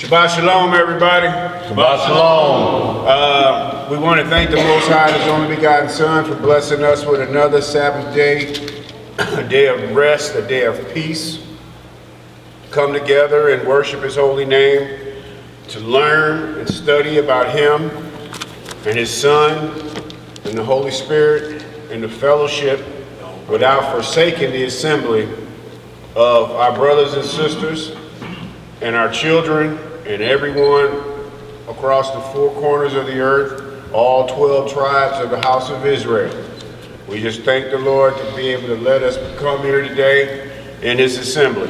Shabbat Shalom, everybody. Shabbat Shalom. We want to thank the Most High, His only begotten Son, for blessing us with another Sabbath day, a day of rest, a day of peace. Come together and worship His holy name, to learn and study about Him and His Son and the Holy Spirit and the fellowship, without forsaking the assembly of our brothers and sisters and our children and everyone across the four corners of the earth, all 12 tribes of the house of Israel. We just thank the Lord to be able to let us come here today in His assembly.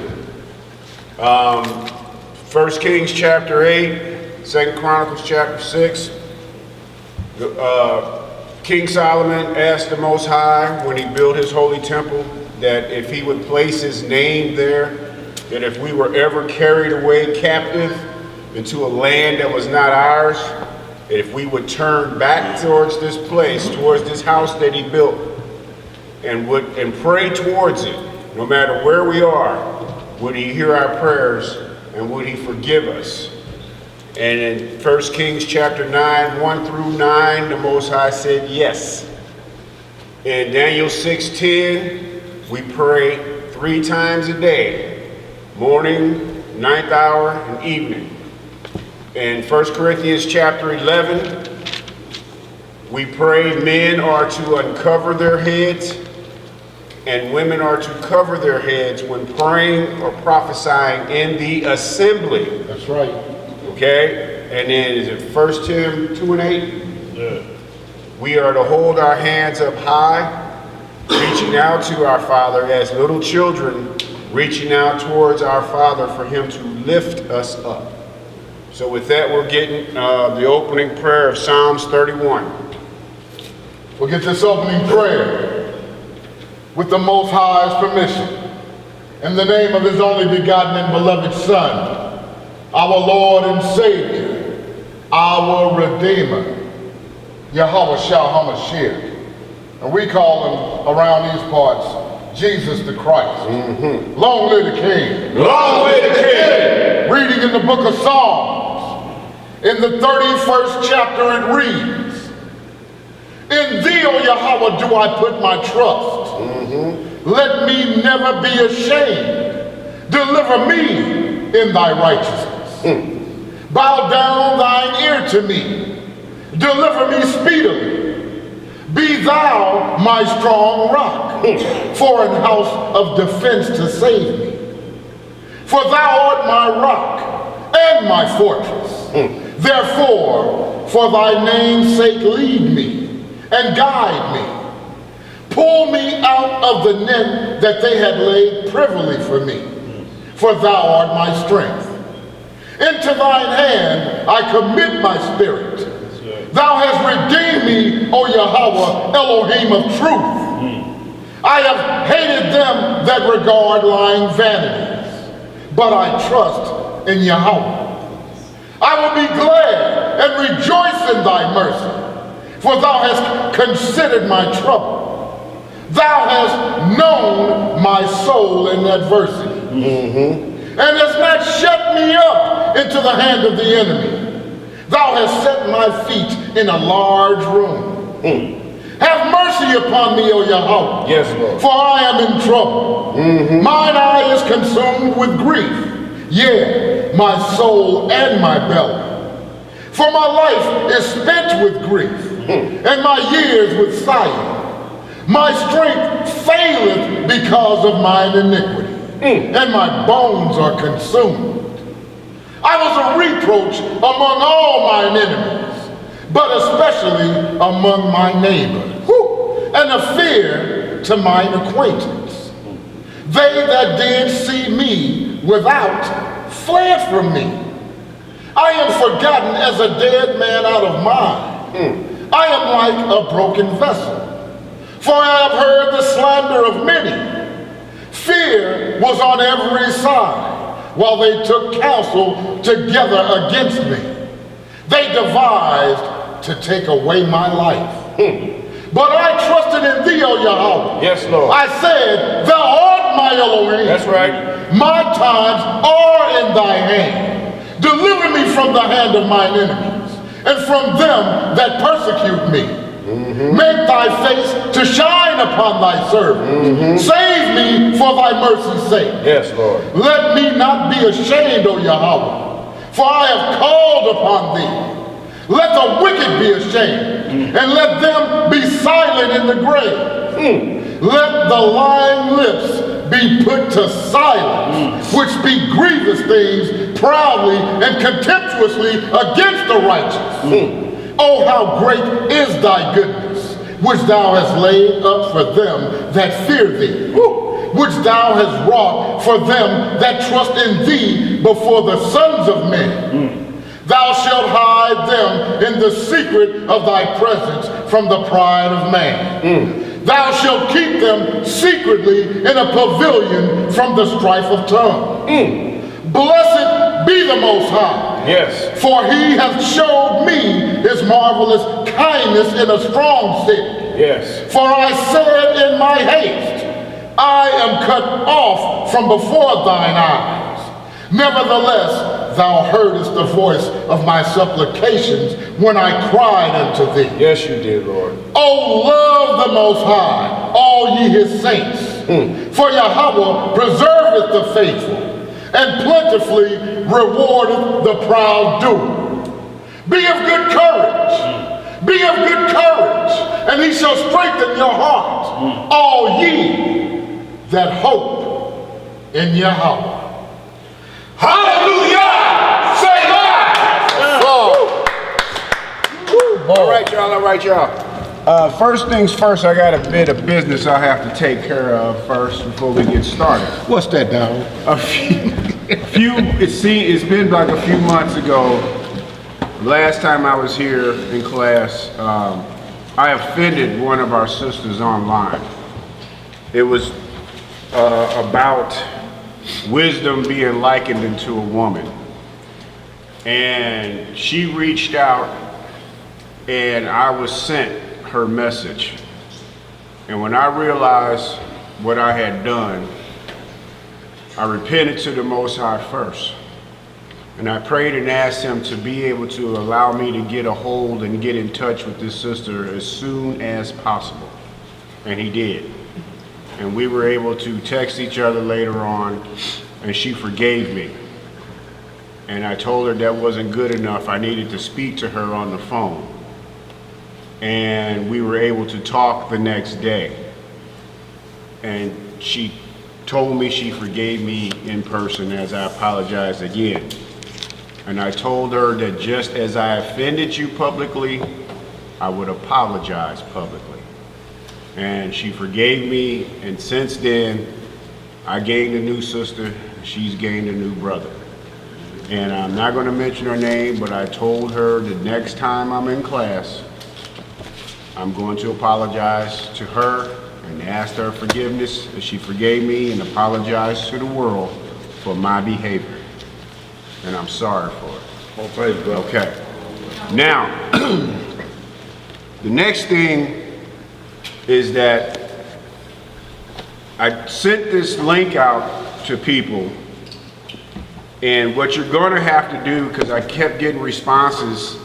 1 Kings chapter 8, 2 Chronicles chapter 6. King Solomon asked the Most High when he built his holy temple that if he would place his name there, that if we were ever carried away captive into a land that was not ours, that if we would turn back towards this place, towards this house that he built, and pray towards it, no matter where we are, would he hear our prayers and would he forgive us? And in 1 Kings chapter 9, 1 through 9, the Most High said yes. In Daniel 6:10, we pray 3 times a day, morning, ninth hour, and evening. In 1 Corinthians chapter 11, we pray men are to uncover their heads and women are to cover their heads when praying or prophesying in the assembly. That's right. Okay? And then is it 1 Tim 2 and 8? Yeah. We are to hold our hands up high, reaching out to our Father as little children, reaching out towards our Father for Him to lift us up. So with that, we're getting the opening prayer of Psalms 31. We'll get this opening prayer with the Most High's permission. In the name of His only begotten and beloved Son, our Lord and Savior, our Redeemer, Yahweh Shah HaMashiach. And we call Him around these parts Jesus the Christ. Long live the King. Long live the King. Reading in the book of Psalms, in the 31st chapter, it reads, "In Thee, O Yahweh, do I put my trust. Let me never be ashamed. Deliver me in Thy righteousness. Bow down Thine ear to me. Deliver me speedily. Be Thou my strong rock, for an house of defense to save me. For Thou art my rock and my fortress. Therefore, for Thy name's sake, lead me and guide me. Pull me out of the net that they had laid privily for me, for Thou art my strength. Into Thine hand I commit my spirit. Thou hast redeemed me, O Yahweh, Elohim of truth. I have hated them that regard lying vanities, but I trust in Yahweh. I will be glad and rejoice in Thy mercy, for Thou hast considered my trouble. Thou hast known my soul in adversity, and hast not shut me up into the hand of the enemy. Thou hast set my feet in a large room. Have mercy upon me, O Yahweh, Yes, Lord. for I am in trouble. Mine eye is consumed with grief, yea, my soul and my belly. For my life is spent with grief, and my years with sighing. My strength faileth because of mine iniquity, and my bones are consumed. I was a reproach among all mine enemies, but especially among my neighbors, and a fear to mine acquaintance. They that did see me without fled from me. I am forgotten as a dead man out of mind. I am like a broken vessel, for I have heard the slander of many. Fear was on every side, while they took counsel together against me. They devised to take away my life. But I trusted in Thee, O Yahweh. Yes, Lord. I said, Thou art my Elohim. That's right. My times are in Thy hand. Deliver me from the hand of mine enemies, and from them that persecute me. Make thy face to shine upon thy servant. Save me for thy mercy's sake. Yes, Lord. Let me not be ashamed, O Yahweh, for I have called upon thee. Let the wicked be ashamed, and let them be silent in the grave. Let the lying lips be put to silence, which speak grievous things proudly and contemptuously against the righteous. Oh, how great is thy goodness, which thou hast laid up for them that fear thee, which thou hast wrought for them that trust in thee before the sons of men. Thou shalt hide them in the secret of thy presence from the pride of man. Thou shalt keep them secretly in a pavilion from the strife of tongue. Blessed be the Most High. Yes. For he hath showed me his marvelous kindness in a strong city. Yes. For I said in my haste, I am cut off from before thine eyes. Nevertheless, thou heardest the voice of my supplications when I cried unto thee. Yes, you did, Lord. O love the Most High, all ye his saints. For Yahweh preserveth the faithful, and plentifully rewardeth the proud doer. Be of good courage. Be of good courage, and he shall strengthen your heart, all ye that hope in Yahweh. Hallelujah! Say live! All right, y'all. All right, y'all. First things first, I got a bit of business I have to take care of first before we get started. What's that, Donald? It's been like a few months ago. Last time I was here in class, I offended one of our sisters online. It was about wisdom being likened into a woman. And she reached out and I was sent her message. And when I realized what I had done, I repented to the Most High first. And I prayed and asked him to be able to allow me to get a hold and get in touch with this sister as soon as possible. And he did. And we were able to text each other later on, and she forgave me. And I told her that wasn't good enough. I needed to speak to her on the phone. And we were able to talk the next day. And she told me she forgave me in person as I apologized again. And I told her that just as I offended you publicly, I would apologize publicly. And she forgave me, and since then, I gained a new sister, she's gained a new brother. And I'm not gonna mention her name, but I told her the next time I'm in class, I'm going to apologize to her and ask her forgiveness, and she forgave me and apologized to the world for my behavior. And I'm sorry for it. Oh, praise God. Okay. Now, the next thing is that I sent this link out to people, and what you're going to have to do, because I kept getting responses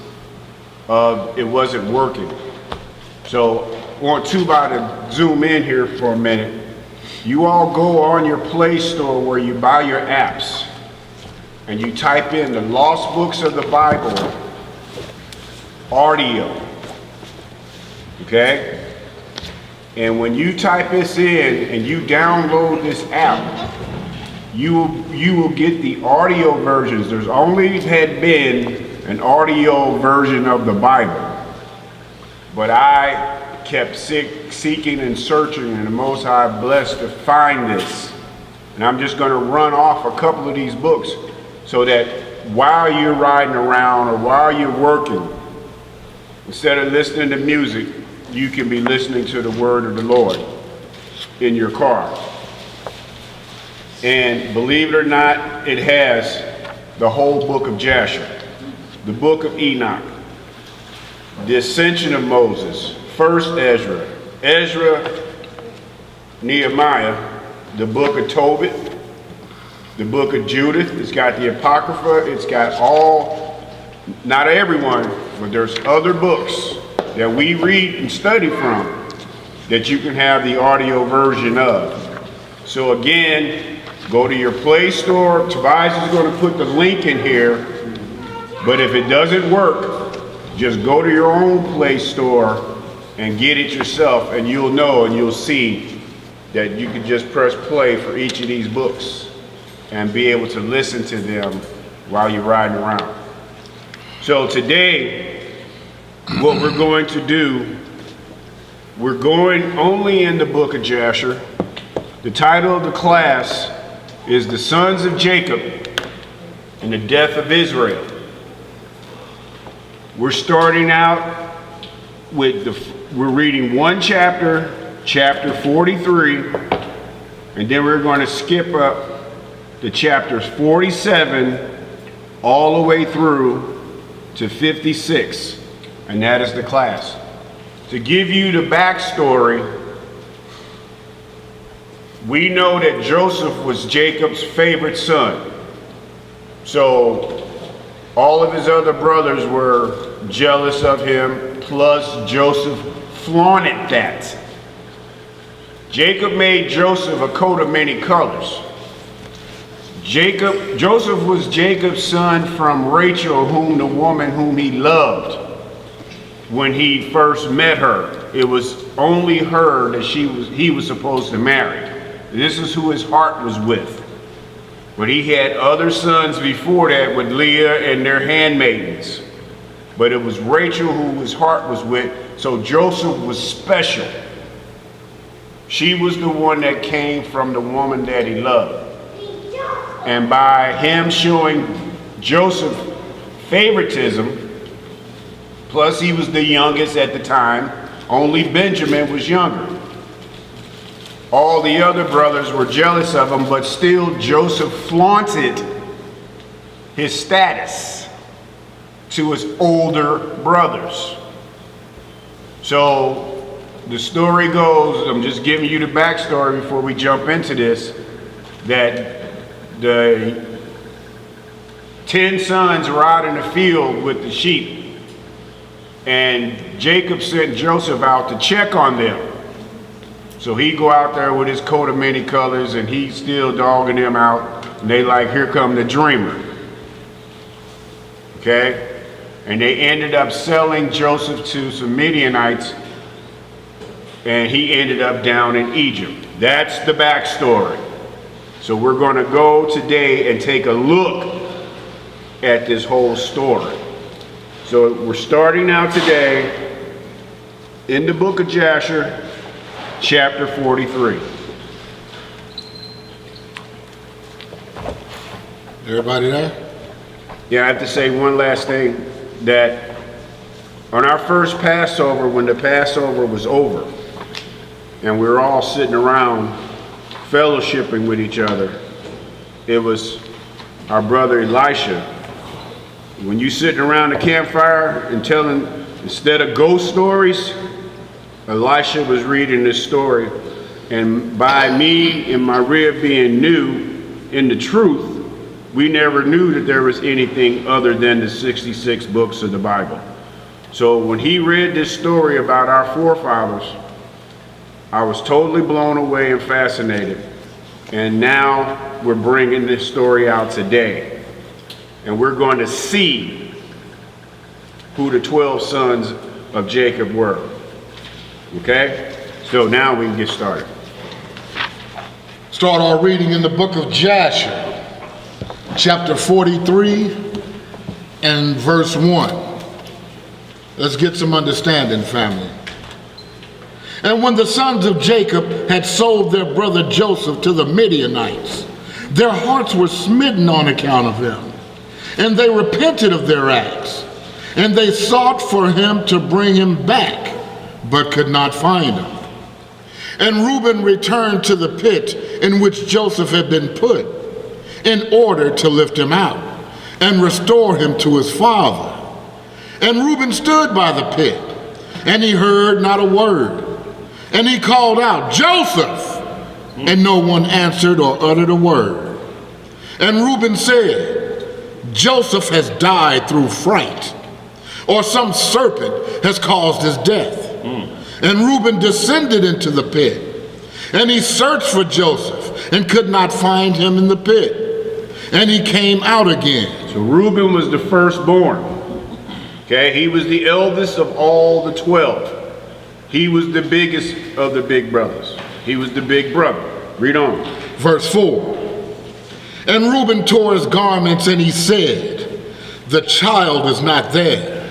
of it wasn't working. So I want Tuba to zoom in here for a minute. You all go on your Play Store where you buy your apps, and you type in the Lost Books of the Bible audio, okay? And when you type this in and you download this app, you will get the audio versions. There's only had been an audio version of the Bible, but I kept seeking and searching, and the Most High blessed to find this. And I'm just gonna run off a couple of these books so that while you're riding around or while you're working, instead of listening to music, you can be listening to the word of the Lord in your car. And believe it or not, it has the whole book of Jasher, the book of Enoch, the Ascension of Moses, First Ezra, Nehemiah, the book of Tobit, the book of Judith, it's got the Apocrypha, it's got all, not everyone, but there's other books that we read and study from that you can have the audio version of. So again, go to your Play Store. Tobias is going to put the link in here, but if it doesn't work, just go to your own Play Store and get it yourself, and you'll know and you'll see that you can just press play for each of these books and be able to listen to them while you're riding around. So today, what we're going to do, we're going only in the book of Jasher. The title of the class is The Sons of Jacob and the Death of Israel. We're starting out with we're reading one chapter, chapter 43, and then we're going to skip up to chapters 47 all the way through to 56, and that is the class. To give you the backstory, we know that Joseph was Jacob's favorite son. So all of his other brothers were jealous of him, plus Joseph flaunted that. Jacob made Joseph a coat of many colors. Joseph was Jacob's son from Rachel, the woman whom he loved. When he first met her, it was only her that he was supposed to marry. This is who his heart was with. But he had other sons before that with Leah and their handmaidens. But it was Rachel who his heart was with, so Joseph was special. She was the one that came from the woman that he loved. And by him showing Joseph favoritism, plus he was the youngest at the time, only Benjamin was younger. All the other brothers were jealous of him, but still Joseph flaunted his status to his older brothers. So the story goes, I'm just giving you the backstory before we jump into this, that the 10 sons were out in the field with the sheep, and Jacob sent Joseph out to check on them. So he go out there with his coat of many colors, and he's still dogging them out. And they like, here come the dreamer. Okay? And they ended up selling Joseph to some Midianites, and he ended up down in Egypt. That's the backstory. So we're going to go today and take a look at this whole story. So we're starting out today in the book of Jasher, chapter 43. Everybody there? Yeah, I have to say one last thing, that on our first Passover, when the Passover was over, and we were all sitting around fellowshipping with each other, it was our brother Elisha. When you sitting around the campfire and telling, instead of ghost stories, Elisha was reading this story, and by me and my rib being new in the truth, we never knew that there was anything other than the 66 books of the Bible. So when he read this story about our forefathers, I was totally blown away and fascinated. And now we're bringing this story out today. And we're going to see who the 12 sons of Jacob were. Okay? So now we can get started. Start our reading in the book of Jasher, chapter 43 and verse 1. Let's get some understanding, family. And when the sons of Jacob had sold their brother Joseph to the Midianites, their hearts were smitten on account of him, and they repented of their acts. And they sought for him to bring him back, but could not find him. And Reuben returned to the pit in which Joseph had been put, in order to lift him out and restore him to his father. And Reuben stood by the pit, and he heard not a word. And he called out, Joseph! And no one answered or uttered a word. And Reuben said, Joseph has died through fright, or some serpent has caused his death. And Reuben descended into the pit, and he searched for Joseph and could not find him in the pit. And he came out again. So Reuben was the firstborn. Okay, he was the eldest of all the 12. He was the biggest of the big brothers. He was the big brother. Read on. Verse 4. And Reuben tore his garments, and he said, the child is not there.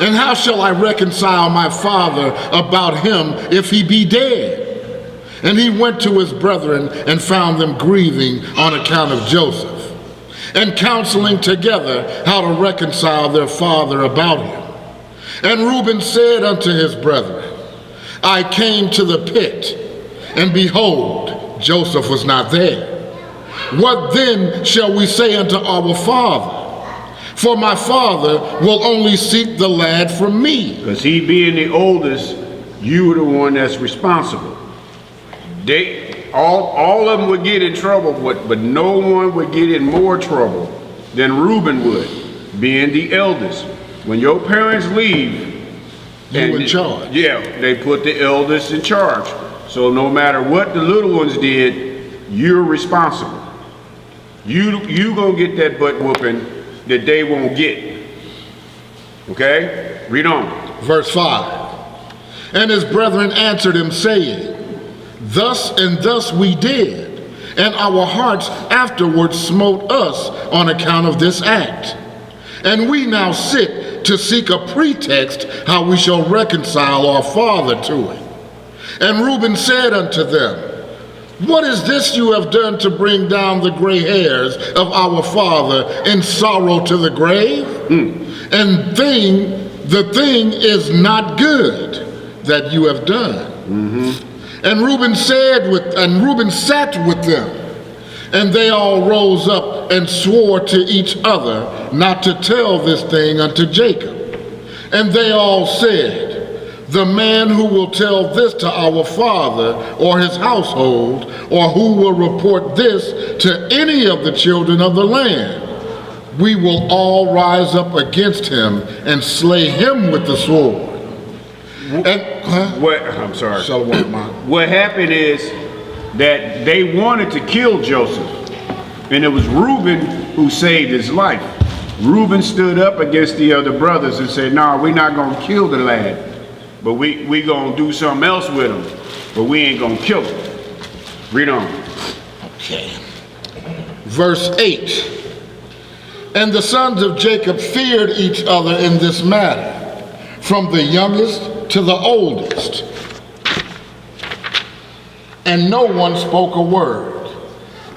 And how shall I reconcile my father about him if he be dead? And he went to his brethren and found them grieving on account of Joseph, and counseling together how to reconcile their father about him. And Reuben said unto his brethren, I came to the pit, and behold, Joseph was not there. What then shall we say unto our father? For my father will only seek the lad from me. Because he being the oldest, you were the one that's responsible. All of them would get in trouble, but no one would get in more trouble than Reuben would, being the eldest. When your parents leave, You in charge. Yeah, they put the eldest in charge. So no matter what the little ones did, you're responsible. You gonna get that butt whooping that they won't get. Okay? Read on. Verse 5. And his brethren answered him, saying, thus and thus we did, and our hearts afterwards smote us on account of this act. And we now sit to seek a pretext how we shall reconcile our father to it. And Reuben said unto them, what is this you have done to bring down the gray hairs of our father in sorrow to the grave? And the thing is not good that you have done. And Reuben sat with them, and they all rose up and swore to each other not to tell this thing unto Jacob. And they all said, the man who will tell this to our father or his household, or who will report this to any of the children of the land, we will all rise up against him and slay him with the sword. I'm sorry. What happened is that they wanted to kill Joseph, and it was Reuben who saved his life. Reuben stood up against the other brothers and said, no, we're not going to kill the lad, but we going to do something else with him, but we ain't going to kill him. Read on. Okay. Verse 8. And the sons of Jacob feared each other in this matter, from the youngest to the oldest. And no one spoke a word.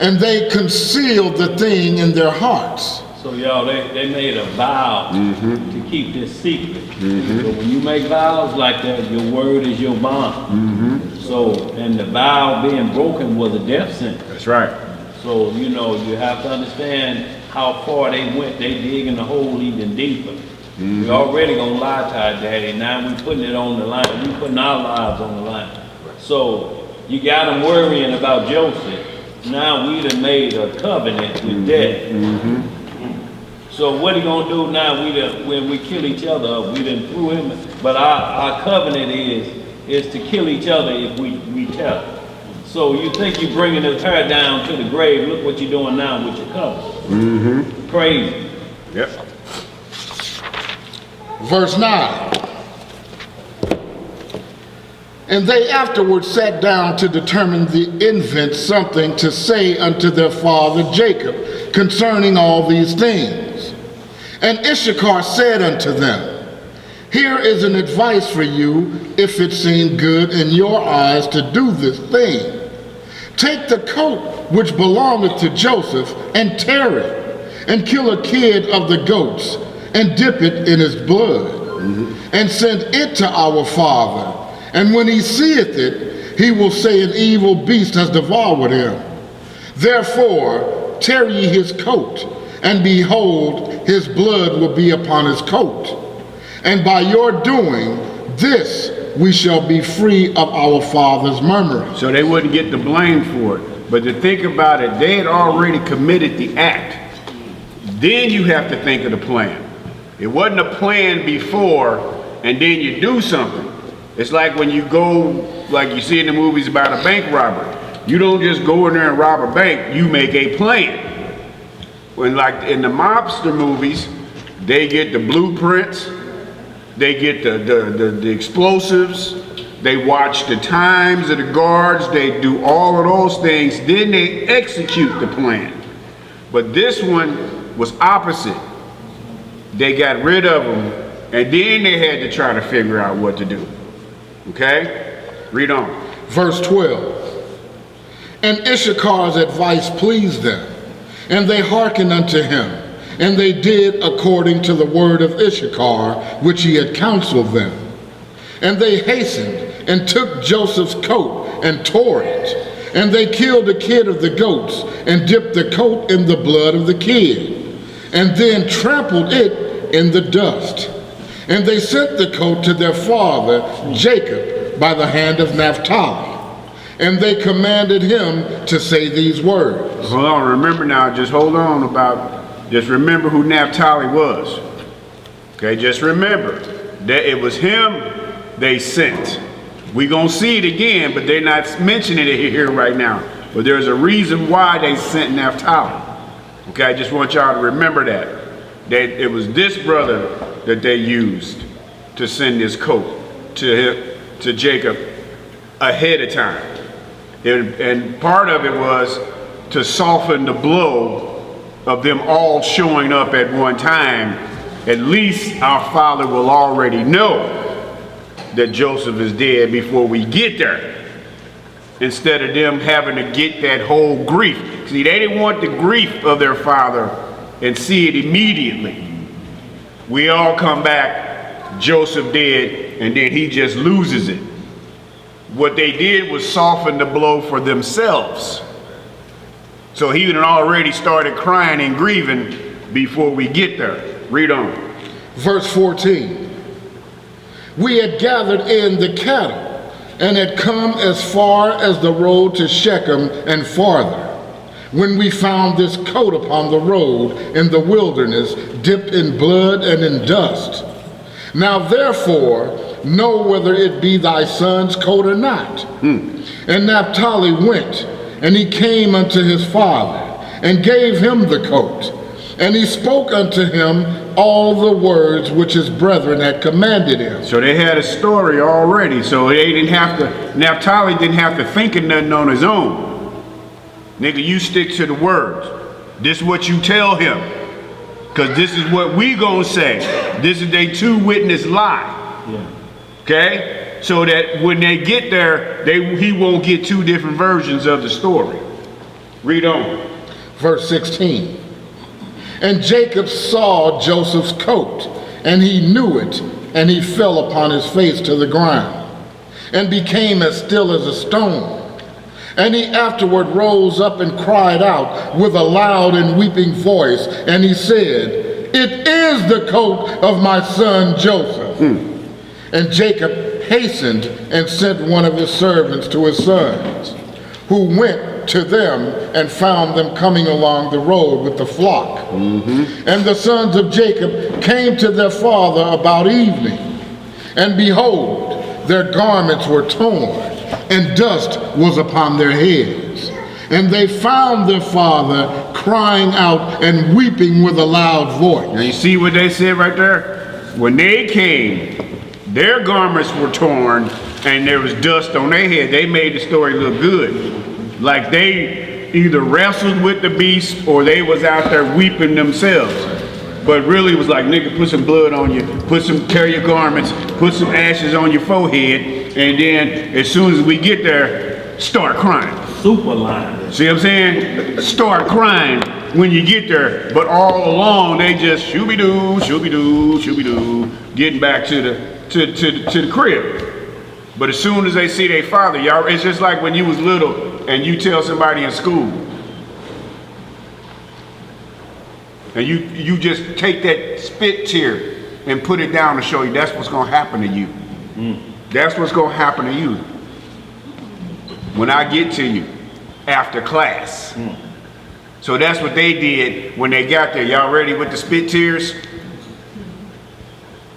And they concealed the thing in their hearts. So y'all, they made a vow to keep this secret. So when you make vows like that, your word is your bond. So, and the vow being broken was a death sentence. That's right. So, you know, you have to understand how far they went. They digging the hole even deeper. We already gonna lie to our daddy. Now we putting it on the line. We putting our lives on the line. So you got them worrying about Joseph. Now we done made a covenant with death. So what he gonna do now? When we kill each other, we done threw him. But our covenant is to kill each other if we tell. So you think you're bringing his hair down to the grave? Look what you're doing now with your covenant. Crazy. Yep. Verse 9. And they afterwards sat down to determine invent something to say unto their father Jacob concerning all these things. And Issachar said unto them, here is an advice for you, if it seem good in your eyes to do this thing. Take the coat which belongeth to Joseph and tear it, and kill a kid of the goats, and dip it in his blood, and send it to our father. And when he seeth it, he will say an evil beast has devoured him. Therefore tear ye his coat, and behold, his blood will be upon his coat. And by your doing this, we shall be free of our father's murmuring. So they wouldn't get the blame for it. But to think about it, they had already committed the act. Then you have to think of the plan. It wasn't a plan before, and then you do something. It's like when you go, like you see in the movies about a bank robbery. You don't just go in there and rob a bank, you make a plan. When like in the mobster movies, they get the blueprints, they get the explosives, they watch the times of the guards, they do all of those things, then they execute the plan. But this one was opposite. They got rid of them, and then they had to try to figure out what to do. Okay? Read on. Verse 12. And Issachar's advice pleased them, and they hearkened unto him, and they did according to the word of Issachar, which he had counseled them. And they hastened and took Joseph's coat and tore it, and they killed the kid of the goats and dipped the coat in the blood of the kid, and then trampled it in the dust. And they sent the coat to their father Jacob by the hand of Naphtali, and they commanded him to say these words. Hold on, remember now, just hold on just remember who Naphtali was. Okay, just remember that it was him they sent. We gonna see it again, but they're not mentioning it here right now. But there's a reason why they sent Naphtali. Okay, I just want y'all to remember that it was this brother that they used to send this coat to Jacob ahead of time. And part of it was to soften the blow of them all showing up at one time. At least our father will already know that Joseph is dead before we get there, instead of them having to get that whole grief. See, they didn't want the grief of their father and see it immediately. We all come back, Joseph dead, and then he just loses it. What they did was soften the blow for themselves. So he had already started crying and grieving before we get there. Read on. Verse 14. We had gathered in the cattle and had come as far as the road to Shechem and farther, when we found this coat upon the road in the wilderness, dipped in blood and in dust. Now therefore, know whether it be thy son's coat or not. And Naphtali went, and he came unto his father, and gave him the coat. And he spoke unto him all the words which his brethren had commanded him. So they had a story already, so they didn't have to, Naphtali didn't have to think of nothing on his own. Nigga, you stick to the words. This is what you tell him. Because this is what we gonna say. This is a two-witness lie. Yeah. Okay? So that when they get there, he won't get two different versions of the story. Read on. Verse 16. And Jacob saw Joseph's coat, and he knew it, and he fell upon his face to the ground, and became as still as a stone. And he afterward rose up and cried out with a loud and weeping voice, and he said, It is the coat of my son Joseph. And Jacob hastened and sent one of his servants to his sons, who went to them and found them coming along the road with the flock. And the sons of Jacob came to their father about evening, and behold, their garments were torn, and dust was upon their heads. And they found their father crying out and weeping with a loud voice. Now you see what they said right there? When they came, their garments were torn and there was dust on their head. They made the story look good. Like they either wrestled with the beast or they was out there weeping themselves. But really it was like, nigga, put some blood on you, carry your garments, put some ashes on your forehead, and then as soon as we get there, start crying. Super line. See what I'm saying? Start crying when you get there, but all along they just shooby-doo, shooby-doo, shooby-doo, getting back to the crib. But as soon as they see their father, y'all, it's just like when you was little and you tell somebody in school, and you just take that spit tear and put it down to show you that's what's gonna happen to you. That's what's gonna happen to you when I get to you. after class. So that's what they did when they got there. Y'all ready with the spit tears?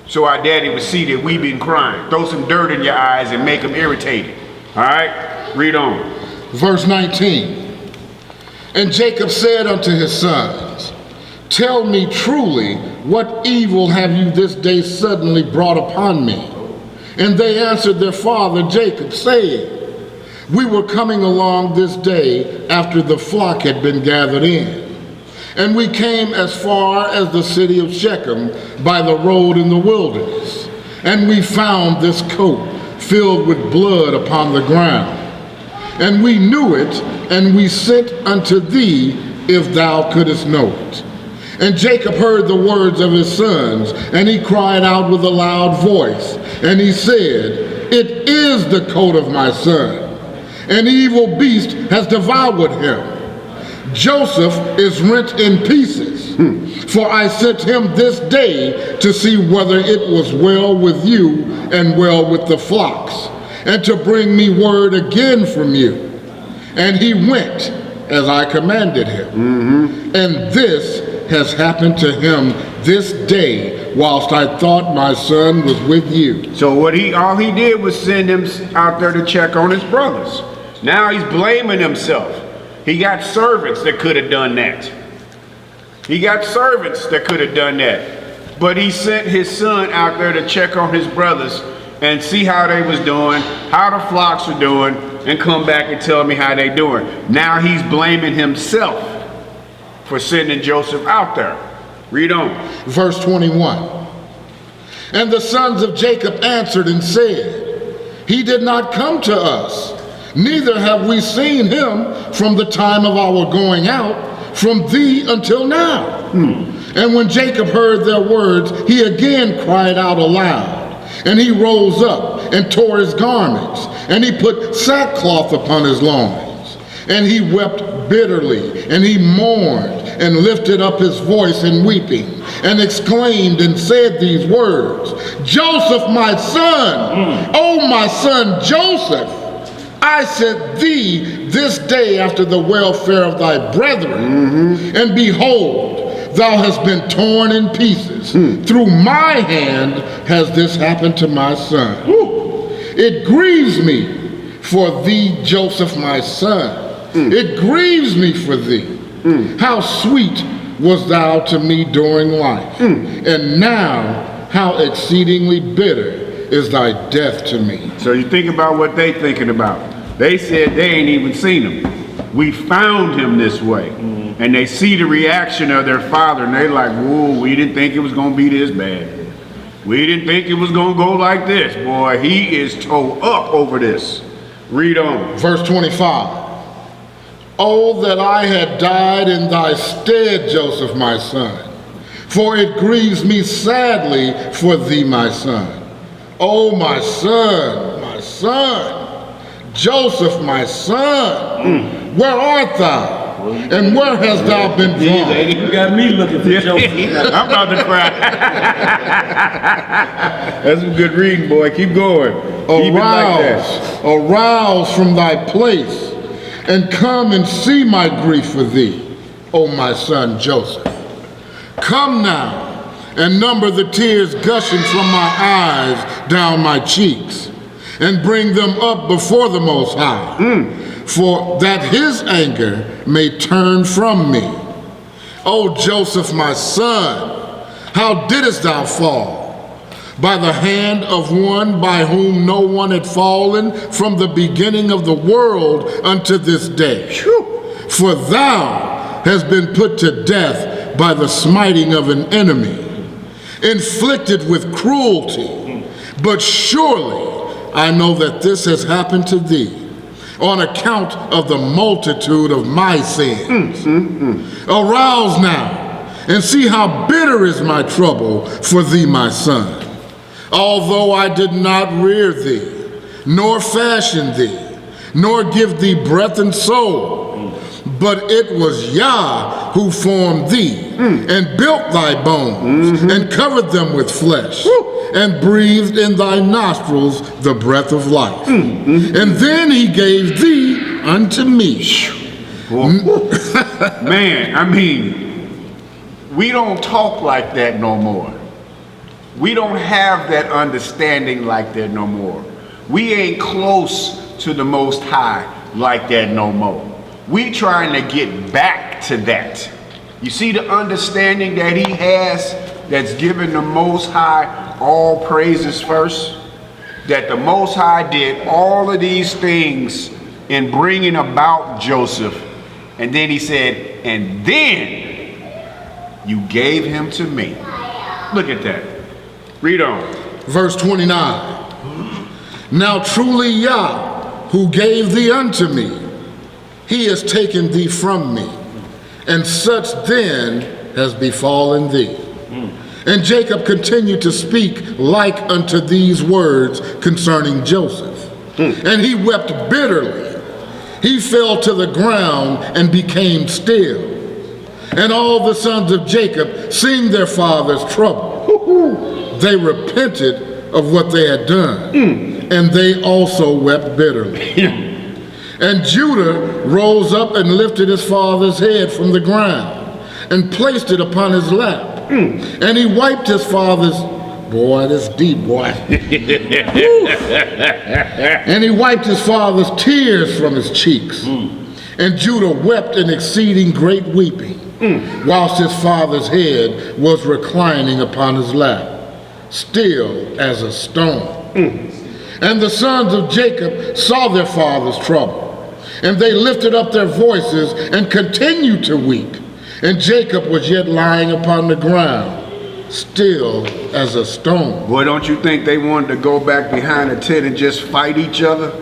So our daddy would see that we been crying. Throw some dirt in your eyes and make them irritated. All right, read on. Verse 19. And Jacob said unto his sons, tell me truly, what evil have you this day suddenly brought upon me? And they answered their father Jacob, saying, we were coming along this day after the flock had been gathered in. And we came as far as the city of Shechem by the road in the wilderness. And we found this coat filled with blood upon the ground. And we knew it, and we sent unto thee, if thou couldest know it. And Jacob heard the words of his sons, and he cried out with a loud voice. And he said, it is the coat of my son. An evil beast has devoured him. Joseph is rent in pieces. For I sent him this day to see whether it was well with you and well with the flocks, and to bring me word again from you. And he went as I commanded him. And this has happened to him this day, whilst I thought my son was with you. So all he did was send him out there to check on his brothers. Now he's blaming himself. He got servants that could have done that. But he sent his son out there to check on his brothers and see how they was doing, how the flocks were doing, and come back and tell me how they doing. Now he's blaming himself for sending Joseph out there. Read on. Verse 21. And the sons of Jacob answered and said, he did not come to us, neither have we seen him from the time of our going out from thee until now. And when Jacob heard their words, he again cried out aloud. And he rose up and tore his garments, and he put sackcloth upon his loins. And he wept bitterly, and he mourned, and lifted up his voice in weeping, and exclaimed and said these words, Joseph, my son, O my son Joseph, I sent thee this day after the welfare of thy brethren, and behold, thou hast been torn in pieces. Through my hand has this happened to my son. It grieves me for thee, Joseph, my son. It grieves me for thee. How sweet was thou to me during life, and now how exceedingly bitter is thy death to me. So you think about what they thinking about. They said they ain't even seen him. We found him this way. And they see the reaction of their father, and they like, whoa, we didn't think it was going to be this bad. We didn't think it was going to go like this. Boy, he is toe up over this. Read on. Verse 25. Oh, that I had died in thy stead, Joseph, my son, for it grieves me sadly for thee, my son. Oh, my son, Joseph, my son, where art thou? And where hast thou been from? You got me looking for Joseph. I'm about to cry. That's some good reading, boy. Keep going. Keep Arouse from thy place, and come and see my grief for thee, O my son Joseph. Come now, and number the tears gushing from my eyes down my cheeks, and bring them up before the Most High, for that his anger may turn from me. O Joseph, my son, how didst thou fall? By the hand of one by whom no one had fallen from the beginning of the world unto this day. For thou hast been put to death by the smiting of an enemy, inflicted with cruelty. But surely I know that this has happened to thee on account of the multitude of my sins. Arouse now, and see how bitter is my trouble for thee, my son. Although I did not rear thee, nor fashion thee, nor give thee breath and soul, but it was Yah who formed thee, and built thy bones, and covered them with flesh, and breathed in thy nostrils the breath of life. And then he gave thee unto me. Man, I mean, we don't talk like that no more. We don't have that understanding like that no more. We ain't close to the Most High like that no more. We trying to get back to that. You see the understanding that he has that's given the Most High all praises first? That the Most High did all of these things in bringing about Joseph. And then he said, and then you gave him to me. Look at that. Read on. Verse 29. Now truly Yah, who gave thee unto me, he has taken thee from me, and such then has befallen thee. And Jacob continued to speak like unto these words concerning Joseph. And he wept bitterly. He fell to the ground and became still. And all the sons of Jacob, seeing their father's trouble, they repented of what they had done. And they also wept bitterly. And Judah rose up and lifted his father's head from the ground and placed it upon his lap. And he wiped his father's, boy, that's deep, boy. And he wiped his father's tears from his cheeks. And Judah wept an exceeding great weeping, whilst his father's head was reclining upon his lap, still as a stone. And the sons of Jacob saw their father's trouble, and they lifted up their voices and continued to weep. And Jacob was yet lying upon the ground, still as a stone. Boy, don't you think they wanted to go back behind a tent and just fight each other?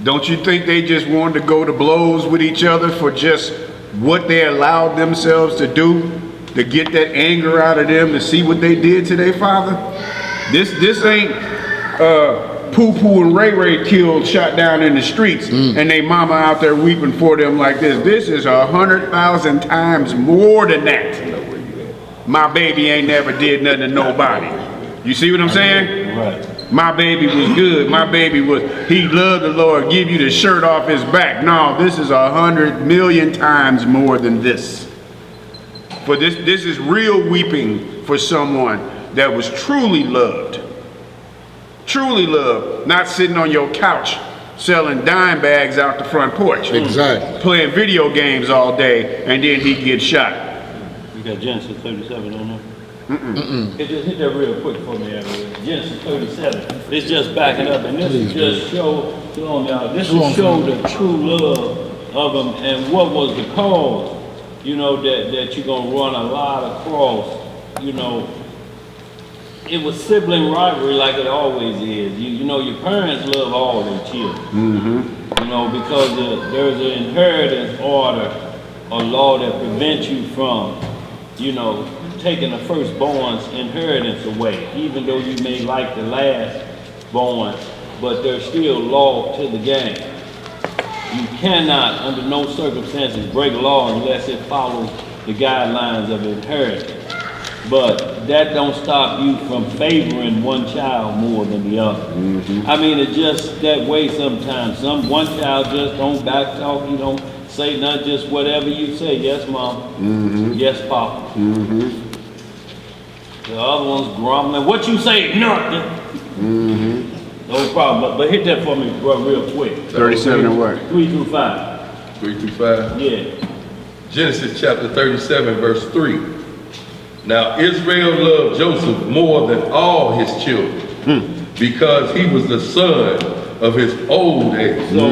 Don't you think they just wanted to go to blows with each other for just what they allowed themselves to do, to get that anger out of them, to see what they did to their father? This ain't Poo Poo and Ray Ray killed, shot down in the streets, and they mama out there weeping for them like this. This is 100,000 times more than that. My baby ain't never did nothing to nobody. You see what I'm saying? Right. My baby was good. My baby he loved the Lord, give you the shirt off his back. No, this is 100 million times more than this. For this is real weeping for someone that was truly loved. Truly loved, not sitting on your couch selling dime bags out the front porch. Exactly. Playing video games all day, and then he gets shot. You got Genesis 37 on there? It just hit that real quick for me. Genesis 37. It's just backing up, and this is just show. This is show the true love of them, and what was the cause. You know that you're gonna run a lot across. You know, it was sibling rivalry like it always is. You know, your parents love all their children. You know, because there's an inheritance order or law that prevents you from, you know, taking the firstborn's inheritance away, even though you may like the last born, but there's still law to the game. You cannot, under no circumstances, break law unless it follows the guidelines of inheritance. But that don't stop you from favoring one child more than the other. I mean, it's just that way sometimes. One child just don't back talk, you don't say nothing, just whatever you say. Yes, mom. Yes, papa. The other one's grumbling. What you say? Nothing. No problem. But hit that for me, bro, real quick. 37 and what? 3 through 5. 3 through 5? Yeah. Genesis chapter 37, verse 3. Now Israel loved Joseph more than all his children, because he was the son of his old age. So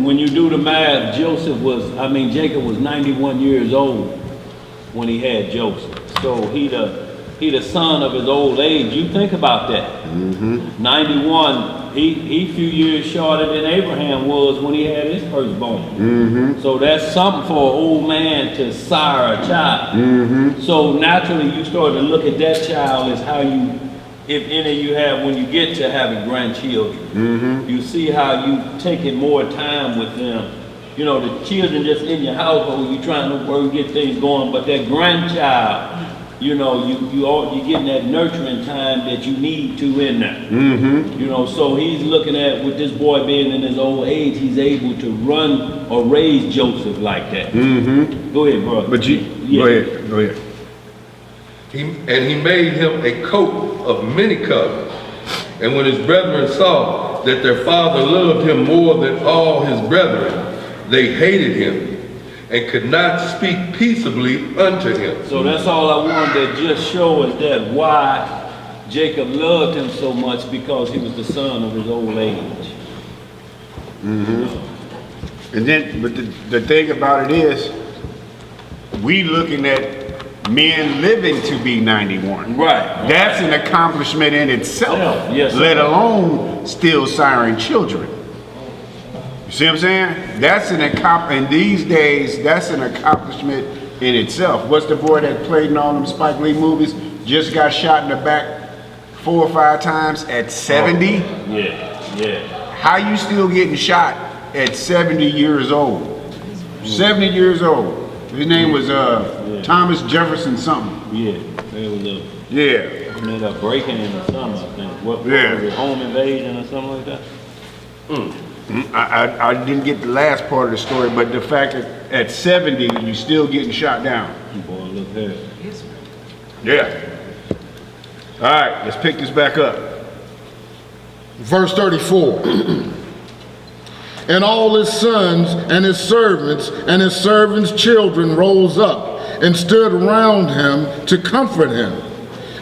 when you do the math, Jacob was 91 years old when he had Joseph. So he the son of his old age. You think about that. 91, he few years shorter than Abraham was when he had his firstborn. So that's something for an old man to sire a child. So naturally you start to look at that child as how you, if any of you have, when you get to having grandchildren, you see how you taking more time with them. You know, the children just in your household, you trying to work, get things going, but that grandchild, you know, you're getting that nurturing time that you need to in there. You know, so he's looking at, with this boy being in his old age, he's able to run or raise Joseph like that. Go ahead, brother. But go ahead. He made him a coat of many colors. And when his brethren saw that their father loved him more than all his brethren, they hated him and could not speak peaceably unto him. So that's all I wanted to just show is that why Jacob loved him so much, because he was the son of his old age. And then, but the thing about it is, we looking at men living to be 91. Right. That's an accomplishment in itself, Yes, let alone still siring children. You see what I'm saying? That's an accomplishment. In these days, that's an accomplishment in itself. What's the boy that played in all them Spike Lee movies? Just got shot in the back 4 or 5 times at 70? Yeah. How you still getting shot at 70 years old? 70 years old. His name was Thomas Jefferson something. Yeah. There was a ended up breaking in the summer, I think. What was it, home invasion or something like that? I didn't get the last part of the story, but the fact that at 70 you still getting shot down. Boy, look there. Yeah. All right, let's pick this back up. Verse 34. And all his sons and his servants' children rose up and stood around him to comfort him.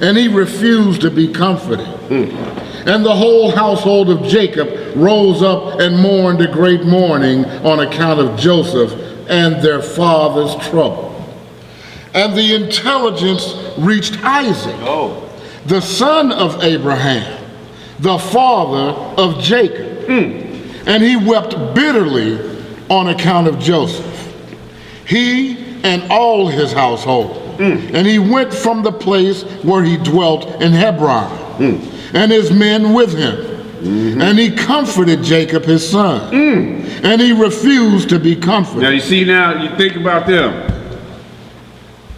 And he refused to be comforted. And the whole household of Jacob rose up and mourned a great mourning on account of Joseph and their father's trouble. And the intelligence reached Isaac, the son of Abraham, the father of Jacob. And he wept bitterly on account of Joseph, he and all his household. And he went from the place where he dwelt in Hebron, and his men with him. And he comforted Jacob his son, and he refused to be comforted. Now you see, now you think about them.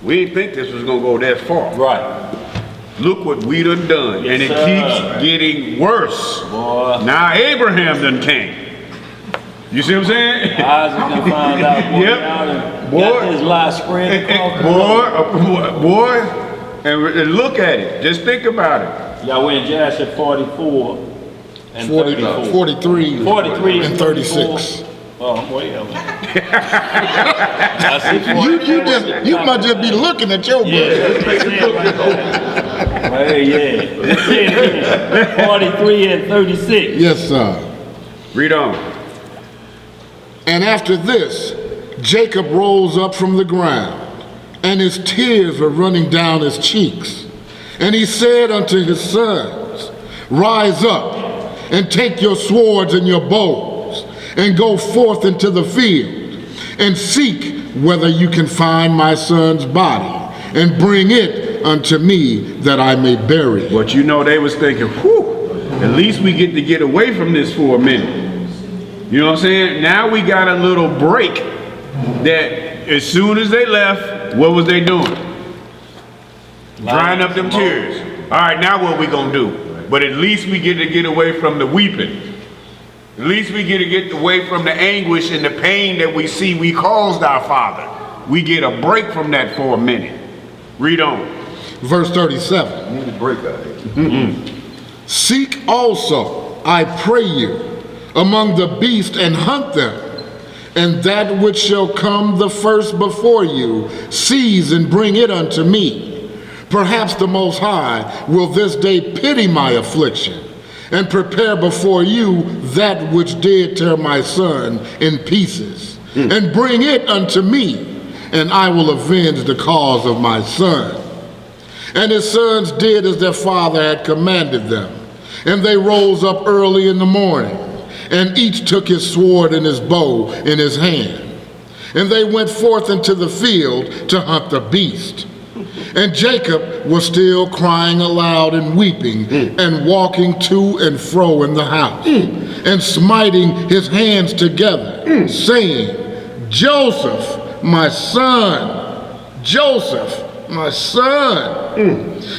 We didn't think this was gonna go that far. Right. Look what we done, and it keeps getting worse. Boy. Now Abraham done came. You see what I'm saying? Isaac done found out, got his lie spread across boy, and look at it. Just think about it. Y'all went Jasher 44 and 34. 43, 43 and 36. Oh, I'm way up. You must just be looking at your book. Yeah. 43 and 36. Yes, sir. Read on. And after this, Jacob rose up from the ground, and his tears were running down his cheeks. And he said unto his sons, Rise up, and take your swords and your bows, and go forth into the field, and seek whether you can find my son's body, and bring it unto me, that I may bury it. But you know, they was thinking, whew, at least we get away from this for a minute. You know what I'm saying? Now we got a little break that as soon as they left, what was they doing? Drying up them tears. All right, now what we gonna do? But at least we get away from the weeping. At least we get away from the anguish and the pain that we see we caused our father. We get a break from that for a minute. Read on. Verse 37. Need a break out here. Seek also, I pray you, among the beasts, and hunt them, and that which shall come the first before you, seize and bring it unto me. Perhaps the Most High will this day pity my affliction, and prepare before you that which did tear my son in pieces, and bring it unto me, and I will avenge the cause of my son. And his sons did as their father had commanded them, and they rose up early in the morning, and each took his sword and his bow in his hand. And they went forth into the field to hunt the beast. And Jacob was still crying aloud and weeping, and walking to and fro in the house, and smiting his hands together, saying, Joseph, my son, Joseph, my son.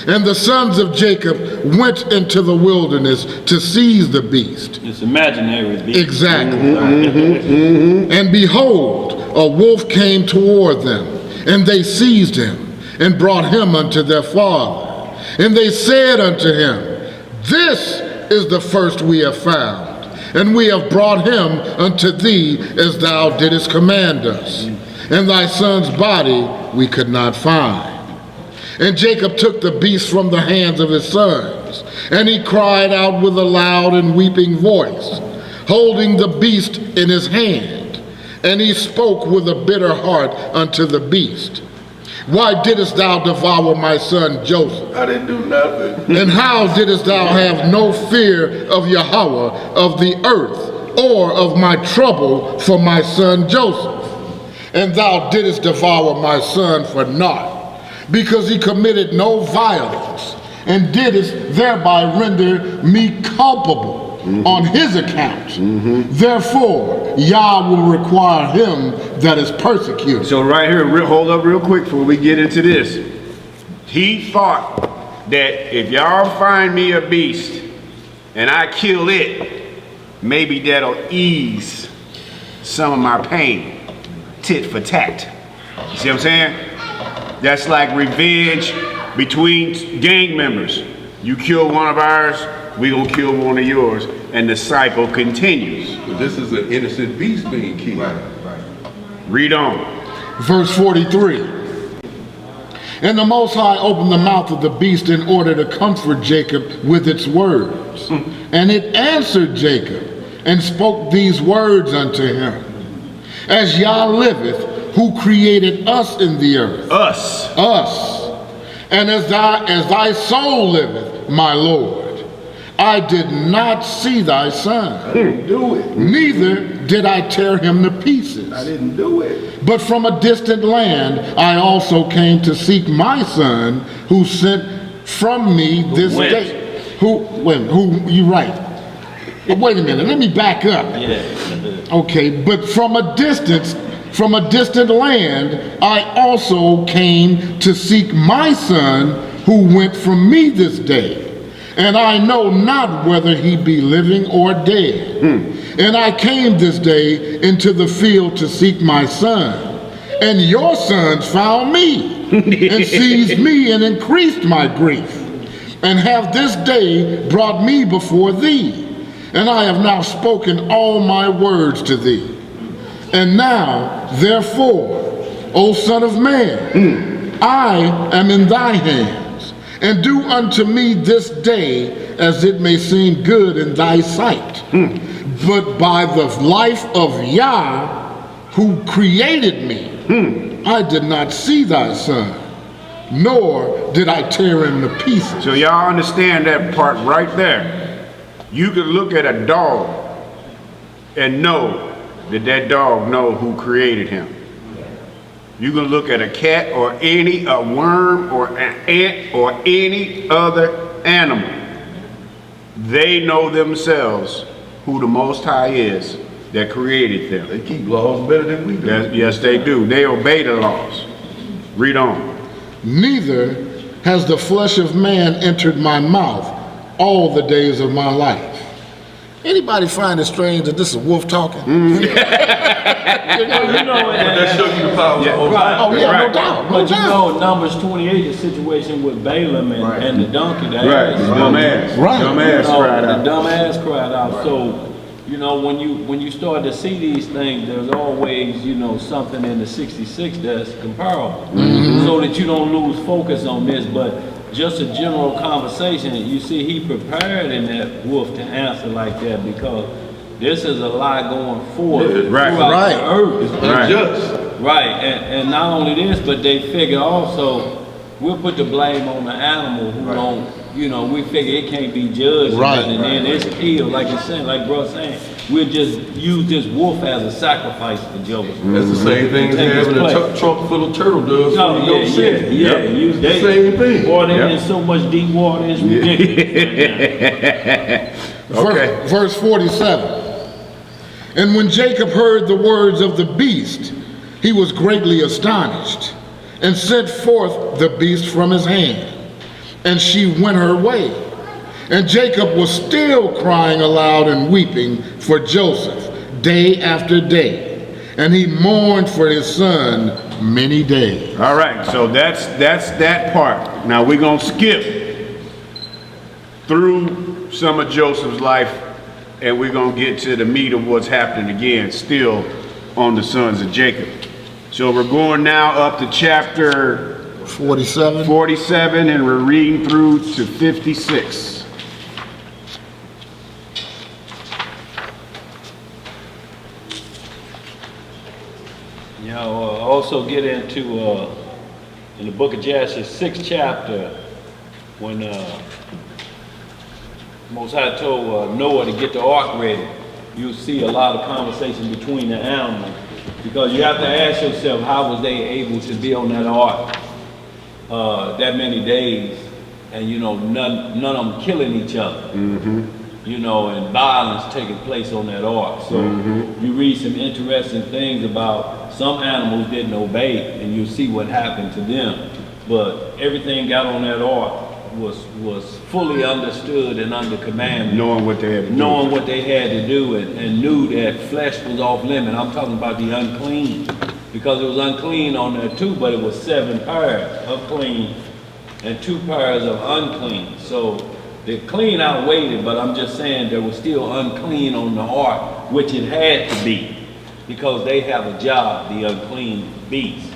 And the sons of Jacob went into the wilderness to seize the beast. It's imaginary beast. Exactly. And behold, a wolf came toward them, and they seized him, and brought him unto their father. And they said unto him, This is the first we have found, and we have brought him unto thee as thou didst command us. And thy son's body we could not find. And Jacob took the beast from the hands of his sons, and he cried out with a loud and weeping voice, holding the beast in his hand. And he spoke with a bitter heart unto the beast, Why didst thou devour my son Joseph? I didn't do nothing. And how didst thou have no fear of Yahweh of the earth, or of my trouble for my son Joseph? And thou didst devour my son for naught, because he committed no violence, and didst thereby render me culpable on his account. Therefore, Yah will require him that is persecuted. So right here, hold up real quick before we get into this. He thought that if y'all find me a beast and I kill it, maybe that'll ease some of my pain. Tit for tat. You see what I'm saying? That's like revenge between gang members. You kill one of ours, we gonna kill one of yours, and the cycle continues. But this is an innocent beast being killed. Read on. Verse 43. And the Most High opened the mouth of the beast in order to comfort Jacob with its words. And it answered Jacob and spoke these words unto him. As Yah liveth, who created us in the earth. Us. And as thy soul liveth, my Lord, I did not see thy son. I didn't do it. Neither did I tear him to pieces. I didn't do it. But from a distant land I also came to seek my son, who sent from me this day. Who you right. But wait a minute, let me back up. Okay, but from a distant land I also came to seek my son, who went from me this day. And I know not whether he be living or dead. And I came this day into the field to seek my son. And your sons found me, and seized me, and increased my grief, and have this day brought me before thee. And I have now spoken all my words to thee. And now, therefore, O Son of Man, I am in thy hands, and do unto me this day as it may seem good in thy sight. But by the life of Yah, who created me, I did not see thy son, nor did I tear him to pieces. So y'all understand that part right there. You can look at a dog and know that dog know who created him. You can look at a cat or a worm or an ant or any other animal. They know themselves who the Most High is that created them. They keep laws better than we do. Yes, they do. They obey the laws. Read on. Neither has the flesh of man entered my mouth all the days of my life. Anybody find it strange that this is a wolf talking? But That show you the power of the Most High. Oh yeah, Right. no doubt. But you know, Numbers 28, the situation with Balaam and the donkey. The ass. Dumbass. Right. Dumbass cried out. The dumbass cried out. So, you know, when you start to see these things, there's always, you know, something in the 66 that's comparable. So that you don't lose focus on this. But just a general conversation, you see he prepared in that wolf to answer like that, because this is a lot going forth Right. throughout the earth. It's unjust. Right, and not only this, but they figure also, we'll put the blame on the animal who don't, you know, we figure it can't be judged, Right. and then it's killed, like you're saying, like bro saying, we'll just use this wolf as a sacrifice for Joseph. That's the same thing as Take his having a place. trunk full of turtle doves No, when you go sin. use The same thing. Boy, they Yep. in so much deep water, it's ridiculous. Okay. Verse 47. And when Jacob heard the words of the beast, he was greatly astonished. and sent forth the beast from his hand. And she went her way. And Jacob was still crying aloud and weeping for Joseph day after day. And he mourned for his son many days. All right, so that's that part. Now we're going to skip through some of Joseph's life, and we're going to get to the meat of what's happening again, still on the sons of Jacob. So we're going now up to chapter 47, and we're reading through to 56. You know, also get into, in the book of Jasher, 6th chapter, when Most High told Noah to get the ark ready. You'll see a lot of conversation between the animals, because you have to ask yourself, how was they able to be on that ark that many days, and you know, none of them killing each other. You know, and violence taking place on that ark. So you read some interesting things about some animals didn't obey, and you see what happened to them. But everything got on that ark was fully understood and under command. Knowing what they had to do. Knowing what they had to do, and knew that flesh was off limit. I'm talking about the unclean, because it was unclean on there too, but it was 7 pairs of clean and 2 pairs of unclean. So the clean outweighed it, but I'm just saying there was still unclean on the ark, which it had to be, because they have a job, the unclean beasts.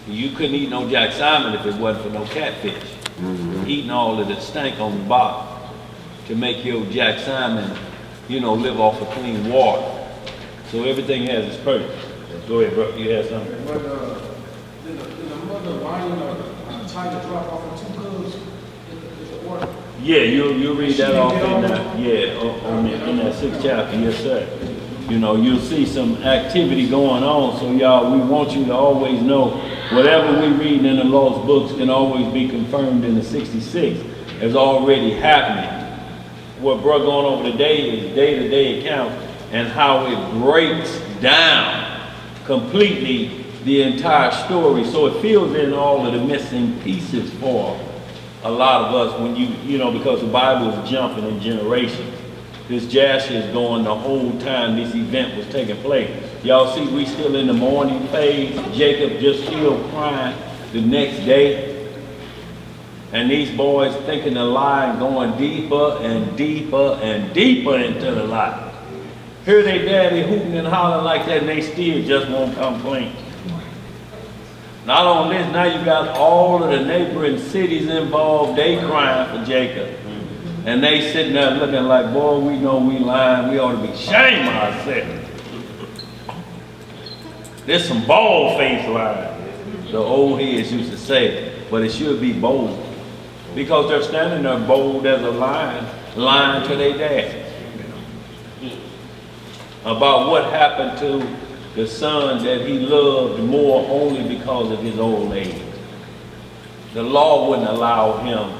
You couldn't eat no Jack Simon if it wasn't for no catfish. Eating all of the stank on the bottom to make your Jack Simon, you know, live off of clean water. So everything has its purpose. Go ahead, bro. You had something? But did the mother lion or the tiger drop off of 2 cubs in the water? Yeah, you'll read that off in that, in that 6th chapter, yes sir. You know, you'll see some activity going on, so y'all, we want you to always know whatever we read in the lost books can always be confirmed in the 66 as already happening. What bro going over today is day-to-day account and how it breaks down completely the entire story, so it fills in all of the missing pieces for a lot of us when you know, because the Bible is jumping in generations. This Jasher is going the whole time this event was taking place. Y'all see, we still in the mourning phase. Jacob just still crying the next day. And these boys thinking the lie, going deeper and deeper and deeper into the lie. Hear they daddy hooting and hollering like that, and they still just won't come clean. Not only this, now you got all of the neighboring cities involved, they crying for Jacob. And they sitting there looking like, boy, we know we lying, we ought to be ashamed of ourselves. There's some bald-faced lying, the old heads used to say, but it should be bold. Because they're standing there bold as a lion, lying to their dad. About what happened to the son that he loved more only because of his old age. The law wouldn't allow him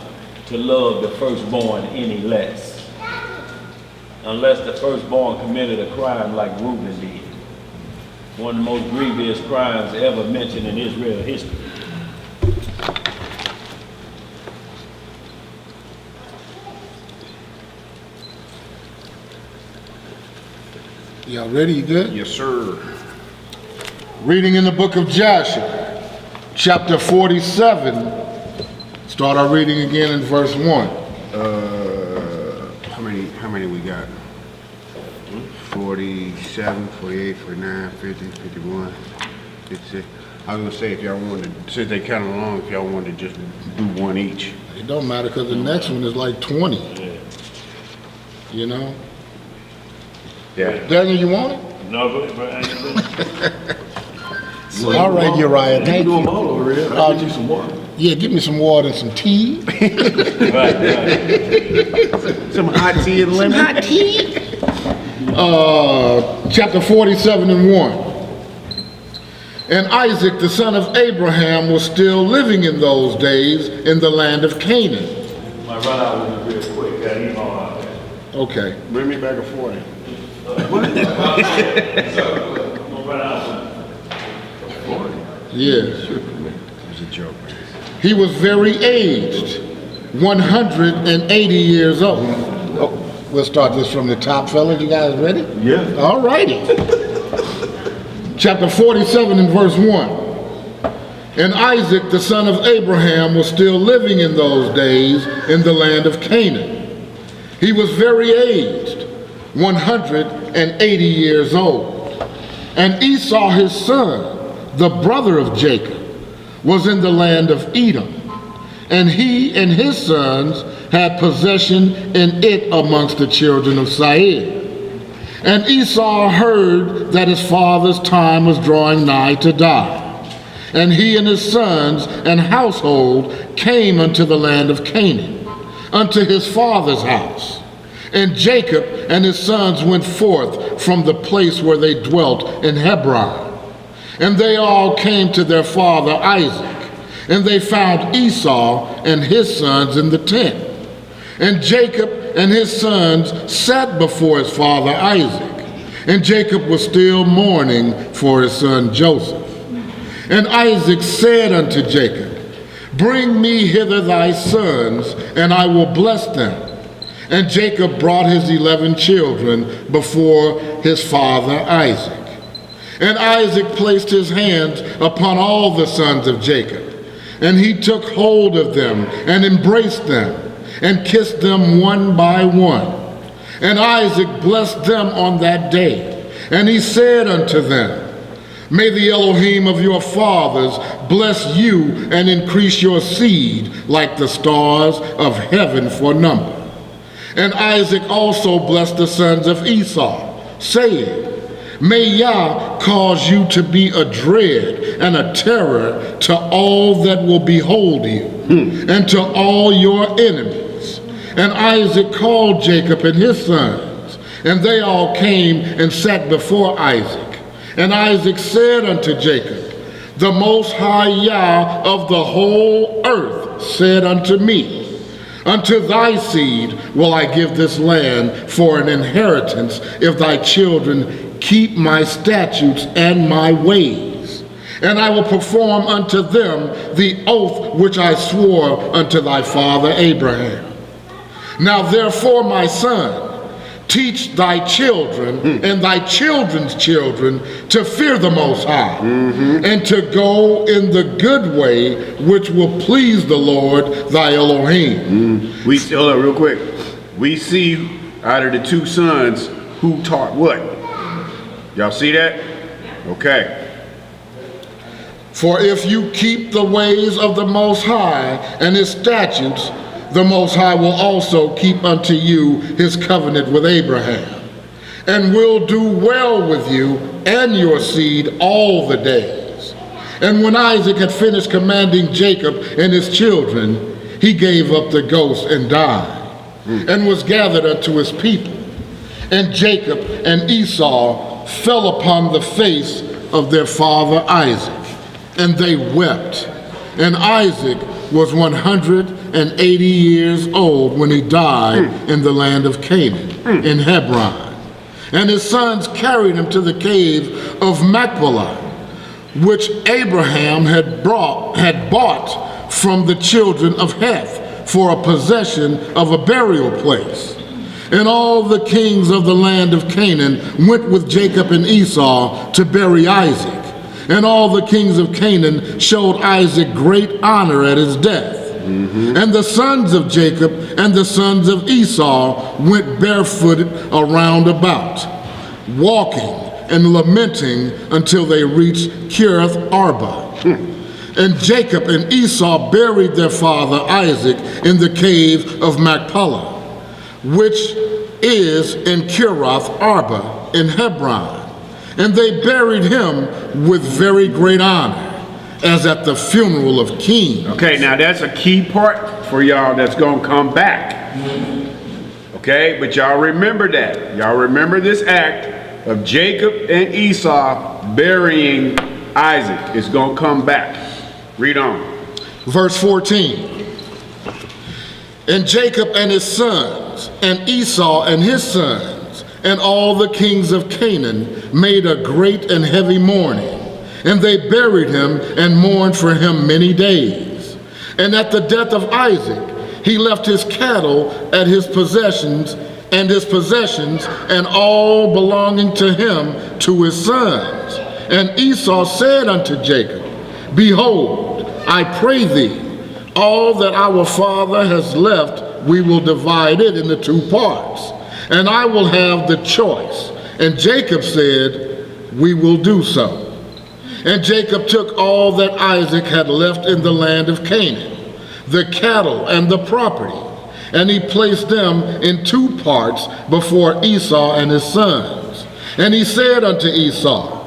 to love the firstborn any less, unless the firstborn committed a crime like Reuben did. One of the most grievous crimes ever mentioned in Israel history. Y'all ready? You good? Yes, sir. Reading in the book of Jasher, chapter 47. Start our reading again in verse 1. How many we got? 47, 48, 49, 50, 51, 56. I was gonna say, if y'all wanted, since they kind of long, if y'all wanted to just do one each. It don't matter, because the next one is like 20. You know? Yeah. Daniel, you want it? No, go ahead, bro. I ain't finished. All right, Uriah. Thank you. all over here. I'll get you some water. Yeah, give me some water and some tea. Right. Some hot tea and lemon. Hot tea. Chapter 47 and 1. And Isaac, the son of Abraham, was still living in those days in the land of Canaan. My run out was real quick. Got him all out there. Okay. Bring me back a 40. I'm gonna run out. Yeah. He was very aged, 180 years old. Oh, we'll start this from the top, fellas. You guys ready? Yeah. All righty. Chapter 47 and verse 1. And Isaac, the son of Abraham, was still living in those days in the land of Canaan. He was very aged, 180 years old. And Esau, his son, the brother of Jacob, was in the land of Edom. And he and his sons had possession in it amongst the children of Seir. And Esau heard that his father's time was drawing nigh to die. And he and his sons and household came unto the land of Canaan, unto his father's house. And Jacob and his sons went forth from the place where they dwelt in Hebron. And they all came to their father Isaac, and they found Esau and his sons in the tent. And Jacob and his sons sat before his father Isaac, and Jacob was still mourning for his son Joseph. And Isaac said unto Jacob, Bring me hither thy sons, and I will bless them. And Jacob brought his 11 children before his father Isaac. And Isaac placed his hands upon all the sons of Jacob, and he took hold of them and embraced them and kissed them one by one. And Isaac blessed them on that day, and he said unto them, May the Elohim of your fathers bless you and increase your seed like the stars of heaven for number. And Isaac also blessed the sons of Esau, saying, May Yah cause you to be a dread and a terror to all that will behold you, and to all your enemies. And Isaac called Jacob and his sons, and they all came and sat before Isaac. And Isaac said unto Jacob, The Most High Yah of the whole earth said unto me, Unto thy seed will I give this land for an inheritance, if thy children keep my statutes and my ways. And I will perform unto them the oath which I swore unto thy father Abraham. Now therefore, my son, teach thy children and thy children's children to fear the Most High, and to go in the good way which will please the Lord thy Elohim. We hold on real quick. We see out of the two sons who taught what? Y'all see that? Okay. For if you keep the ways of the Most High and his statutes, the Most High will also keep unto you his covenant with Abraham, and will do well with you and your seed all the days. And when Isaac had finished commanding Jacob and his children, he gave up the ghost and died, and was gathered unto his people. And Jacob and Esau fell upon the face of their father Isaac, and they wept. And Isaac was 180 years old when he died in the land of Canaan, in Hebron. And his sons carried him to the cave of Machpelah, which Abraham had bought from the children of Heth for a possession of a burial place. And all the kings of the land of Canaan went with Jacob and Esau to bury Isaac. And all the kings of Canaan showed Isaac great honor at his death. And the sons of Jacob and the sons of Esau went barefooted around about, walking and lamenting until they reached Kiriath Arba. And Jacob and Esau buried their father Isaac in the cave of Machpelah, which is in Kiriath Arba in Hebron. And they buried him with very great honor, as at the funeral of kings. Okay, now that's a key part for y'all that's gonna come back. Okay, but y'all remember that. Y'all remember this act of Jacob and Esau burying Isaac. It's gonna come back. Read on. Verse 14. And Jacob and his sons, and Esau and his sons, and all the kings of Canaan made a great and heavy mourning, And they buried him and mourned for him many days. And at the death of Isaac, he left his cattle and his possessions and all belonging to him to his sons. And Esau said unto Jacob, Behold, I pray thee, all that our father has left, we will divide it into 2 parts, and I will have the choice. And Jacob said, We will do so. And Jacob took all that Isaac had left in the land of Canaan, the cattle and the property, and he placed them in 2 parts before Esau and his sons. And he said unto Esau,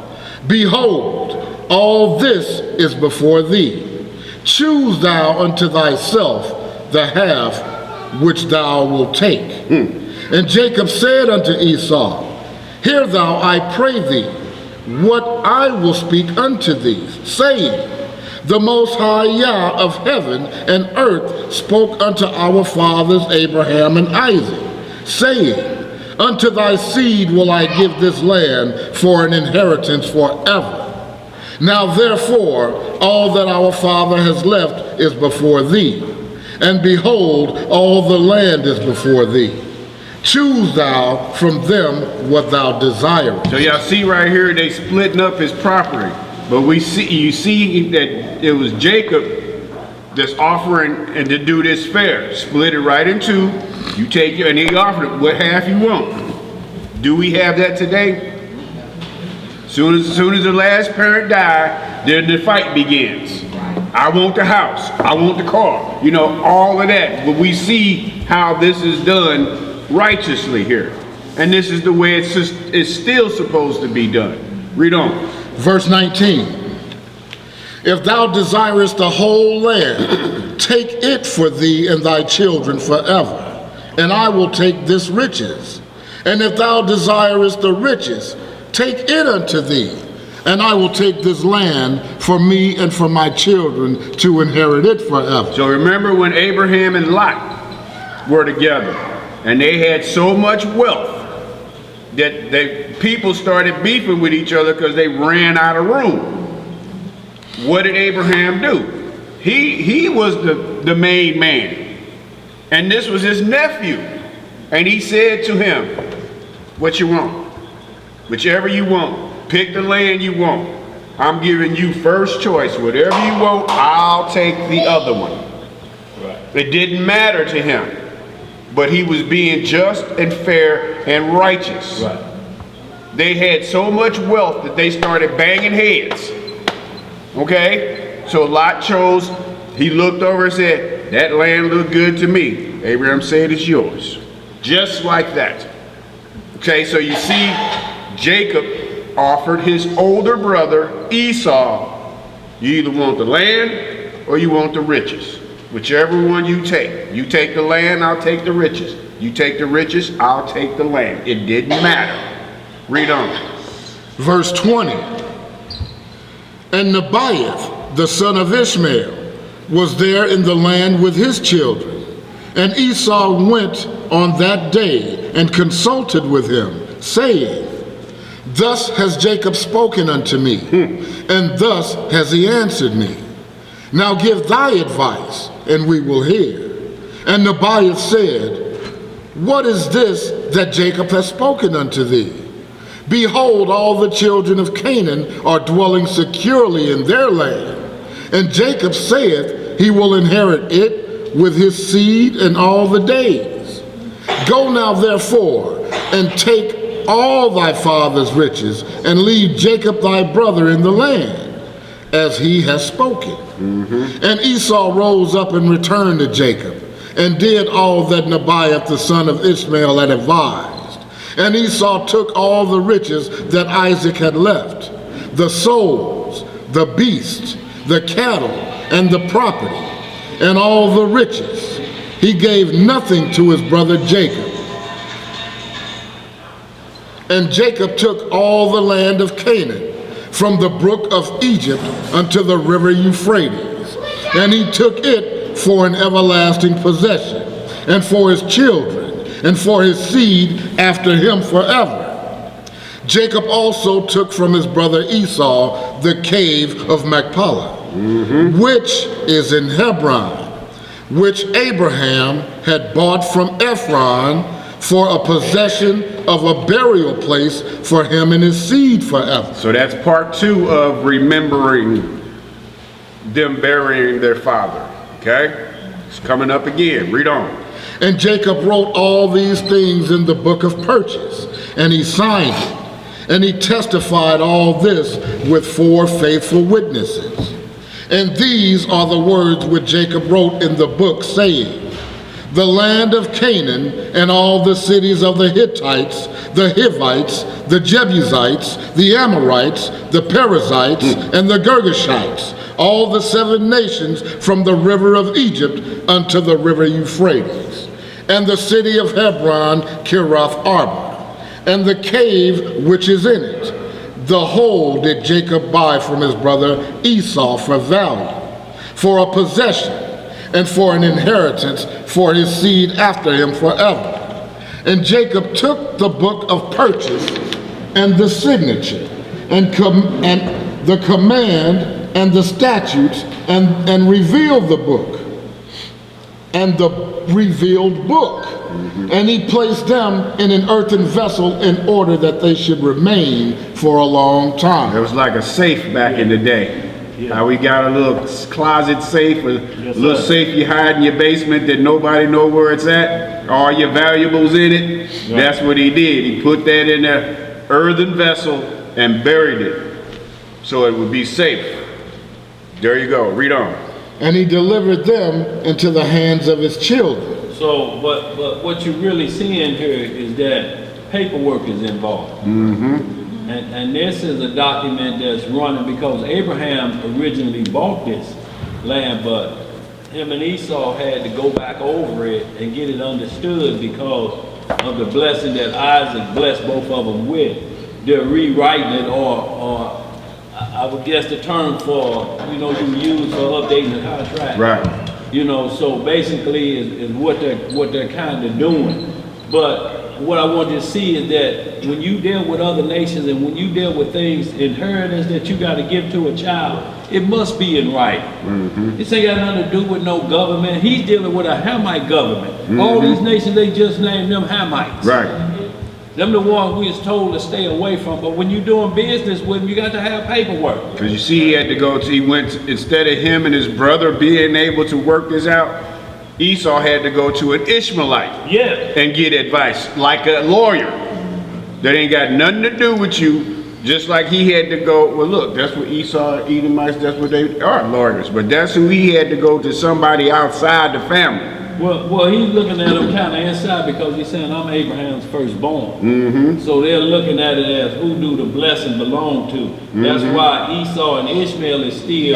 Behold, all this is before thee. Choose thou unto thyself the half which thou wilt take. And Jacob said unto Esau, Hear thou, I pray thee, what I will speak unto thee, saying, The Most High Yah of heaven and earth spoke unto our fathers Abraham and Isaac, saying, Unto thy seed will I give this land for an inheritance forever. Now therefore, all that our father has left is before thee, and behold, all the land is before thee. Choose thou from them what thou desirest. So y'all see right here, they splitting up his property. But you see that it was Jacob that's offering and to do this fair. Split it right in 2. You take it, and he offered it, what half you want. Do we have that today? Soon as the last parent died, then the fight begins. I want the house, I want the car, you know, all of that. But we see how this is done righteously here. And this is the way it's still supposed to be done. Read on. Verse 19. If thou desirest the whole land, take it for thee and thy children forever, and I will take this riches. And if thou desirest the riches, take it unto thee, and I will take this land for me and for my children to inherit it forever. So remember when Abraham and Lot were together, and they had so much wealth that people started beefing with each other because they ran out of room. What did Abraham do? He was the main man, and this was his nephew. And he said to him, what you want? Whichever you want. Pick the land you want. I'm giving you first choice. Whatever you want, I'll take the other one. Right. It didn't matter to him. But he was being just and fair and righteous. Right. They had so much wealth that they started banging heads. Okay? So Lot chose, he looked over and said, that land looked good to me. Abraham said, it's yours. Just like that. Okay, so you see, Jacob offered his older brother Esau, you either want the land or you want the riches. Whichever one you take. You take the land, I'll take the riches. You take the riches, I'll take the land. It didn't matter. Read on. Verse 20. And Nebaioth, the son of Ishmael, was there in the land with his children. And Esau went on that day and consulted with him, saying, Thus has Jacob spoken unto me, and thus has he answered me. Now give thy advice, and we will hear. And Nebaioth said, What is this that Jacob has spoken unto thee? Behold, all the children of Canaan are dwelling securely in their land. And Jacob saith, He will inherit it with his seed in all the days. Go now therefore, and take all thy father's riches, and leave Jacob thy brother in the land, as he has spoken. And Esau rose up and returned to Jacob, and did all that Nebaioth the son of Ishmael had advised. And Esau took all the riches that Isaac had left, the souls, the beasts, the cattle, and the property, and all the riches. He gave nothing to his brother Jacob. And Jacob took all the land of Canaan, from the brook of Egypt unto the river Euphrates. And he took it for an everlasting possession, and for his children, and for his seed after him forever. Jacob also took from his brother Esau the cave of Machpelah, which is in Hebron, which Abraham had bought from Ephron for a possession of a burial place for him and his seed forever. So that's part 2 of remembering them burying their father. Okay? It's coming up again. Read on. And Jacob wrote all these things in the book of purchase, and he signed it. And he testified all this with 4 faithful witnesses. And these are the words which Jacob wrote in the book, saying, the land of Canaan and all the cities of the Hittites, the Hivites, the Jebusites, the Amorites, the Perizzites, and the Girgashites, all the 7 nations from the river of Egypt unto the river Euphrates, and the city of Hebron, Kirath Arba, and the cave which is in it. The whole did Jacob buy from his brother Esau for value, for a possession, and for an inheritance for his seed after him forever. And Jacob took the book of purchase and the signature, and the command and the statutes, and revealed the book, and the revealed book. And he placed them in an earthen vessel in order that they should remain for a long It time. was like a safe back in the day. How we got a little closet safe, a little safe you hide in your basement that nobody know where it's at, all your valuables in it. That's what he did. He put that in an earthen vessel and buried it so it would be safe. There you go. Read on. And he delivered them into the hands of his children. So, but what you're really seeing here is that paperwork is involved. And this is a document that's running because Abraham originally bought this land, but him and Esau had to go back over it and get it understood because of the blessing that Isaac blessed both of them with. They're rewriting it, or I would guess the term for, you use for updating the contract. Right. So basically is what they're kind of doing. But what I want you to see is that when you deal with other nations and when you deal with things, inheritance that you got to give to a child, it must be in writing. This ain't got nothing to do with no government. He's dealing with a Hamite government. All these nations, they just named them Hamites. Right. Them the ones we was told to stay away from. But when you're doing business with them, you got to have paperwork. Because you see, he went, instead of him and his brother being able to work this out, Esau had to go to an Ishmaelite and get advice, like a lawyer that ain't got nothing to do with you, just like he had to go, well look, that's what Esau, Edomites, that's what they are, lawyers, but that's who he had to go to, somebody outside the family. Well, he's looking at them kind of inside because he's saying, I'm Abraham's firstborn. So they're looking at it as who do the blessing belong to. That's why Esau and Ishmael is still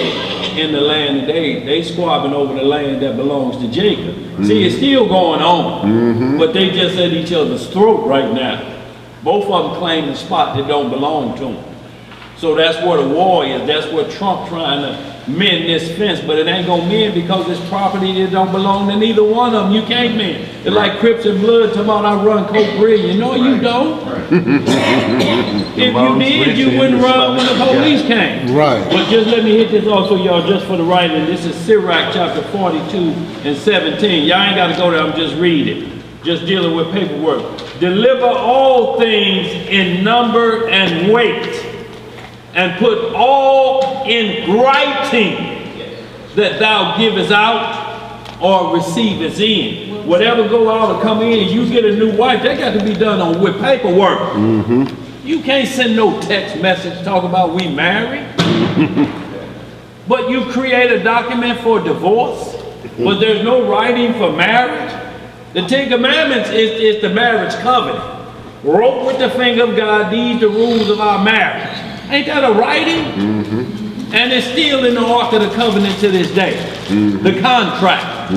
in the land today. They squabbling over the land that belongs to Jacob. See, it's still going on, but they just at each other's throat right now. Both of them claim the spot that don't belong to them. So that's where the war is. That's where Trump trying to mend this fence, but it ain't gonna mend because it's property that don't belong to neither one of them. You can't mend. It's like Crips and Blood talking about I run Coke Brilliant. No, you don't. If you did, you wouldn't run when the police came. Right. But just let me hit this also, y'all, just for the writing. This is Sirach chapter 42 and 17. Y'all ain't gotta go there, I'm just reading. Just dealing with paperwork. Deliver all things in number and weight, and put all in writing that thou givest out or receivest in. Whatever go out or come in, you get a new wife, that got to be done with paperwork. You can't send no text message talking about we married. But you create a document for divorce, but there's no writing for marriage. The 10 Commandments is the marriage covenant. Wrote with the finger of God, these the rules of our marriage. Ain't that a writing? And it's still in the Ark of the Covenant to this day. The contract.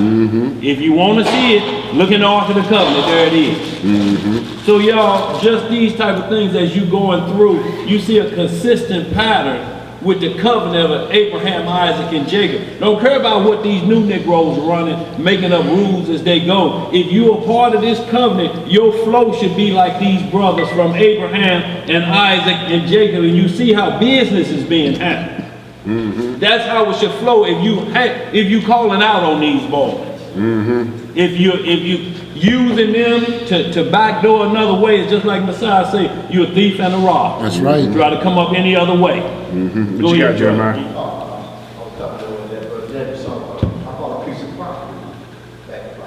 If you want to see it, look in the Ark of the Covenant, there it is. So y'all, just these type of things as you going through, you see a consistent pattern with the covenant of Abraham, Isaac, and Jacob. Don't care about what these new Negroes are running, making up rules as they go. If you're a part of this covenant, your flow should be like these brothers from Abraham and Isaac and Jacob, and you see how business is being handled. That's how it should flow if you calling out on these boys. If you using them to backdoor another way, it's just like Messiah say, you're a thief and a robber. That's right. You try to come up any other way. What you got, Jeremiah? I was talking about that, but then I bought a piece of property back in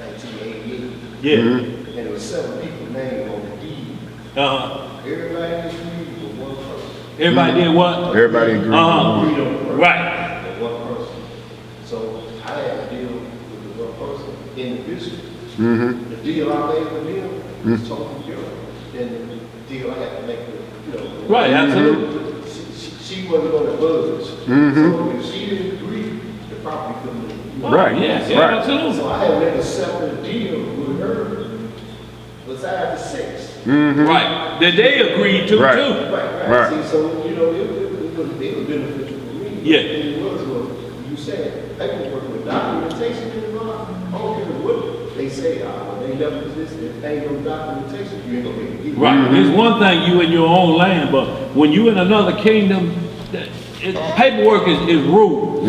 1988. Yeah. And there was 7 people named on the deed. Everybody agreed with one person. Everybody did what? Everybody agrees. Agreed on the person. Right. And one person. So I had to deal with the one person individually. The deal I made with him was totally different than the deal I had to make with, Right, absolutely. She wasn't going to budge. So if she didn't agree, the property couldn't be. Right. Yes, yeah, Right. absolutely. So I had to make a separate deal with her besides the 6. Right. That they agreed to Right. too. Right. See, so, it was beneficial for me. Yeah. And it was what you said, paperwork with documentation involved. I don't care what they say, they never this, if ain't no documentation, you ain't gonna be able to get it. Right. It's one thing you in your own land, but when you in another kingdom, paperwork is rules.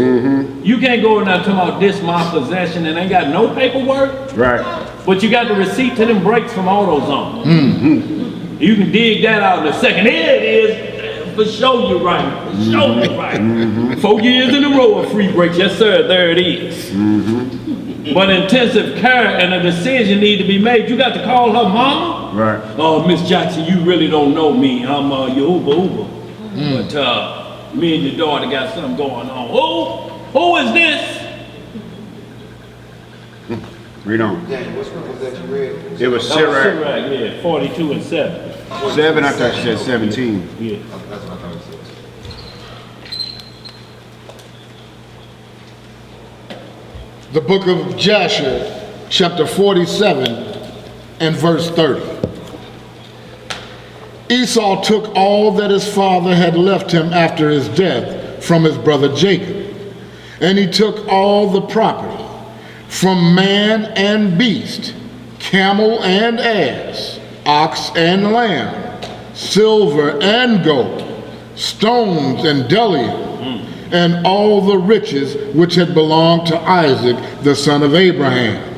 You can't go in there talking about this my possession and ain't got no paperwork. Right. But you got the receipt to them brakes from AutoZone. You can dig that out in a second. Here it is. For sure you're right. For sure you're right. 4 years in a row of free brakes. Yes, sir. There it is. But intensive care and a decision need to be made. You got to call her mama. Right. Oh, Miss Jackson, you really don't know me. I'm your Uber. But me and your daughter got something going on. Who is this? Read on. Danny, which one was that you read? It was That was Sirach. Sirach, yeah, 42 and 7. 7, I thought you said 17. Yeah. That's what I thought it said. The book of Jasher, chapter 47 and verse 30. Esau took all that his father had left him after his death from his brother Jacob, and he took all the property, from man and beast, camel and ass, ox and lamb, silver and gold, stones and bdellium, and all the riches which had belonged to Isaac, the son of Abraham.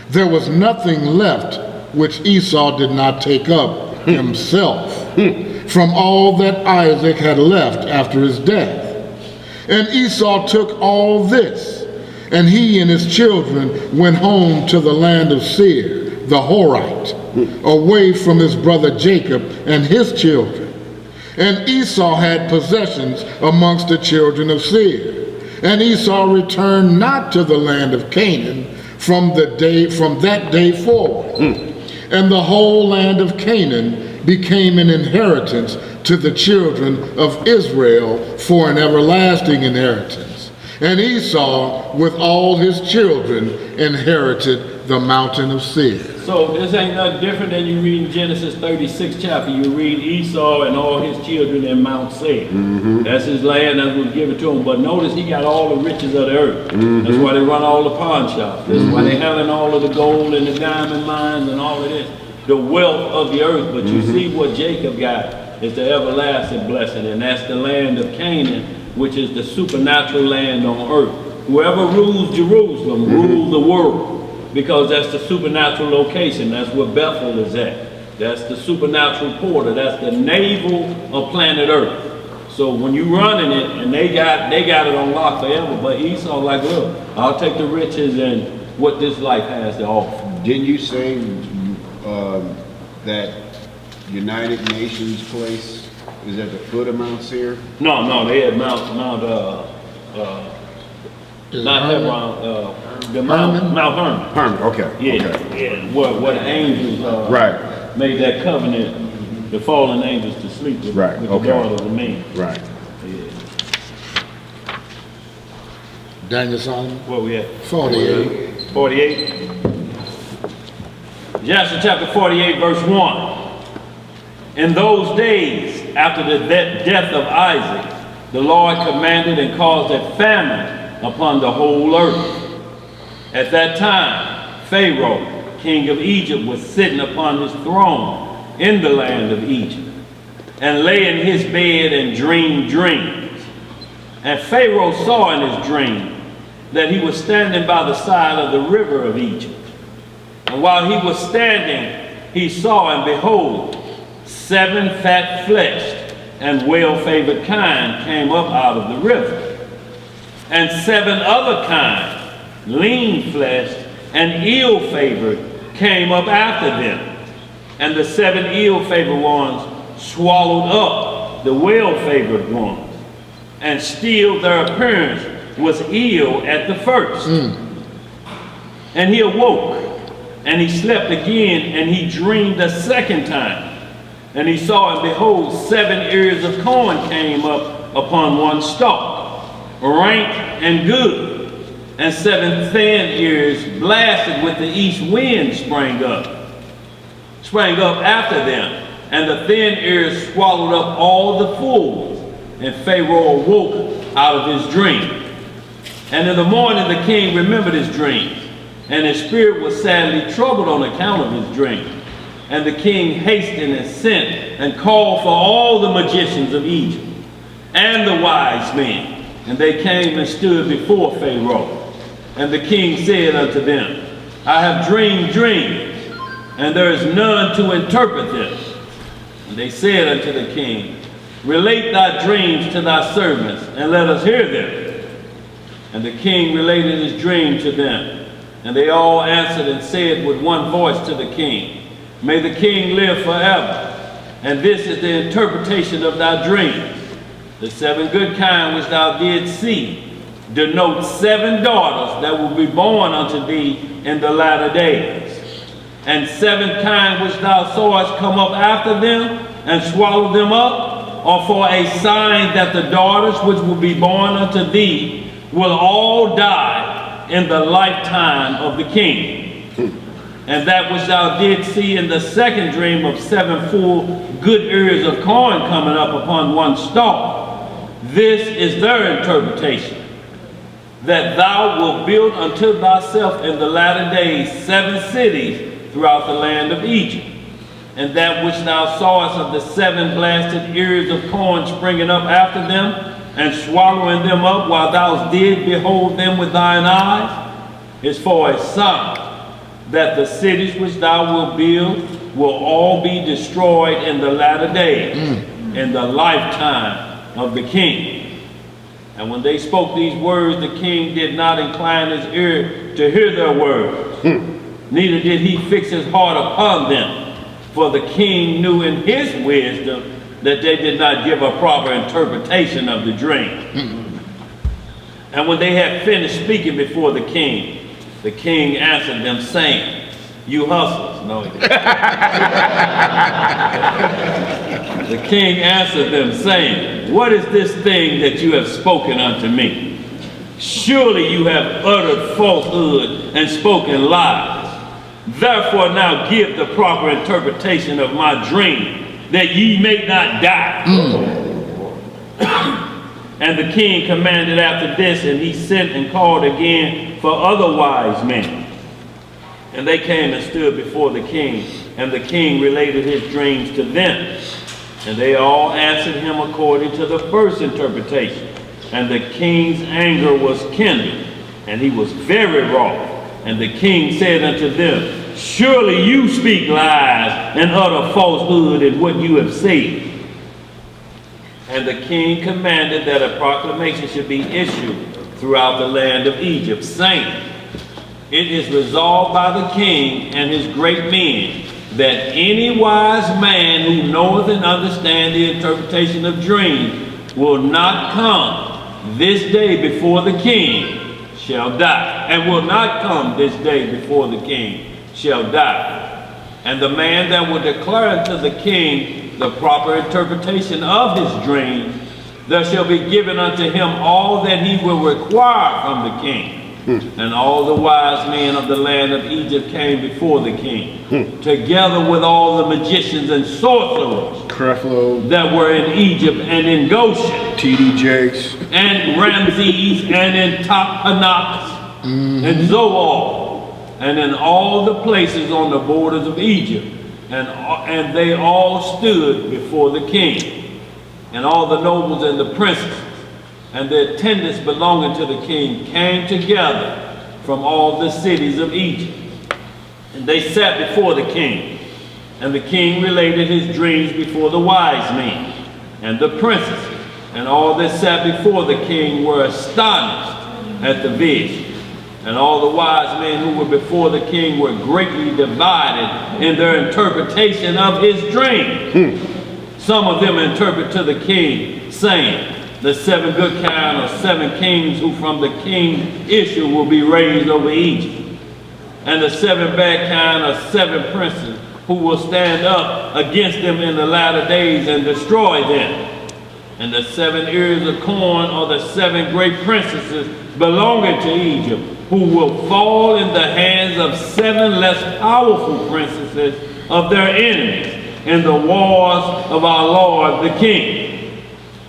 There was nothing left which Esau did not take up himself from all that Isaac had left after his death. And Esau took all this, and he and his children went home to the land of Seir, the Horite, away from his brother Jacob and his children. And Esau had possessions amongst the children of Seir. And Esau returned not to the land of Canaan from that day forward. And the whole land of Canaan became an inheritance to the children of Israel for an everlasting inheritance. And Esau, with all his children, inherited the mountain of Seir. So this ain't nothing different than you read in Genesis 36 chapter. You read Esau and all his children in Mount Seir. That's his land that was given to him. But notice he got all the riches of the earth. That's why they run all the pawn shops. That's why they having all of the gold and the diamond mines and all of this. The wealth of the earth. But you see what Jacob got is the everlasting blessing. And that's the land of Canaan, which is the supernatural land on earth. Whoever rules Jerusalem, rule the world. Because that's the supernatural location. That's where Bethel is at. That's the supernatural portal. That's the navel of planet Earth. So when you running it, and they got it on lock forever, but Esau like, look, I'll take the riches and what this life has to offer. Didn't you say that United Nations place is at the foot of Mount Seir? No, they had Mount Hebron, Mount Hermon. Hermon, okay. Yeah, Okay. yeah, where the angels Right, made that covenant, the fallen angels to sleep with, Right, with okay. the daughters of men. right. Yeah. Daniel Solomon, Where we at? 48. 48. Jasher chapter 48, verse 1. In those days, after the death of Isaac, the Lord commanded and caused a famine upon the whole earth. At that time, Pharaoh, king of Egypt, was sitting upon his throne in the land of Egypt, and lay in his bed and dreamed dreams. And Pharaoh saw in his dream that he was standing by the side of the river of Egypt. And while he was standing, he saw, and behold, 7 fat-fleshed and well-favored kine came up out of the river, and 7 other kine, lean-fleshed and ill-favored, came up after them. And the 7 ill-favored ones swallowed up the well-favored ones, and still their appearance was ill at the first. And he awoke, and he slept again, and he dreamed a second time. And he saw, and behold, 7 ears of corn came up upon one stalk, rank and good, and 7 thin ears blasted with the east wind sprang up after them, and the thin ears swallowed up all the full ones. And Pharaoh awoke out of his dream. And in the morning the king remembered his dreams, and his spirit was sadly troubled on account of his dream. And the king hastened and sent and called for all the magicians of Egypt and the wise men. And they came and stood before Pharaoh. And the king said unto them, I have dreamed dreams, and there is none to interpret them. And they said unto the king, Relate thy dreams to thy servants, and let us hear them. And the king related his dream to them. And they all answered and said with one voice to the king, May the king live forever. And this is the interpretation of thy dreams. The 7 good kine which thou didst see denote 7 daughters that will be born unto thee in the latter days. And 7 kine which thou sawest come up after them and swallow them up, are for a sign that the daughters which will be born unto thee will all die in the lifetime of the king. And that which thou didst see in the second dream of 7 full good ears of corn coming up upon one stalk, this is their interpretation, that thou wilt build unto thyself in the latter days 7 cities throughout the land of Egypt. And that which thou sawest of the 7 blasted ears of corn springing up after them, and swallowing them up while thou didst behold them with thine eyes, is for a sign that the cities which thou wilt build will all be destroyed in the latter days, in the lifetime of the king. And when they spoke these words, the king did not incline his ear to hear their words, neither did he fix his heart upon them, for the king knew in his wisdom that they did not give a proper interpretation of the dream. And when they had finished speaking before the king answered them, saying, You hustlers. No, he didn't. The king answered them, saying, What is this thing that you have spoken unto me? Surely you have uttered falsehood and spoken lies. Therefore now give the proper interpretation of my dream, that ye may not die. And the king commanded after this, and he sent and called again for other wise men. And they came and stood before the king, and the king related his dreams to them. And they all answered him according to the first interpretation. And the king's anger was kindled, and he was very wroth. And the king said unto them, Surely you speak lies and utter falsehood in what you have said. And the king commanded that a proclamation should be issued throughout the land of Egypt, saying, It is resolved by the king and his great men that any wise man who knoweth and understands the interpretation of dreams will not come this day before the king shall die, and will not come this day before the king shall die. And the man that will declare unto the king the proper interpretation of his dream, there shall be given unto him all that he will require from the king. And all the wise men of the land of Egypt came before the king, together with all the magicians and sorcerers Creflo, that were in Egypt and in Goshen, T.D. Jakes, and Ramses, and in Tappanach, and Zoar, and in all the places on the borders of Egypt. And they all stood before the king, and all the nobles and the princes, and the attendants belonging to the king came together from all the cities of Egypt. And they sat before the king, and the king related his dreams before the wise men and the princesses, and all that sat before the king were astonished at the vision. And all the wise men who were before the king were greatly divided in their interpretation of his dream. Some of them interpret to the king, saying, the 7 good kind, or 7 kings who from the king issue will be raised over Egypt. And the 7 bad kind, or 7 princes who will stand up against them in the latter days and destroy them. And the 7 ears of corn, or the 7 great princesses belonging to Egypt, who will fall in the hands of 7 less powerful princesses of their enemies in the wars of our Lord the king.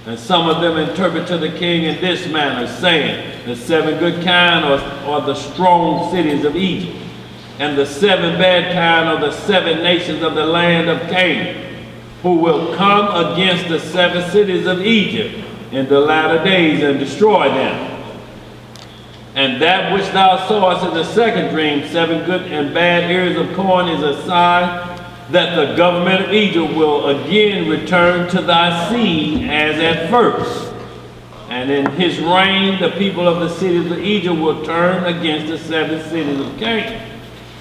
And some of them interpret to the king in this manner, saying, the 7 good kind are the strong cities of Egypt, and the 7 bad kind are the 7 nations of the land of Canaan, who will come against the 7 cities of Egypt in the latter days and destroy them. And that which thou sawest in the second dream, 7 good and bad ears of corn, is a sign that the government of Egypt will again return to thy seed as at first. And in his reign, the people of the cities of Egypt will turn against the 7 cities of Canaan,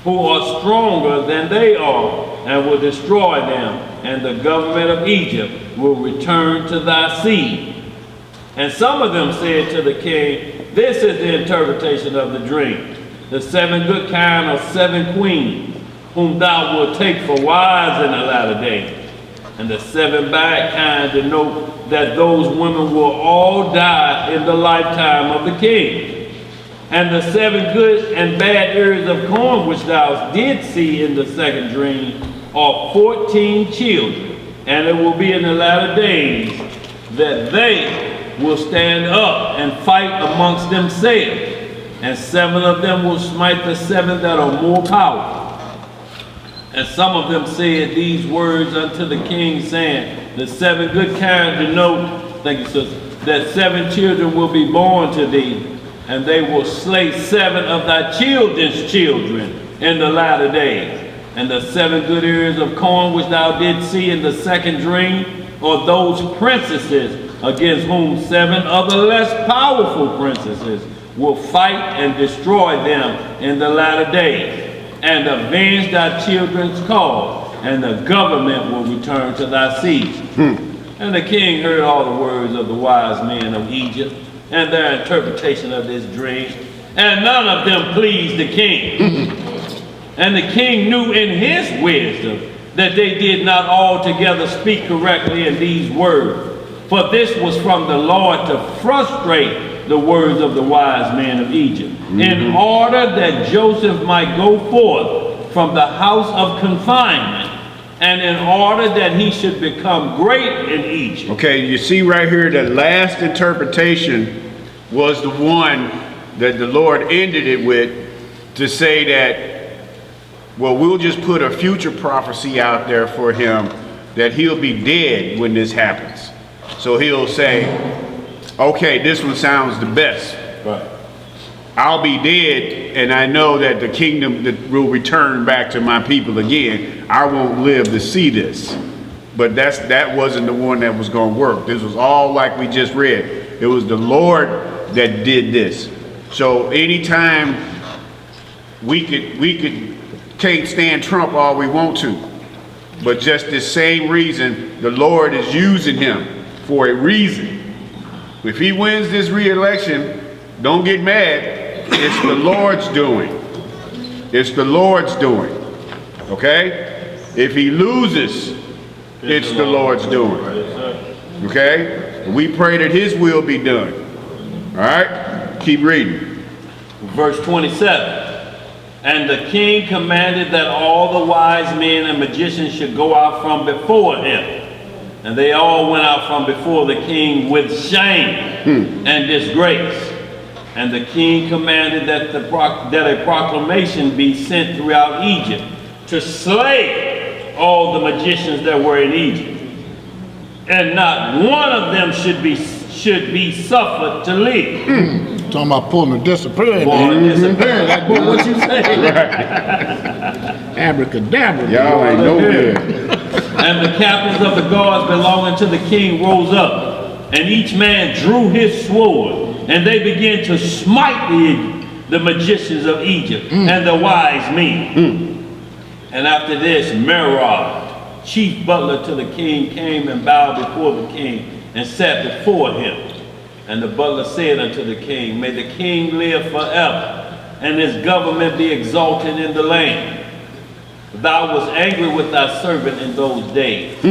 who are stronger than they are, and will destroy them. And the government of Egypt will return to thy seed. And some of them said to the king, this is the interpretation of the dream. The 7 good kind are 7 queens, whom thou wilt take for wives in the latter days. And the 7 bad kind denote that those women will all die in the lifetime of the king. And the 7 good and bad ears of corn which thou did see in the second dream are 14 children. And it will be in the latter days that they will stand up and fight amongst themselves, and 7 of them will smite the 7 that are more powerful. And some of them said these words unto the king, saying, the 7 good kind denote, thank you, sister, that 7 children will be born to thee, and they will slay 7 of thy children's children in the latter days. And the 7 good ears of corn which thou didst see in the second dream are those princesses against whom 7 other less powerful princesses will fight and destroy them in the latter days, and avenge thy children's cause, and the government will return to thy seed. And the king heard all the words of the wise men of Egypt, and their interpretation of this dream, and none of them pleased the king. And the king knew in his wisdom that they did not altogether speak correctly in these words. For this was from the Lord to frustrate the words of the wise men of Egypt, in order that Joseph might go forth from the house of confinement, and in order that he should become great in Egypt. Okay, you see right here, the last interpretation was the one that the Lord ended it with, to say that, well, we'll just put a future prophecy out there for him that he'll be dead when this happens. So he'll say, okay, this one sounds the best. Right. I'll be dead, and I know that the kingdom that will return back to my people again. I won't live to see this. But that wasn't the one that was going to work. This was all like we just read. It was the Lord that did this. So anytime we can't stand Trump all we want to, but just the same reason the Lord is using him for a reason. If he wins this re-election, don't get mad. It's the Lord's doing. It's the Lord's doing. Okay? If he loses, it's the Lord's doing. Okay? We pray that his will be done. All right? Keep reading. Verse 27. And the king commanded that all the wise men and magicians should go out from before him. And they all went out from before the king with shame and disgrace. And the king commanded that a proclamation be sent throughout Egypt to slay all the magicians that were in Egypt, and not one of them should be suffered to live. Talking about pulling the discipline. Boy, disappearing. Like what you say? Abracadabra. Y'all ain't no good. And the captains of the guards belonging to the king rose up, and each man drew his sword, and they began to smite the magicians of Egypt and the wise men. And after this, Merod, chief butler to the king, came and bowed before the king and sat before him. And the butler said unto the king, May the king live forever, and his government be exalted in the land. Thou wast angry with thy servant in those days.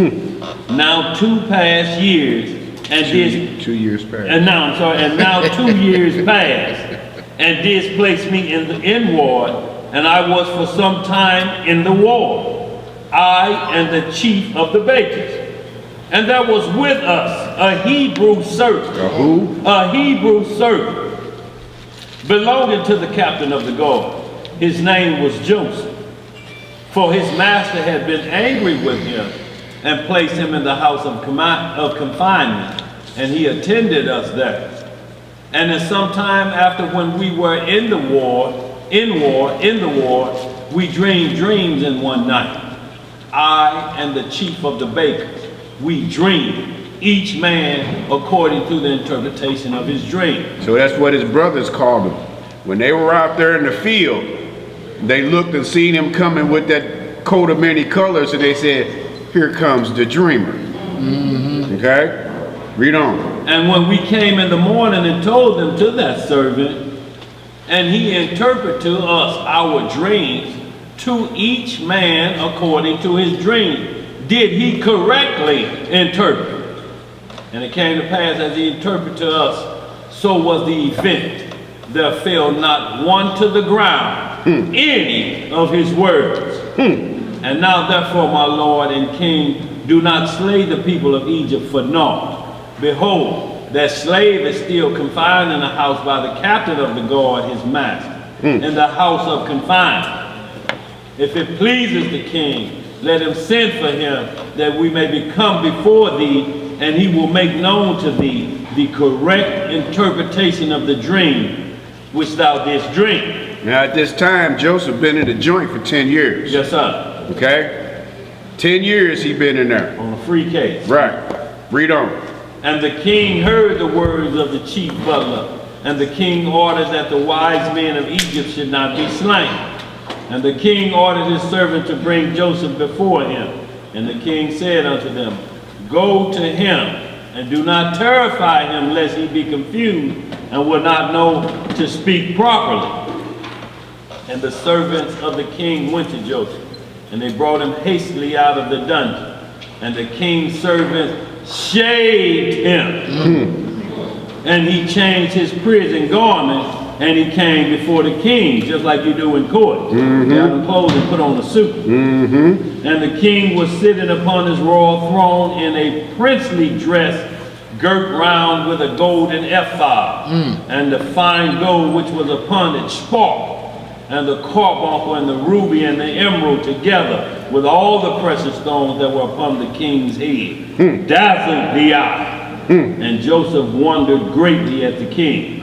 Now 2 past years, and didst 2 years past. and now 2 years past, and didst place me in ward, and I was for some time in the ward, I and the chief of the bakers. And there was with us a Hebrew servant. A who? A Hebrew servant belonging to the captain of the guard. His name was Joseph. For his master had been angry with him and placed him in the house of confinement, and he attended us there. And at some time after, when we were in the ward, we dreamed dreams in one night. I and the chief of the bakers, we dreamed, each man according to the interpretation of his dream. So that's what his brothers called him. When they were out there in the field, they looked and seen him coming with that coat of many colors, and they said, here comes the dreamer. Okay? Read on. And when we came in the morning and told them to that servant, and he interpreted to us our dreams, to each man according to his dream, did he correctly interpret. And it came to pass, as he interpreted to us, so was the event. There fell not one to the ground, any of his words. And now therefore, my Lord and King, do not slay the people of Egypt for naught. Behold, that slave is still confined in the house by the captain of the guard, his master, in the house of confinement. If it pleases the king, let him send for him, that we may become before thee, and he will make known to thee the correct interpretation of the dream which thou didst dream. Now at this time, Joseph been in the joint for 10 years. Yes, sir. Okay? 10 years he been in there. On a free case. Right. Read on. And the king heard the words of the chief butler, and the king ordered that the wise men of Egypt should not be slain. And the king ordered his servant to bring Joseph before him. And the king said unto them, Go to him, and do not terrify him, lest he be confused, and will not know to speak properly. And the servants of the king went to Joseph, and they brought him hastily out of the dungeon. And the king's servants shaved him, and he changed his prison garment, and he came before the king, just like you do in court. Got him clothes and put on a suit. And the king was sitting upon his royal throne in a princely dress, girt round with a golden ephod, and the fine gold which was upon it sparkled, and the carbuncle and the ruby and the emerald together with all the precious stones that were upon the king's head, dazzled the eye. And Joseph wondered greatly at the king.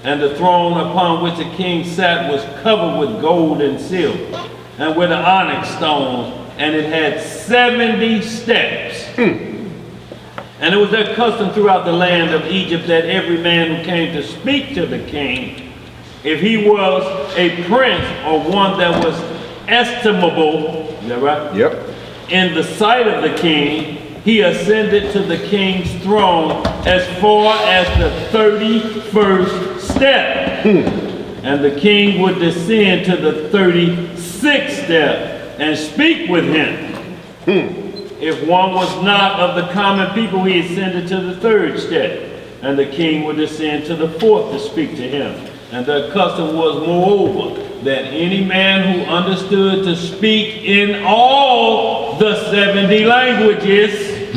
And the throne upon which the king sat was covered with gold and silver, and with onyx stones, and it had 70 steps. And it was their custom throughout the land of Egypt that every man who came to speak to the king, if he was a prince or one that was estimable, is that right? Yep. In the sight of the king, he ascended to the king's throne as far as the 31st step. And the king would descend to the 36th step and speak with him. If one was not of the common people, he ascended to the 3rd step, and the king would descend to the 4th to speak to him. And their custom was, moreover, that any man who understood to speak in all the 70 languages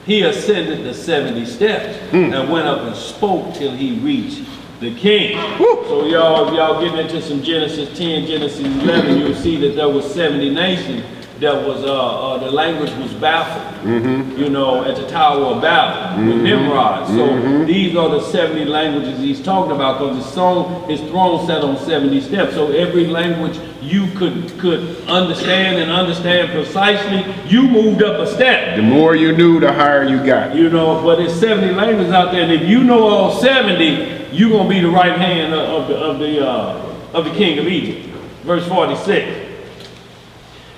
he ascended the 70 steps and went up and spoke till he reached the king. So y'all, if y'all get into some Genesis 10, Genesis 11, you'll see that there was 70 nations. That was, the language was baffled, you know, at the Tower of Babel with Nimrod. So these are the 70 languages he's talking about, because his throne sat on 70 steps. So every language you could understand and understand precisely, you moved up a step. The more you knew, the higher you got. You know, but there's 70 languages out there, and if you know all 70, you're gonna be the right hand of the king of Egypt. Verse 46.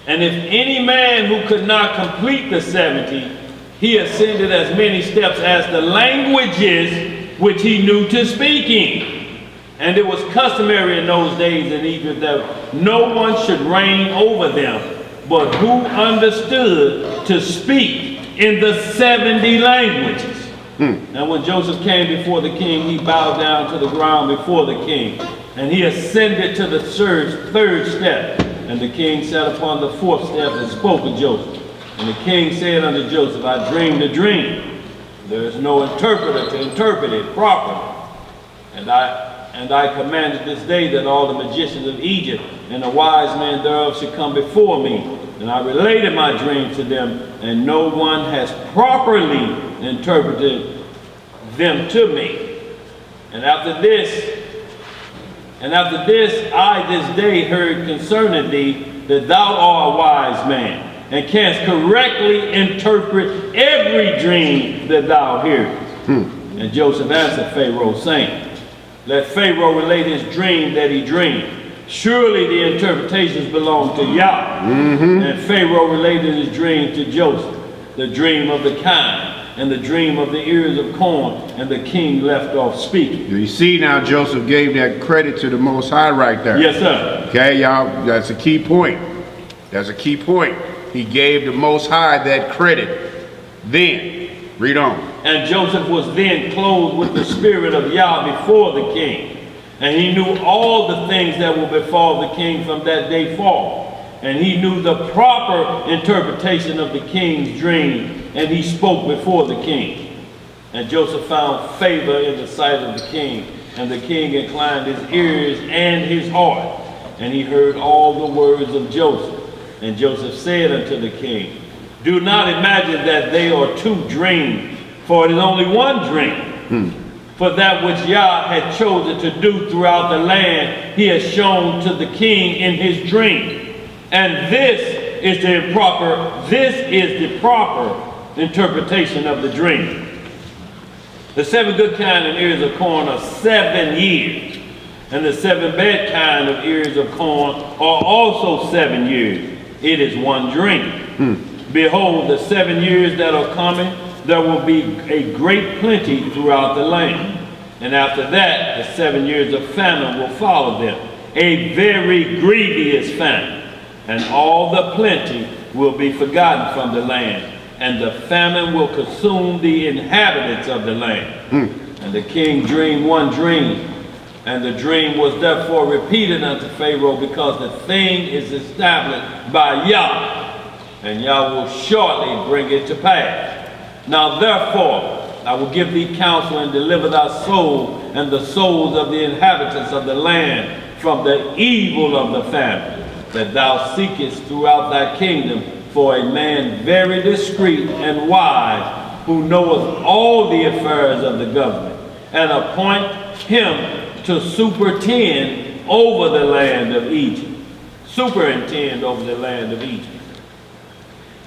And if any man who could not complete the 70, he ascended as many steps as the languages which he knew to speak in. And it was customary in those days in Egypt that no one should reign over them, but who understood to speak in the 70 languages. And when Joseph came before the king, he bowed down to the ground before the king, and he ascended to the third step. And the king sat upon the fourth step and spoke to Joseph. And the king said unto Joseph, I dreamed a dream. There is no interpreter to interpret it properly. And I commanded this day that all the magicians of Egypt and the wise men thereof should come before me. And I related my dream to them, and no one has properly interpreted them to me. And after this, I this day heard concerning thee that thou art a wise man, and canst correctly interpret every dream that thou hearest. And Joseph answered Pharaoh, saying, let Pharaoh relate his dream that he dreamed. Surely the interpretations belong to Yah. And Pharaoh related his dream to Joseph, the dream of the kine, and the dream of the ears of corn, and the king left off speaking. You see now, Joseph gave that credit to the Most High right there. Yes, sir. Okay, y'all, that's a key point. That's a key point. He gave the Most High that credit. Then, read on. And Joseph was then clothed with the spirit of Yah before the king. And he knew all the things that will befall the king from that day forth. And he knew the proper interpretation of the king's dream, and he spoke before the king. And Joseph found favor in the sight of the king, and the king inclined his ears and his heart, and he heard all the words of Joseph. And Joseph said unto the king, do not imagine that they are two dreams, for it is only one dream. For that which Yah had chosen to do throughout the land, he has shown to the king in his dream. And this is the proper interpretation of the dream. The 7 good kind of ears of corn are 7 years, and the 7 bad kind of ears of corn are also 7 years. It is one dream. Behold, the 7 years that are coming, there will be a great plenty throughout the land. And after that, the 7 years of famine will follow them, a very grievous famine. And all the plenty will be forgotten from the land, and the famine will consume the inhabitants of the land. And the king dreamed one dream, and the dream was therefore repeated unto Pharaoh, because the thing is established by Yah, and Yah will shortly bring it to pass. Now therefore, I will give thee counsel and deliver thy soul and the souls of the inhabitants of the land from the evil of the famine, that thou seekest throughout thy kingdom for a man very discreet and wise, who knoweth all the affairs of the government, and appoint him to superintend over the land of Egypt. Superintend over the land of Egypt.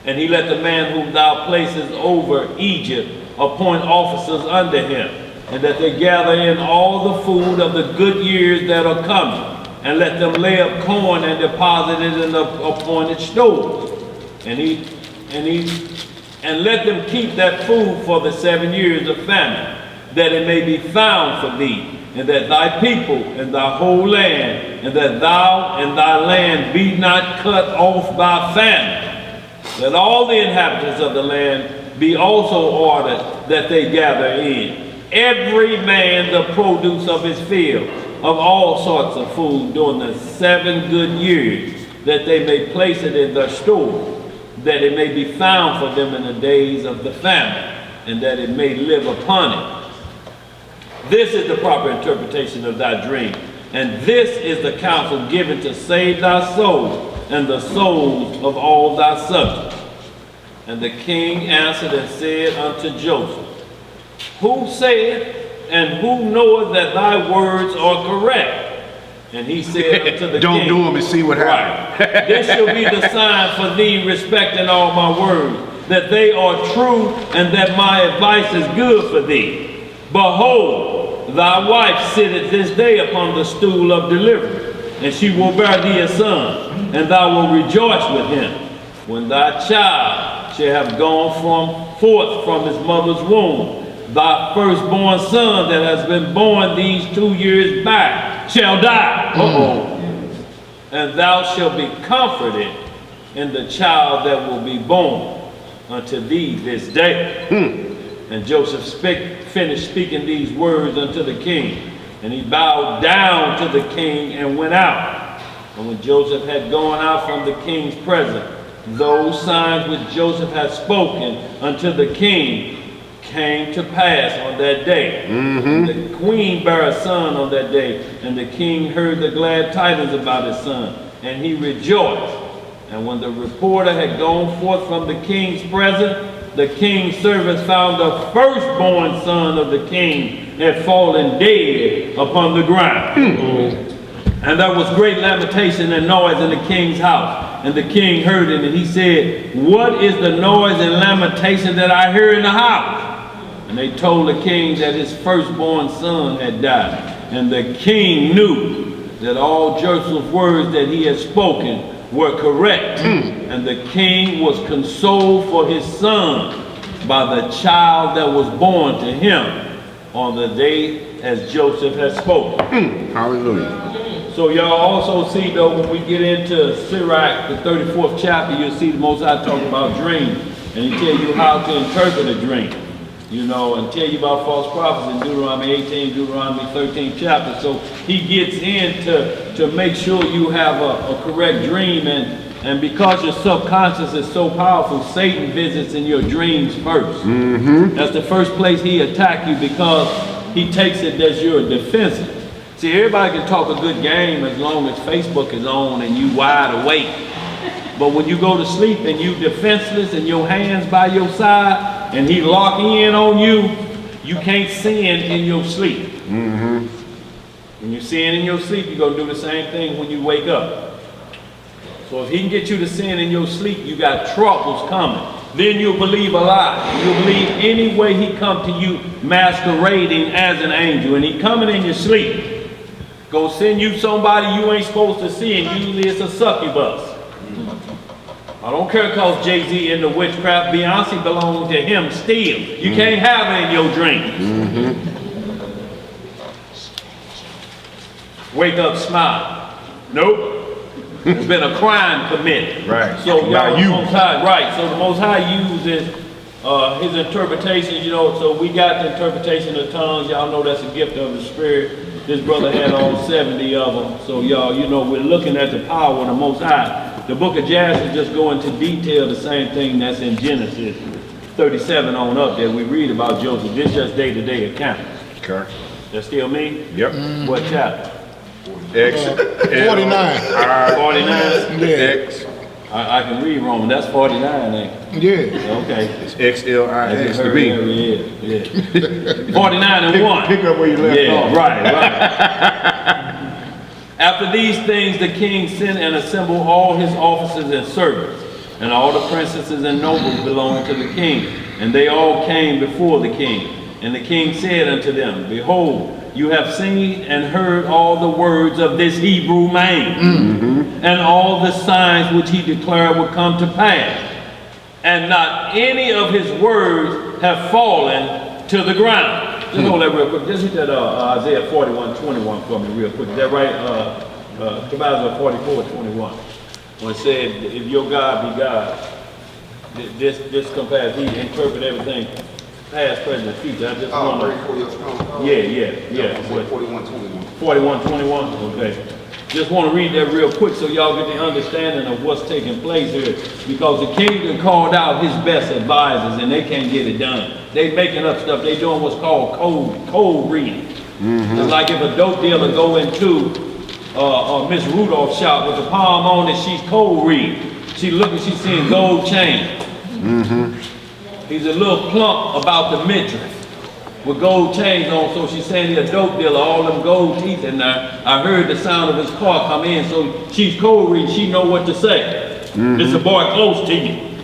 And he let the man whom thou placest over Egypt appoint officers under him, and that they gather in all the food of the good years that are coming, and let them lay up corn and deposit it in the appointed stores. And let them keep that food for the 7 years of famine, that it may be found for thee, and that thy people and thy whole land, and that thou and thy land be not cut off by famine. Let all the inhabitants of the land be also ordered that they gather in, every man the produce of his field, of all sorts of food during the 7 good years, that they may place it in their store. that it may be found for them in the days of the famine, and that it may live upon it. This is the proper interpretation of thy dream, and this is the counsel given to save thy soul and the souls of all thy subjects. And the king answered and said unto Joseph, who saith and who knoweth that thy words are correct? And he said unto the Don't king, do them and see what happens. right, this shall be the sign for thee respecting all my words, that they are true and that my advice is good for thee. Behold, thy wife sitteth this day upon the stool of delivery, and she will bear thee a son, and thou wilt rejoice with him. When thy child shall have gone forth from his mother's womb, thy firstborn son that has been born these 2 years back shall die. And thou shalt be comforted in the child that will be born unto thee this day. And Joseph finished speaking these words unto the king, and he bowed down to the king and went out. And when Joseph had gone out from the king's presence, those signs which Joseph had spoken unto the king came to pass on that day. The queen bare a son on that day, and the king heard the glad tidings about his son, and he rejoiced. And when the reporter had gone forth from the king's presence, the king's servants found the firstborn son of the king had fallen dead upon the ground. And there was great lamentation and noise in the king's house. And the king heard it, and he said, what is the noise and lamentation that I hear in the house? And they told the king that his firstborn son had died. And the king knew that all Joseph's words that he had spoken were correct. And the king was consoled for his son by the child that was born to him on the day as Joseph had spoken. Hallelujah. So y'all also see, though, when we get into Sirach, the 34th chapter, you'll see the Most High talk about dreams, and he tell you how to interpret a dream, you know, and tell you about false prophets in Deuteronomy 18, Deuteronomy 13 chapter. So he gets in to make sure you have a correct dream, and because your subconscious is so powerful, Satan visits in your dreams first. That's the first place he attacks you, because he takes it that you're defensive. See, everybody can talk a good game as long as Facebook is on and you wide awake. But when you go to sleep and you defenseless and your hands by your side and he lock in on you, you can't sin in your sleep. When you sin in your sleep, you're going to do the same thing when you wake up. So if he can get you to sin in your sleep, you got troubles coming. Then you'll believe a lie. You'll believe any way he come to you masquerading as an angel. And he coming in your sleep. Go send you somebody you ain't supposed to see, and usually it's a succubus. I don't care because Jay-Z into witchcraft. Beyonce belongs to him still. You can't have it in your dreams. Wake up, smile. Nope. There's been a crime committed. Right. So y'all, you. the Most High, right. So the Most High uses his interpretation, you know. So we got the interpretation of tongues. Y'all know that's a gift of the Spirit. This brother had all 70 of them. So y'all, you know, we're looking at the power of the Most High. The book of Jasher just go into detail the same thing that's in Genesis 37 on up that we read about Joseph. This just day-to-day account. Okay. That still me? Yep. What chapter? X. 49. 49? Yeah. I can read Roman. That's 49, ain't it? Yeah. Okay. It's XLIX to B. Yeah. 49 and 1. Pick up where you left off. Yeah, right. After these things, the king sent and assembled all his officers and servants, and all the princesses and nobles belonging to the king. And they all came before the king. And the king said unto them, behold, you have seen and heard all the words of this Hebrew man, and all the signs which he declared would come to pass. And not any of his words have fallen to the ground. Just hold that real quick. Just hit that Isaiah 41:21 for me real quick. Is that right? Isaiah 44:21. When it said, if your God be God, this compares, he interpret everything. Past, present, future. I just want to. Yeah. 41:21. 41:21. Okay. Just want to read that real quick so y'all get the understanding of what's taking place here. Because the king done called out his best advisors and they can't get it done. They making up stuff. They doing what's called cold reading. It's like if a dope dealer go into Miss Rudolph's shop with the palm on it, she's cold reading. She looking, she's seeing gold chain. He's a little plump about the midriff with gold chains on, so she's saying he's a dope dealer, all them gold teeth in there. I heard the sound of his car come in, so she's cold reading, she know what to say. This is a boy close to you.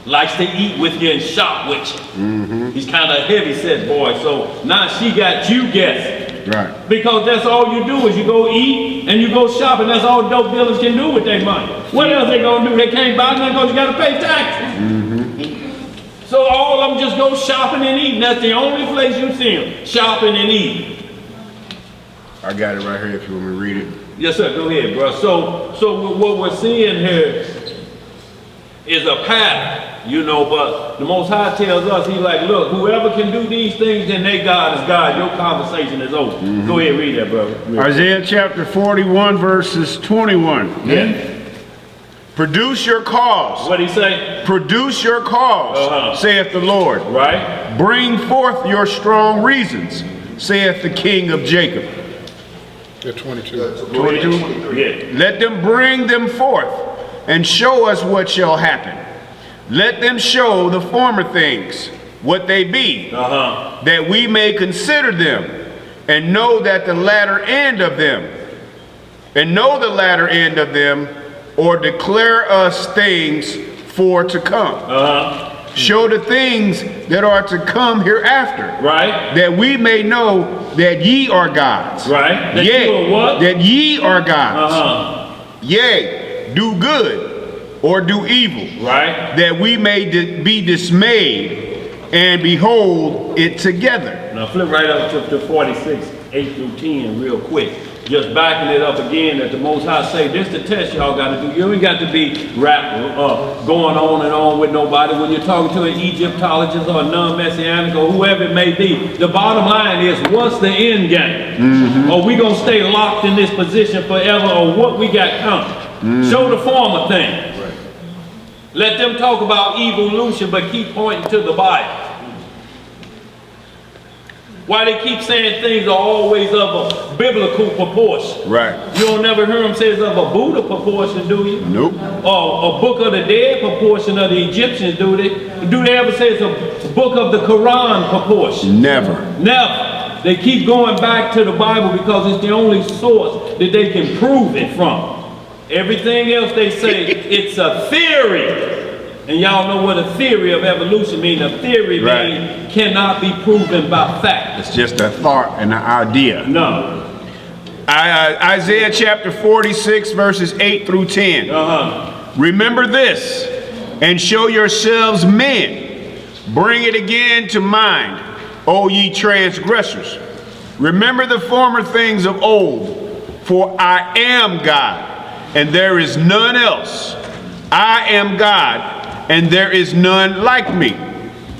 Likes to eat with you and shop with you. He's kind of a heavy-set boy, so now she got you guessing. Right. Because that's all you do is you go eat and you go shopping. That's all dope dealers can do with their money. What else they gonna do? They can't buy nothing because you gotta pay taxes. So all of them just go shopping and eating. That's the only place you see them, shopping and eating. I got it right here if you want me to read it. Yes, sir, go ahead, bro. So what we're seeing here is a pattern, you know, but the Most High tells us, he's like, look, whoever can do these things, then they God is God. Your conversation is over. Go ahead, read that, brother. Isaiah chapter 41, verses 21. Yeah. Produce your cause. What'd he say? Produce your cause, saith the Lord. Right. Bring forth your strong reasons, saith the King of Jacob. Yeah, 22. 22. Yeah. Let them bring them forth and show us what shall happen. Let them show the former things, what they be, that we may consider them and know that the latter end of them, or declare us things for to come. Show the things that are to come hereafter. Right. That we may know that ye are gods. Right. That Yea, you are what? that ye are gods. Yea, do good or do evil. Right. That we may be dismayed and behold it together. Now flip right up to 46, 8 through 10 real quick. Just backing it up again that the Most High say, this the test y'all got to do. You ain't got to be going on and on with nobody. When you're talking to an Egyptologist or a non-messianic or whoever it may be, the bottom line is, what's the end game? Are we going to stay locked in this position forever, or what we got coming? Show the former thing. Let them talk about evolution, but keep pointing to the Bible. Why they keep saying things are always of a biblical proportion. Right. You don't never hear them say it's of a Buddha proportion, do you? Nope. Or a Book of the Dead proportion of the Egyptians, do they? Do they ever say it's a book of the Quran proportion? Never. Never. They keep going back to the Bible because it's the only source that they can prove it from. Everything else they say, it's a theory. And y'all know what a theory of evolution means. A theory means cannot be proven by fact. It's just a thought and an idea. No. Isaiah chapter 46, verses 8 through 10. Remember this, and show yourselves men. Bring it again to mind, O ye transgressors. Remember the former things of old, for I am God, and there is none else. I am God, and there is none like me.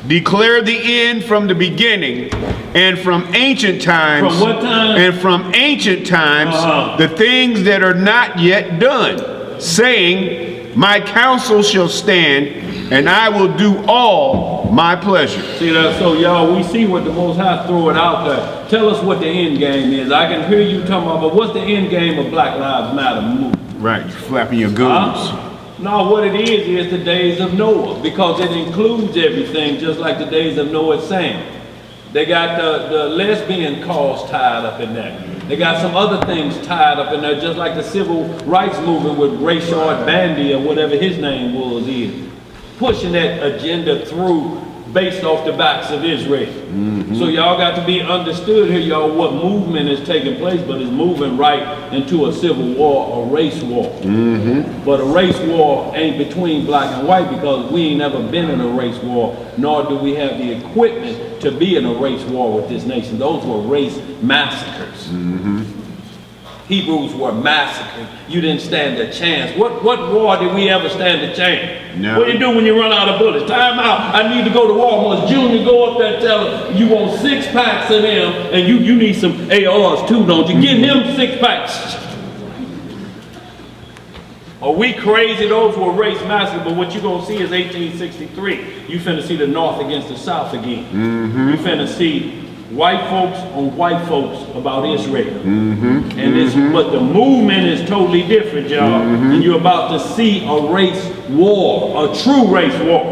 Declare the end from the beginning, and from ancient times. From what time? And from ancient times, the things that are not yet done, saying, my counsel shall stand, and I will do all my pleasure. See that? So y'all, we see what the Most High throw it out there. Tell us what the end game is. I can hear you talking about, but what's the end game of Black Lives Matter movement? Right, you're flapping your gums. No, what it is the days of Noah, because it includes everything, just like the days of Noah's saying. They got the lesbian cause tied up in there. They got some other things tied up in there, just like the civil rights movement with Rayshard Bandy or whatever his name was, pushing that agenda through based off the backs of Israel. So y'all got to be understood here, y'all, what movement is taking place, but it's moving right into a civil war, a race war. But a race war ain't between black and white, because we ain't never been in a race war, nor do we have the equipment to be in a race war with this nation. Those were race massacres. Hebrews were massacred. You didn't stand a chance. What war did we ever stand a chance? No. What do you do when you run out of bullets? Time out. I need to go to Walmart. Junior, go up there and tell him you want 6 packs of them, and you need some ARs too, don't you? Get him 6 packs. Are we crazy? Those were race massacres, but what you're going to see is 1863. You finna see the North against the South again. You finna see white folks on white folks about Israel. And it's, but the movement is totally different, y'all. And you're about to see a race war, a true race war.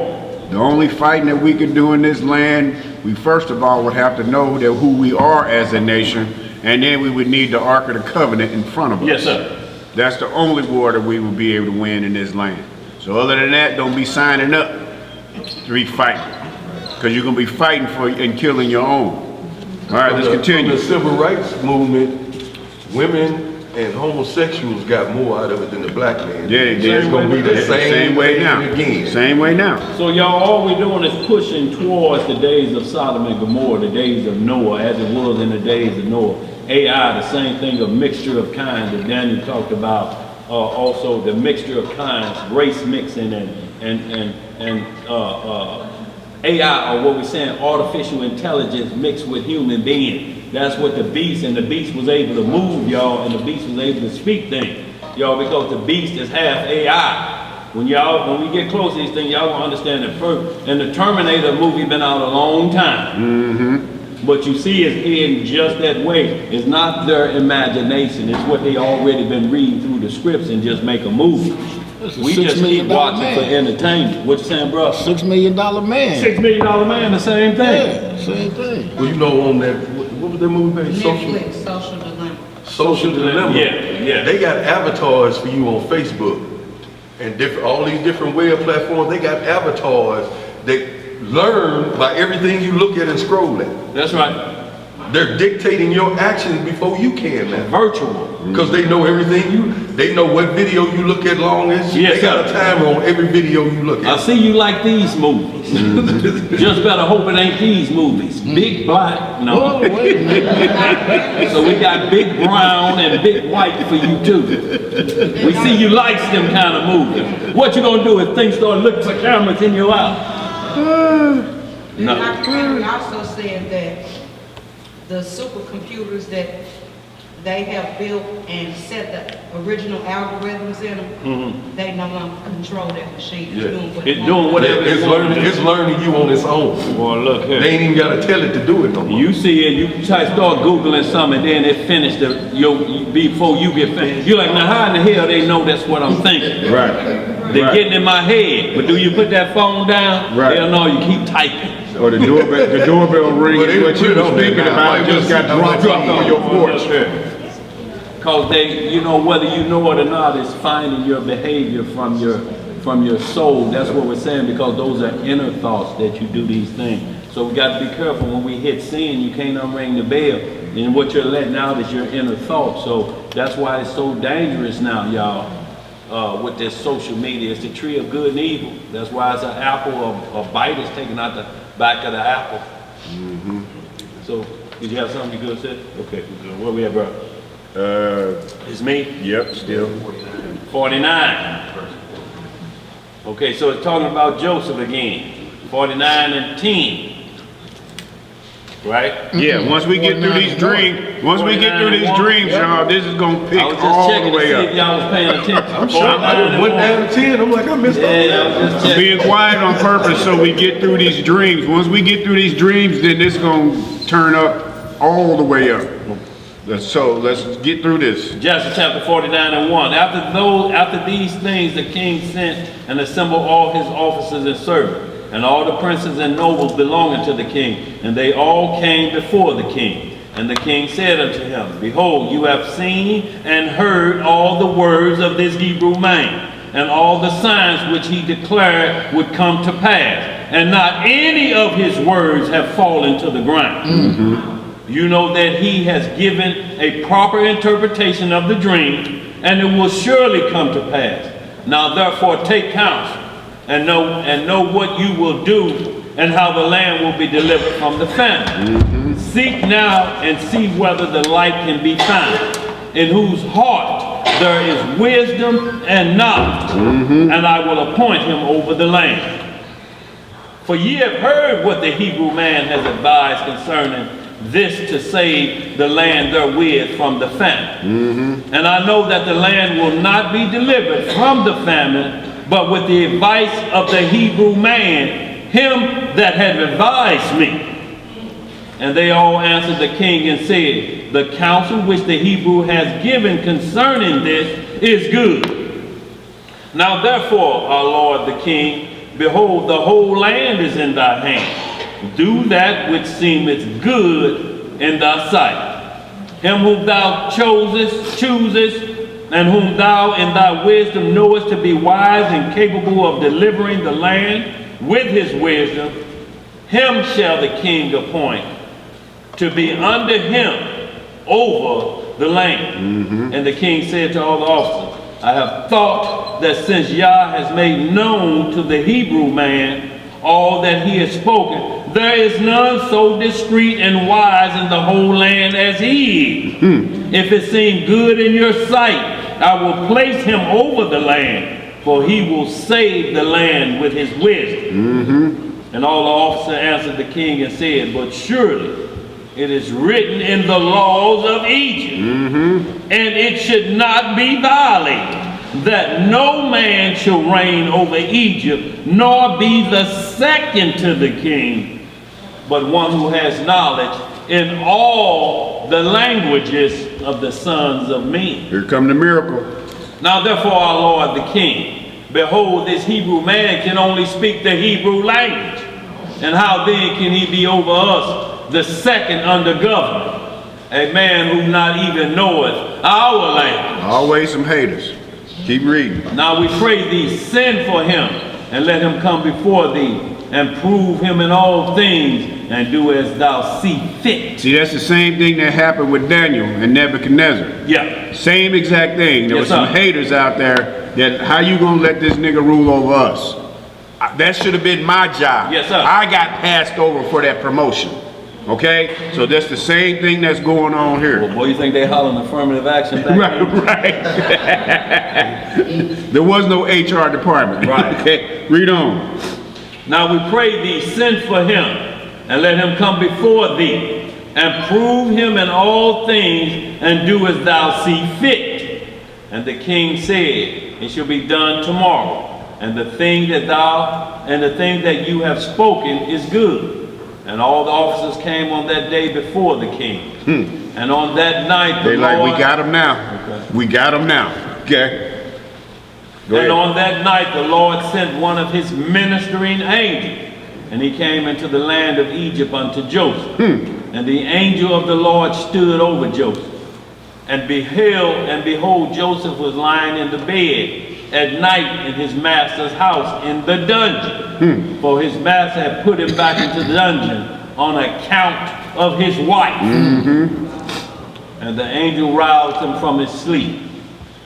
The only fighting that we can do in this land, we first of all would have to know that who we are as a nation, and then we would need the Ark of the Covenant in front of us. Yes, sir. That's the only war that we will be able to win in this land. So other than that, don't be signing up to be fighting, because you're going to be fighting for and killing your own. All right, let's continue. From the civil rights movement, women and homosexuals got more out of it than the black man. Yeah, it's going to be the same way thing now. again. Same way now. So y'all, all we're doing is pushing towards the days of Sodom and Gomorrah, the days of Noah, as it was in the days of Noah. AI, the same thing, a mixture of kinds that Daniel talked about. Also, the mixture of kinds, race mixing, and AI, or what we're saying, artificial intelligence mixed with human being. That's what the beast, and the beast was able to move, y'all, and the beast was able to speak things, y'all, because the beast is half AI. When we get close to these things, y'all gonna understand it first. And the Terminator movie been out a long time. But you see it's in just that way. It's not their imagination. It's what they already been reading through the scripts and just make a movie. We just keep watching for entertainment. What you saying, bro? $6 million man. $6 million man, the same thing. Yeah, same thing. Well, you know, on that, what was that movie called? Netflix, Social Dilemma. Social Dilemma. Yeah. They got avatars for you on Facebook and all these different web platforms. They got avatars that learn by everything you look at and scroll at. That's right. They're dictating your actions before you can now. Virtual. Because they know everything they know what video you look at longest. Yes, they got sir. a timer on every video you look I at. see you like these movies. Just better hope it ain't these movies. Big black, no. Oh, wait a minute. So we got big brown and big white for you too. We see you likes them kind of movies. What you gonna do if things start looking for cameras in your house? No. Dr. Henry also said that the supercomputers that they have built and set the original algorithms in them, they no longer control that machine. Yeah. It's doing whatever It's it learning you on its own. Well, look here. They ain't even gotta tell it to do it no more. You see it, you start Googling something, and then it finished before you get finished. You're like, now how in the hell they know that's what I'm thinking? Right. They're getting in my head, but do you put that phone down? Right. They'll know you keep typing. Or the doorbell ring, Well, they what put you it were on there speaking now. about Like, just got dropped on your porch. Because whether you know it or not, it's finding your behavior from your soul. That's what we're saying, because those are inner thoughts that you do these things. So we got to be careful when we hit sin. You can't unring the bell, and what you're letting out is your inner thoughts. So that's why it's so dangerous now, y'all, with this social media. It's the tree of good and evil. That's why it's an apple, a bite is taken out the back of the apple. So did you have something you could say? Okay, good. Where we at, bro? It's me? Yep, still. 49. Okay, so it's talking about Joseph again. 49 and 10. Right? Yeah, once we get through these dreams, y'all, this is gonna pick I was just all the checking to way see if up. y'all was paying attention. I'm shocked. I just went down to 10. I'm like, I missed Yeah, I was just I'm checking. being quiet on purpose so we get through these dreams. Once we get through these dreams, then this gonna turn up all the way up. So let's get through this. Joshua chapter 49 and 1. After these things, the king sent and assembled all his officers and servants, and all the princes and nobles belonging to the king, and they all came before the king. And the king said unto him, Behold, you have seen and heard all the words of this Hebrew man, and all the signs which he declared would come to pass, and not any of his words have fallen to the ground. You know that he has given a proper interpretation of the dream, and it will surely come to pass. Now therefore take counsel, and know what you will do, and how the land will be delivered from the famine. Seek now and see whether the light can be found, in whose heart there is wisdom and knowledge, and I will appoint him over the land. For ye have heard what the Hebrew man has advised concerning this to save the land therewith from the famine. And I know that the land will not be delivered from the famine, but with the advice of the Hebrew man, him that had advised me. And they all answered the king and said, the counsel which the Hebrew has given concerning this is good. Now therefore, our Lord the king, behold, the whole land is in thy hand. Do that which seemeth good in thy sight. Him whom thou choosest, and whom thou in thy wisdom knowest to be wise and capable of delivering the land with his wisdom, him shall the king appoint to be under him over the land. And the king said to all the officers, I have thought that since Yah has made known to the Hebrew man all that he has spoken, there is none so discreet and wise in the whole land as he is. If it seem good in your sight, I will place him over the land, for he will save the land with his wisdom. And all the officers answered the king and said, but surely it is written in the laws of Egypt, and it should not be violated, that no man shall reign over Egypt, nor be the second to the king, but one who has knowledge in all the languages of the sons of men. Here come the miracle. Now therefore, our Lord the king, behold, this Hebrew man can only speak the Hebrew language. And how then can he be over us, the second under government? A man who not even knoweth our language. Always some haters. Keep reading. Now we pray thee, send for him, and let him come before thee, and prove him in all things, and do as thou see fit. See, that's the same thing that happened with Daniel and Nebuchadnezzar. Yeah. Same exact thing. There Yes, were some sir. haters out there that, how you gonna let this nigga rule over us? That should have been my job. Yes, sir. I got passed over for that promotion. Okay? So that's the same thing that's going on here. Well, boy, you think they hollering affirmative action back then? Right. There was no HR department. Right. Okay, read on. Now we pray thee, send for him, and let him come before thee, and prove him in all things, and do as thou see fit. And the king said, it shall be done tomorrow, and the thing that you have spoken is good. And all the officers came on that day before the king. And on that night the They Lord, like, we got him now. Okay. We got him now. Okay. Go and ahead. on that night the Lord sent one of his ministering angels, and he came into the land of Egypt unto Joseph. And the angel of the Lord stood over Joseph, and behold, Joseph was lying in the bed at night in his master's house in the dungeon. For his master had put him back into the dungeon on account of his wife. And the angel roused him from his sleep.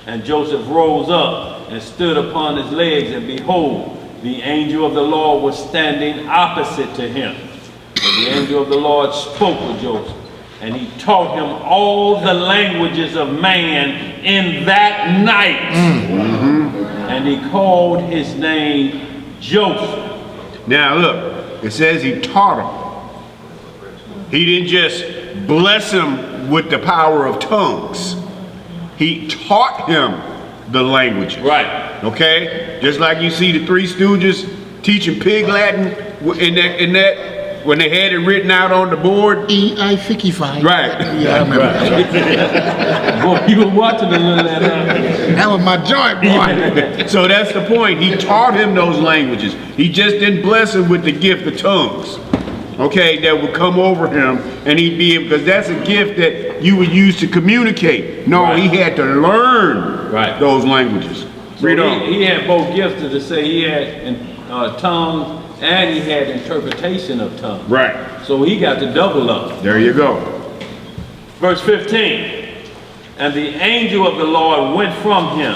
And Joseph rose up and stood upon his legs, and behold, the angel of the Lord was standing opposite to him. And the angel of the Lord spoke with Joseph, and he taught him all the languages of man in that night. And he called his name Joseph. Now look, it says he taught him. He didn't just bless him with the power of tongues. He taught him the languages. Right. Okay? Just like you see the Three Stooges teaching Pig Latin in that when they had it written out on the board. E-I-55. Right. Yeah, I remember that. Boy, you were watching the little that. That was my joint, boy. So that's the point. He taught him those languages. He just didn't bless him with the gift of tongues. Okay, that would come over him, and he'd be able, because that's a gift that you would use to communicate. No, Right. he had to learn those languages. Read on. He had both gifts to say. He had tongues, and he had interpretation of tongues. Right. So he got to double up. There you go. Verse 15. And the angel of the Lord went from him,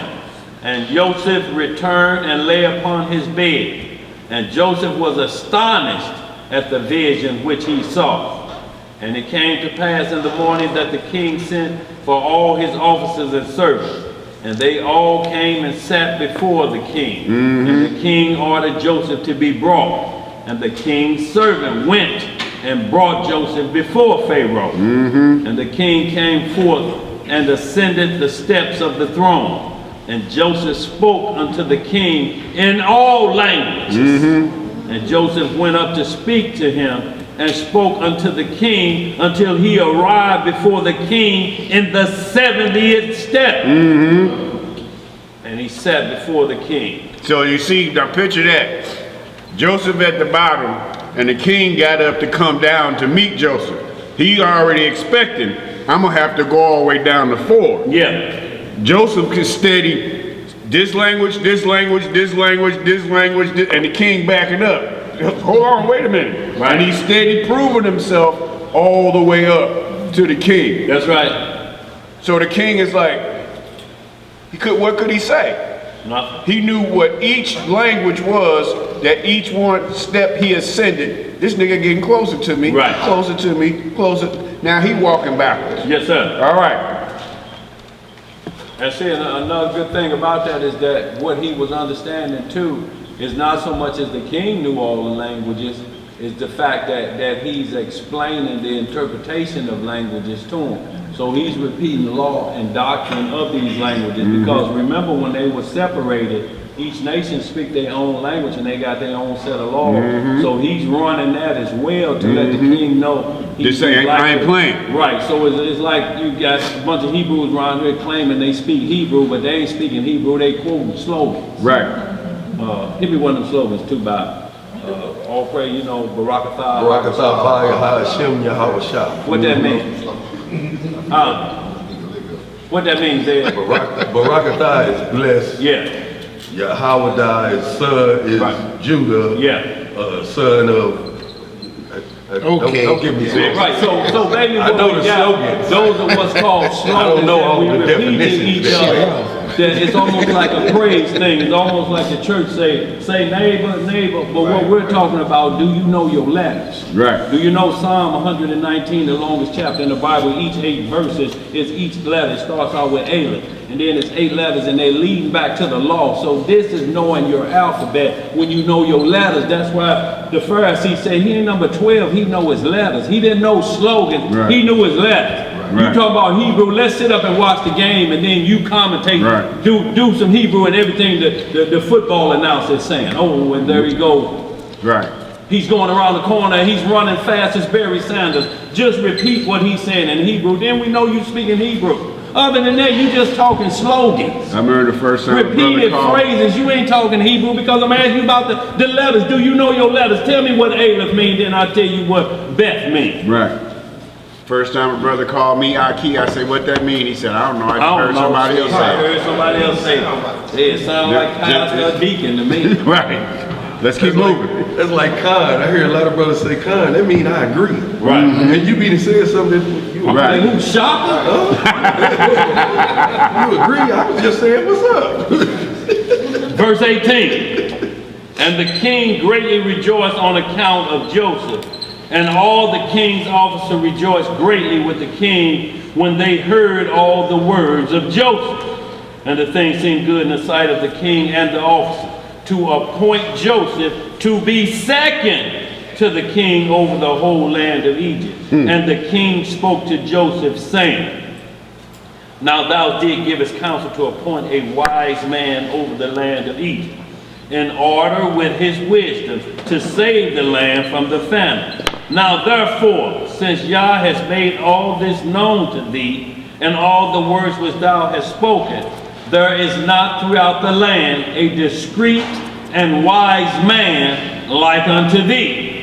and Joseph returned and lay upon his bed. And Joseph was astonished at the vision which he saw. And it came to pass in the morning that the king sent for all his officers and servants. And they all came and sat before the king. And the king ordered Joseph to be brought. And the king's servant went and brought Joseph before Pharaoh. And the king came forth and ascended the steps of the throne. And Joseph spoke unto the king in all languages. And Joseph went up to speak to him, and spoke unto the king until he arrived before the king in the 70th step. And he sat before the king. So you see, now picture that. Joseph at the bottom, and the king got up to come down to meet Joseph. He already expecting, I'm gonna have to go all the way down to 4. Yeah. Joseph can study this language, this language, this language, this language, and the king backing up. Hold on, wait a minute. Right. And he steady proving himself all the way up to the king. That's right. So the king is like, what could he say? Nothing. He knew what each language was, that each one step he ascended, this nigga getting closer to me, Right. closer to me, closer. Now he walking backwards. Yes, sir. All right. And see, another good thing about that is that what he was understanding too is not so much as the king knew all the languages, is the fact that he's explaining the interpretation of languages to him. So he's repeating the law and doctrine of these languages, because remember when they were separated, each nation speak their own language and they got their own set of laws. So he's running that as well to let the king know. Just say, I ain't playing. Right, so it's like you got a bunch of Hebrews around here claiming they speak Hebrew, but they ain't speaking Hebrew, they quoting slogans. Right. Give me one of them slogans too, Bob. All praise, you know, Barakatah. Barakatah Ba'ya Hashem Yahweh Shah. What that means? What that means there? Barakatah is blessed. Yeah, Yahweh is son is Right. Judah. yeah. Son of. Okay. Don't give me that. Right, so baby, I what know we the got, slogans. those are what's called slogans. I don't know all that we the repeat to definitions. each other. That it's almost like a praise thing. It's almost like the church say neighbor, neighbor. But what we're talking about, do you know your letters? Right. Do you know Psalm 119, the longest chapter in the Bible? Each 8 verses is each letter. It starts out with Aleph, and then it's 8 letters, and they're leading back to the law. So this is knowing your alphabet when you know your letters. That's why the Pharisee said he ain't number 12. He know his letters. He didn't know slogans. Right. He knew his letters. Right. You talk about Hebrew, let's sit up and watch the game, and then you commentate, Right. do some Hebrew and everything the football announcer is saying. Oh, and there he go. Right. He's going around the corner, he's running fast as Barry Sanders. Just repeat what he's saying in Hebrew, then we know you speaking Hebrew. Other than that, you just talking slogans. I remember the first time Repeated phrases, you ain't talking Hebrew, because I'm asking you about the letters. Do you know your letters? Tell me what Aleph means, then I'll tell you what Beth means. Right. First time a brother called me Aki, I said, what that mean? He said, I don't know, I I don't heard know. somebody else I say heard somebody else say it. It sounds like pastor or deacon to me. it. Right. Let's keep moving. That's like Khan. I hear a lot of brothers say Khan. That mean I agree. Right. And you be saying something that you Right. Like, who's shopping? You agree? I was just saying what's up. Verse 18. And the king greatly rejoiced on account of Joseph. And all the king's officers rejoiced greatly with the king when they heard all the words of Joseph. And the thing seemed good in the sight of the king and the officers to appoint Joseph to be second to the king over the whole land of Egypt. And the king spoke to Joseph, saying, Now thou didst give us counsel to appoint a wise man over the land of Egypt, in order with his wisdom to save the land from the famine. Now therefore, since Yah has made all this known to thee, and all the words which thou hast spoken, there is not throughout the land a discreet and wise man like unto thee.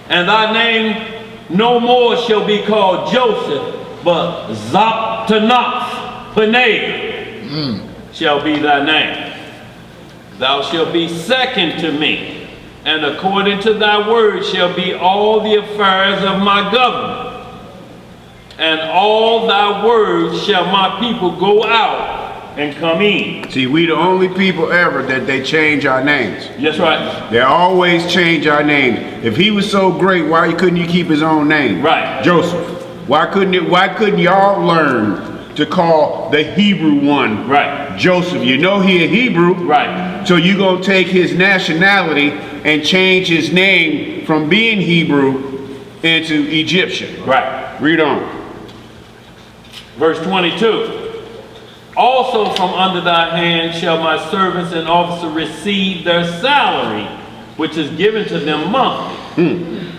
And thy name no more shall be called Joseph, but Zaptanath-Paneah shall be thy name. Thou shalt be second to me, and according to thy word shall be all the affairs of my government. And all thy words shall my people go out and come in. See, we the only people ever that they change our names. That's right. They always change our name. If he was so great, why couldn't you keep his own name? Right. Joseph. Why couldn't y'all learn to call the Hebrew one Right. Joseph? You know he a Hebrew. Right. So you gonna take his nationality and change his name from being Hebrew into Egyptian. Right. Read on. Verse 22. Also from under thy hand shall my servants and officers receive their salary, which is given to them monthly.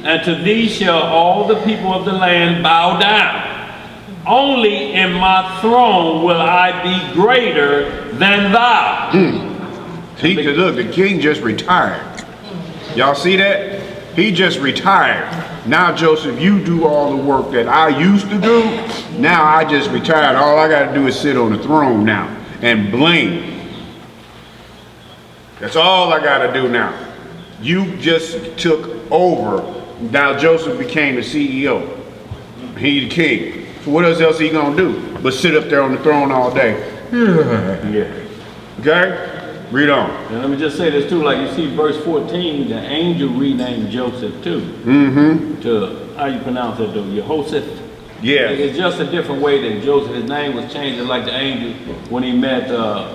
And to thee shall all the people of the land bow down. Only in my throne will I be greater than thou. Look, the king just retired. Y'all see that? He just retired. Now, Joseph, you do all the work that I used to do. Now I just retired. All I got to do is sit on the throne now and blink. That's all I got to do now. You just took over. Now Joseph became the CEO. He the king. So what else he gonna do but sit up there on the throne all day? Yeah. Okay? Read on. And let me just say this too, like you see verse 14, the angel renamed Joseph too. To, how you pronounce that though? Jehoshaphat. Yeah. It's just a different way than Joseph. His name was changed, like the angel when he met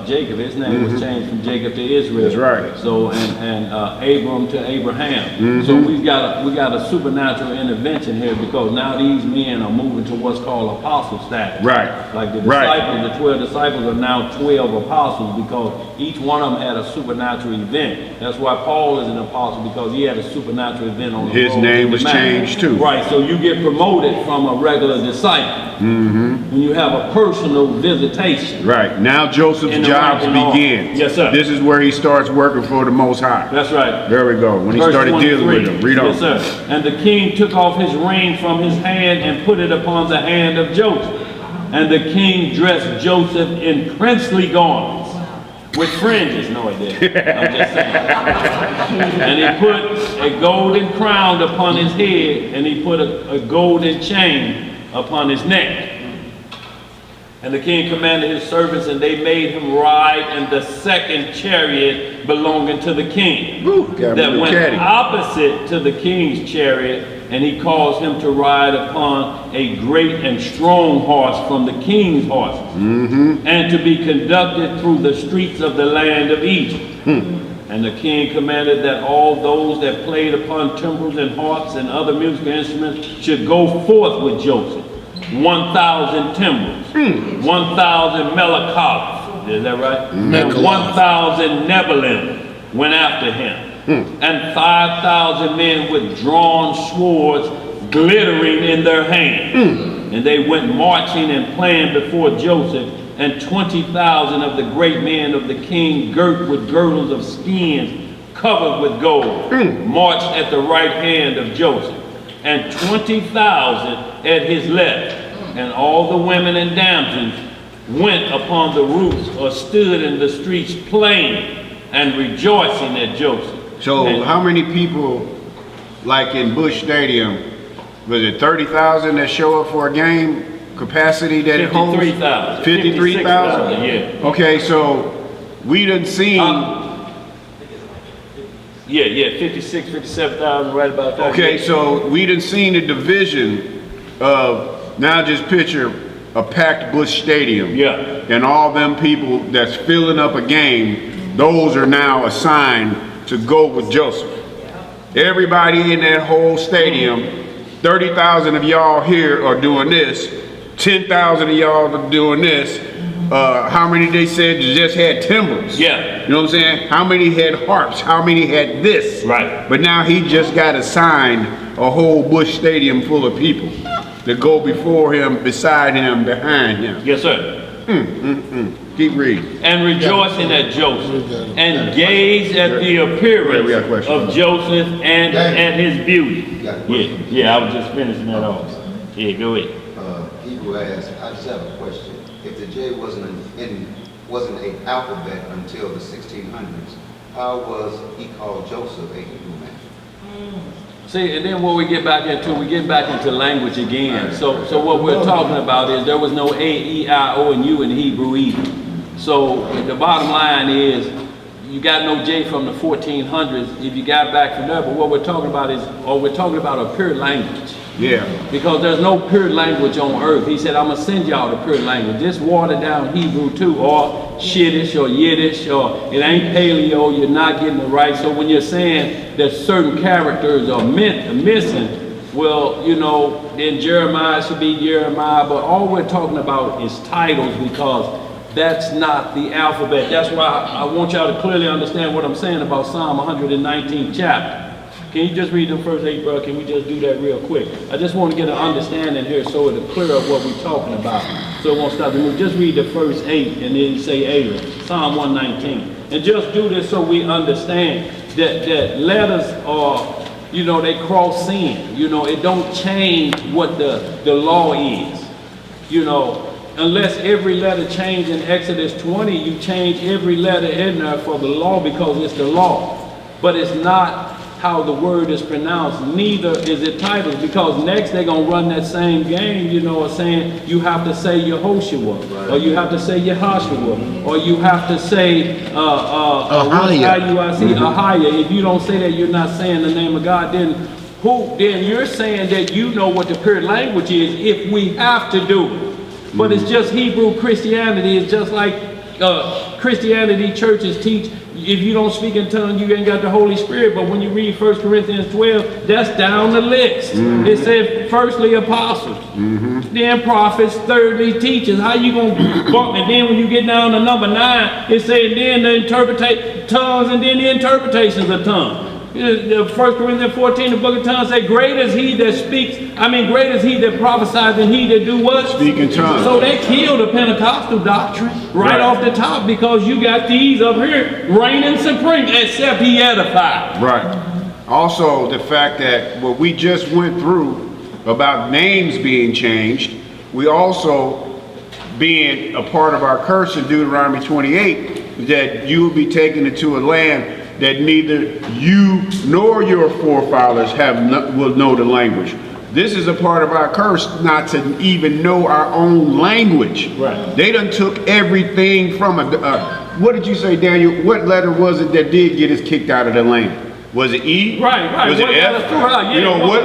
Jacob. His name was changed from Jacob to Israel. That's right. So and Abram to Abraham. So we got a supernatural intervention here because now these men are moving to what's called apostle status. Right. Like the disciples, the 12 disciples are now 12 apostles because each one of them had a supernatural event. That's why Paul is an apostle, because he had a supernatural event on the road. His name was changed too. Right, so you get promoted from a regular disciple when you have a personal visitation. Right. Now Joseph's jobs begins. Yes, sir. This is where he starts working for the Most High. That's right. There we go. When he Verse started dealing with 23. them. Read on. Yes, sir. And the king took off his ring from his hand and put it upon the hand of Joseph. And the king dressed Joseph in princely garments with fringes. No, he didn't. I'm just saying. And he put a golden crown upon his head, and he put a golden chain upon his neck. And the king commanded his servants, and they made him ride in the second chariot belonging to the king, that went opposite to the king's chariot, and he caused him to ride upon a great and strong horse from the king's horses, and to be conducted through the streets of the land of Egypt. And the king commanded that all those that played upon timbrels and harps and other musical instruments should go forth with Joseph. 1,000 timbrels, 1,000 melancholis, is that right? And 1,000 nebelim went after him. And 5,000 men with drawn swords glittering in their hands. And they went marching and playing before Joseph, and 20,000 of the great men of the king, girt with girdles of skins covered with gold, marched at the right hand of Joseph, and 20,000 at his left. And all the women and damsels went upon the roofs or stood in the streets playing and rejoicing at Joseph. So how many people, like in Busch Stadium, was it 30,000 that show up for a game capacity that it holds? 53,000. 53,000? Yeah. Okay, so we done seen... 56, 57,000, right about that. Okay, so we done seen the division of, now just picture a packed Busch Stadium. Yeah. And all them people that's filling up a game, those are now assigned to go with Joseph. Everybody in that whole stadium, 30,000 of y'all here are doing this, 10,000 of y'all are doing this. How many they said just had timbrels? Yeah. You know what I'm saying? How many had harps? How many had this? Right. But now he just got assigned a whole Busch Stadium full of people that go before him, beside him, behind him. Yes, sir. Keep reading. And rejoicing at Joseph, and gaze at the appearance of Joseph and at his beauty. Yeah, I was just finishing that off. Yeah, go ahead. Hebrew asked, I just have a question. If the J wasn't an alphabet until the 1600s, how was he called Joseph a Hebrew man? See, and then what we get back into language again. So what we're talking about is there was no A, E, I, O, and U in Hebrew either. So the bottom line is you got no J from the 1400s if you got back from there. But what we're talking about we're talking about a pure language. Yeah. Because there's no pure language on earth. He said, I'm going to send y'all the pure language. This watered down Hebrew too, or Shiddish, or Yiddish, or it ain't Paleo, you're not getting it right. So when you're saying that certain characters are missing, well, you know, then Jeremiah should be Jeremiah, but all we're talking about is titles because that's not the alphabet. That's why I want y'all to clearly understand what I'm saying about Psalm 119 chapter. Can you just read the first 8, bro? Can we just do that real quick? I just want to get an understanding here so it'll clear up what we're talking about. So it won't stop the move. Just read the first 8 and then say Ayla, Psalm 119. And just do this so we understand that letters are, you know, they cross sin. You know, it don't change what the law is. You know, unless every letter change in Exodus 20, you change every letter in there for the law because it's the law. But it's not how the word is pronounced, neither is it titles, because next they're going to run that same game, you know, saying you have to say Yehoshua, right, or you have to say Yehoshua, or you have to say Ahia. If you don't say that, you're not saying the name of God. Then you're saying that you know what the pure language is if we have to do it. But it's just Hebrew Christianity. It's just like Christianity churches teach, if you don't speak in tongues, you ain't got the Holy Spirit. But when you read 1 Corinthians 12, that's down the list. It said, firstly, apostles, then prophets, thirdly, teachers. How you going to bump it? Then when you get down to number 9, it said, then the interpretation tongues, and then the interpretations of tongues. 1 Corinthians 14, the book of tongues say, greater is he that greater is he that prophesies than he that do what? Speak in tongues. So they killed the Pentecostal doctrine right off the top because you got these up here reigning supreme, except he edified. Right. Also, the fact that what we just went through about names being changed, we also, being a part of our curse in Deuteronomy 28, that you will be taken into a land that neither you nor your forefathers will know the language. This is a part of our curse, not to even know our own language. Right. They done took everything from it. What did you say, Daniel? What letter was it that did get us kicked out of the land? Was it E? Right. Was it F? You know, what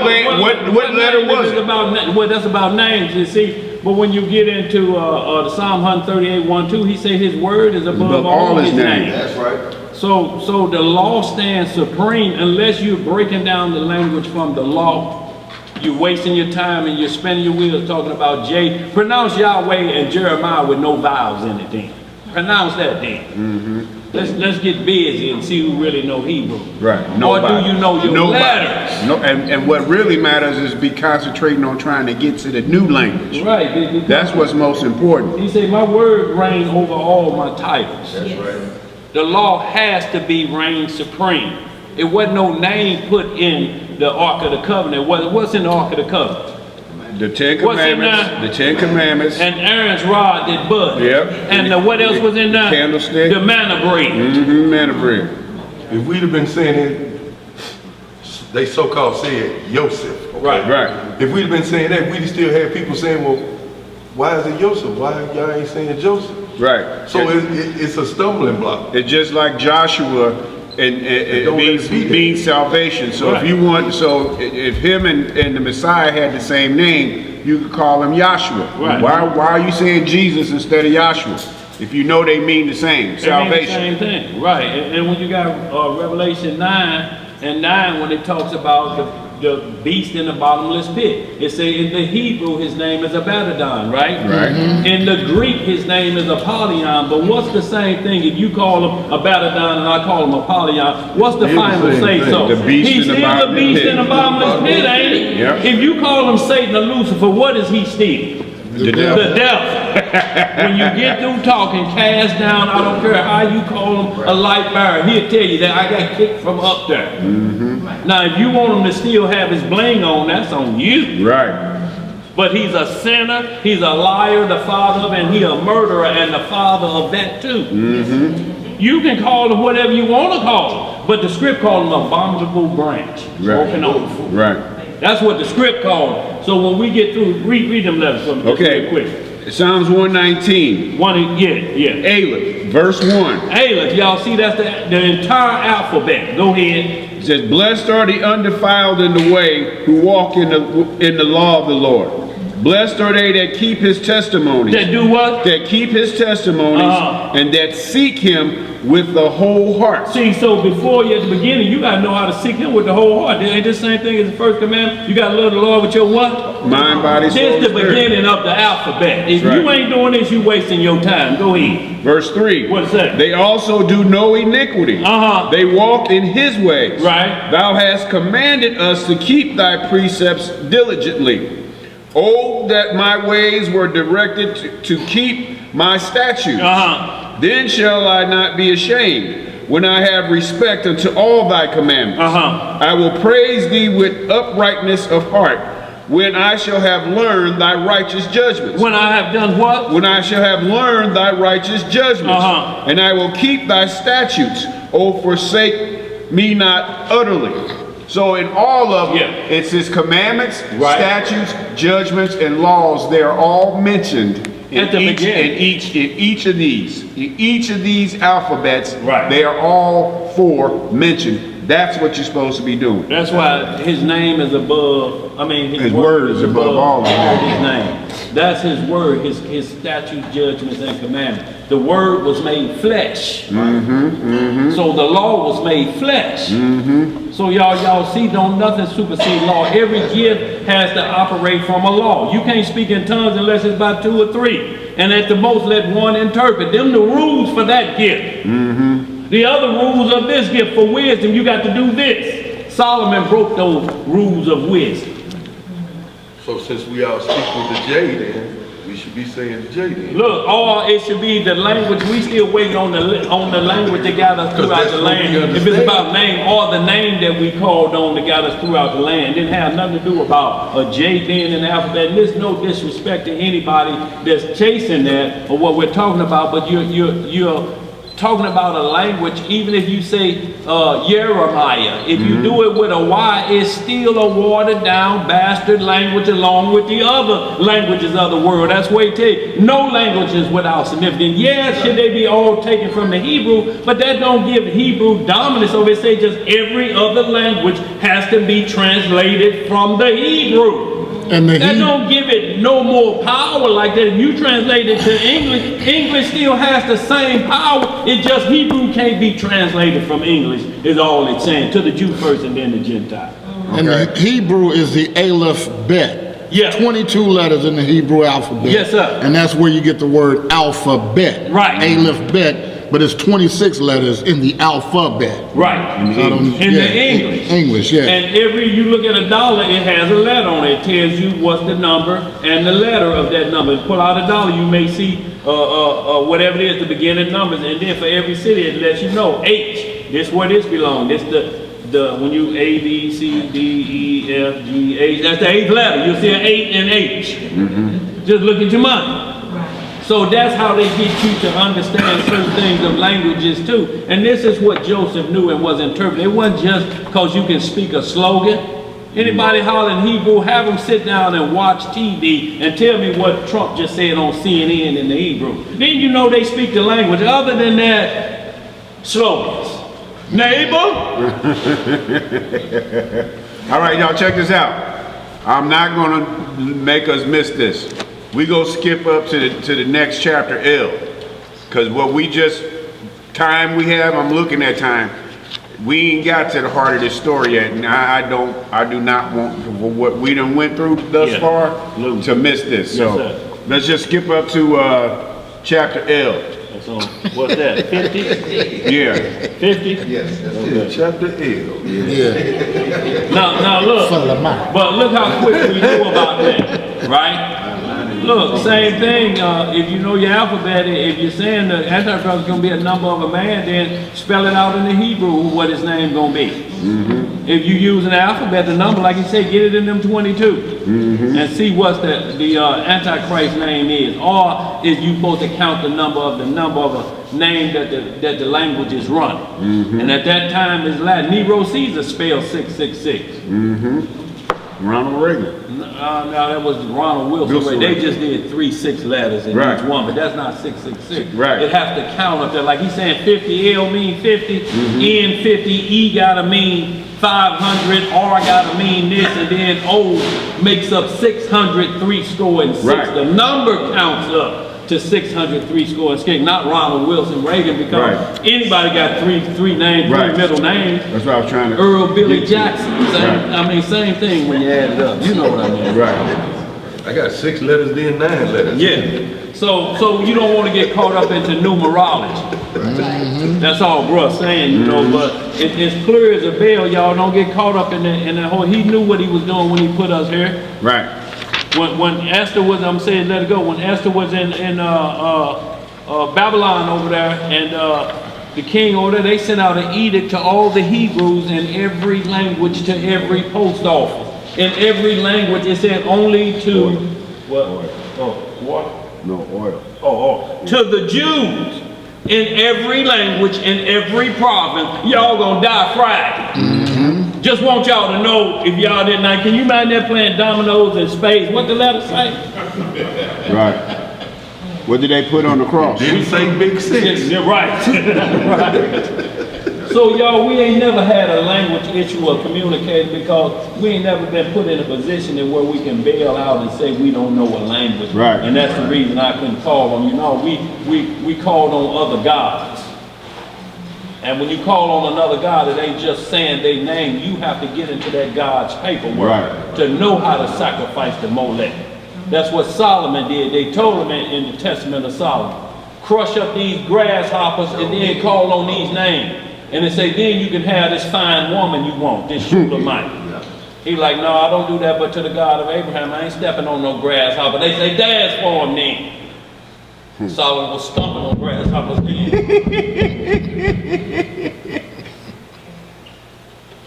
letter was it? Well, that's about names, you see. But when you get into the Psalm 138, 1-2, he said his word is above all his names. That's right. So the law stands supreme unless you're breaking down the language from the law. You're wasting your time and you're spinning your wheels talking about J. Pronounce Yahweh and Jeremiah with no vowels in it then. Pronounce that then. Let's get busy and see who really know Hebrew. Right. Or do you know your letters? No, and what really matters is be concentrating on trying to get to the new language. Right. That's what's most important. He said, my word reign over all my titles. That's right. The law has to be reign supreme. It wasn't no name put in the Ark of the Covenant. What's in the Ark of the Covenant? The Ten Commandments. And Aaron's rod that budded. Yep. And what else was in there? Candlestick. The manna bread. Manna bread. If we'd have been saying it, they so-called said Yosef. Okay? Right. If we'd have been saying that, we'd still have people saying, well, why is it Yosef? Why y'all ain't saying Joseph? Right. So it's a stumbling block. It's just like Joshua and it means salvation. So if you want, if him and the Messiah had the same name, you could call him Yahshua. Right. Why are you saying Jesus instead of Yahshua? If you know they mean the same, salvation. They mean the same thing, right? And when you got Revelation 9 when it talks about the beast in the bottomless pit. It say in the Hebrew his name is Abaddon, right? Right. In the Greek his name is Apollyon, but what's the same thing if you call him Abaddon and I call him Apollyon? What's the final say so? The beast He's in the still the beast in the bottomless pit, ain't he? Yep. If you call him Satan or Lucifer, what is he still? The devil. The devil. When you get through talking, cast down, I don't care how you call him a light bearer, he'll tell you that I got kicked from up there. Now, if you want him to still have his bling on, that's on you. Right. But he's a sinner, he's a liar, the father of, and he's a murderer and the father of that too. You can call him whatever you want to call him, but the script called him abominable branch. Spoken over. Right. That's what the script called him. So when we get through, read them letters for me. Okay. Real quick. Psalms 119. Aleph, verse 1. Aleph, y'all see that's the entire alphabet. Go ahead. It says, blessed are the undefiled in the way who walk in the law of the Lord. Blessed are they that keep his testimonies. That do what? That keep his testimonies and that seek him with the whole heart. See, so before you at the beginning, you got to know how to seek him with the whole heart. Ain't the same thing as the first commandment? You got to love the Lord with your what? Mind, body, soul, This is the spirit. beginning of the alphabet. If That's you right. ain't doing this, you wasting your time. Go ahead. Verse 3. What is that? They also do no iniquity. They walk in his ways. Right. Thou hast commanded us to keep thy precepts diligently. Oh, that my ways were directed to keep my statutes. Then shall I not be ashamed when I have respect unto all thy commandments. I will praise thee with uprightness of heart when I shall have learned thy righteous judgments. When I have done what? When I shall have learned thy righteous judgments. And I will keep thy statutes. Oh, forsake me not utterly. So in all of them, it's his commandments, statutes, judgments, and laws. They are all mentioned in each of these. In each of these alphabets, they are all four mentioned. That's what you're supposed to be doing. That's why his name is above, I mean, his word is above all of his name. That's his word, his statutes, judgments, and commandments. The word was made flesh. So the law was made flesh. So y'all see, don't nothing supersede law. Every gift has to operate from a law. You can't speak in tongues unless it's about 2 or 3. And at the most, let one interpret. Them the rules for that gift. The other rules of this gift for wisdom, you got to do this. Solomon broke those rules of wisdom. So since we all speak with the J, then we should be saying the J then. Look, or it should be the language. We still waiting on the language that got us throughout the land. If it's about name, or the name that we called on that got us throughout the land, it didn't have nothing to do about a J being in the alphabet. And there's no disrespect to anybody that's chasing that or what we're talking about. But you're talking about a language. Even if you say Jeremiah, if you do it with a Y, it's still a watered down bastard language along with the other languages of the world. That's why it takes no language is without significance. Yes, should they be all taken from the Hebrew, but that don't give Hebrew dominance. So they say just every other language has to be translated from the Hebrew. And that don't give it no more power like that. If you translate it to English, English still has the same power. It's just Hebrew can't be translated from English, is all it's saying, to the Jew first and then the Gentile. And the Hebrew is the Aleph Bet. 22 letters in the Hebrew alphabet. Yes, sir. And that's where you get the word alphabet. Right. Aleph Bet, but it's 26 letters in the alphabet. Right. In the English. English, yeah. And you look at a dollar, it has a letter on it. It tells you what's the number and the letter of that number. Pull out a dollar, you may see whatever it is, the beginning numbers. And then for every city, it lets you know, H, this where this belongs. This when you A, B, C, D, E, F, G, H, that's the 8th letter. You'll see an 8 and H. Just look at your money. So that's how they get you to understand certain things of languages too. And this is what Joseph knew and was interpreting. It wasn't just because you can speak a slogan. Anybody hollering Hebrew, have them sit down and watch TV and tell me what Trump just said on CNN in the Hebrew. Then you know they speak the language. Other than that, slogans. Neighbor. All right, y'all, check this out. I'm not going to make us miss this. We go skip up to the next chapter, L, because what we just time we have. I'm looking at time. We ain't got to the heart of this story yet, and I do not want what we done went through thus far to miss this. So let's just skip up to chapter L. So what's that? 50? Yeah. 50? Yes, that's it. Chapter L. Yeah. Now look. But look how quick we knew about that, right? Look, same thing. If you know your alphabet, if you're saying the Antichrist is going to be a number of a man, then spell it out in the Hebrew what his name going to be. If you use an alphabet, the number, like you say, get it in them 22 and see what the Antichrist name is. Or is you supposed to count the number of a name that the language is running. And at that time, it's Latin. Nero Caesar spelled 666. Ronald Reagan. No, that was Ronald Wilson. They just did 3 6 letters in each one, but that's not 666. Right. It has to count up there. Like he's saying 50 L mean 50, N 50, E gotta mean 500, R gotta mean this, and then O makes up 603 score and six. Right. The number counts up to 603 score and six, not Ronald Wilson Reagan, because anybody got three names, three middle names. That's what I was trying to. Earl Billy Jackson. I mean, same thing when you add it up. You know what I mean? Right. I got 6 letters, then 9 letters. Yeah. So you don't want to get caught up into numerology. That's all bruh saying, you know, but it's clear as a bell, y'all. Don't get caught up in that whole, he knew what he was doing when he put us here. Right. When Esther was, I'm saying let it go, when Esther was in Babylon over there, and the king over there, they sent out an edict to all the Hebrews in every language, to every post office. In every language, it said only to, what? Oh, what? No oil. To the Jews, in every language, in every province, y'all gonna die Friday. Just want y'all to know, if y'all didn't know, can you imagine that playing dominoes in space? What the letter say? Right. What did they put on the cross? Didn't say big 6. Yeah, right. Right. So y'all, we ain't never had a language issue of communicating, because we ain't never been put in a position in where we can bail out and say we don't know a language. Right. And that's the reason I couldn't call on you. No, we called on other gods. And when you call on another God, it ain't just saying their name. You have to get into that God's paperwork to know how to sacrifice the Molech. That's what Solomon did. They told him in the Testament of Solomon, crush up these grasshoppers and then call on these names. And they say, then you can have this fine woman you want, this Shulamite. He like, no, I don't do that but to the God of Abraham. I ain't stepping on no grasshopper. They say, dance for him then. Solomon was stomping on grasshoppers then.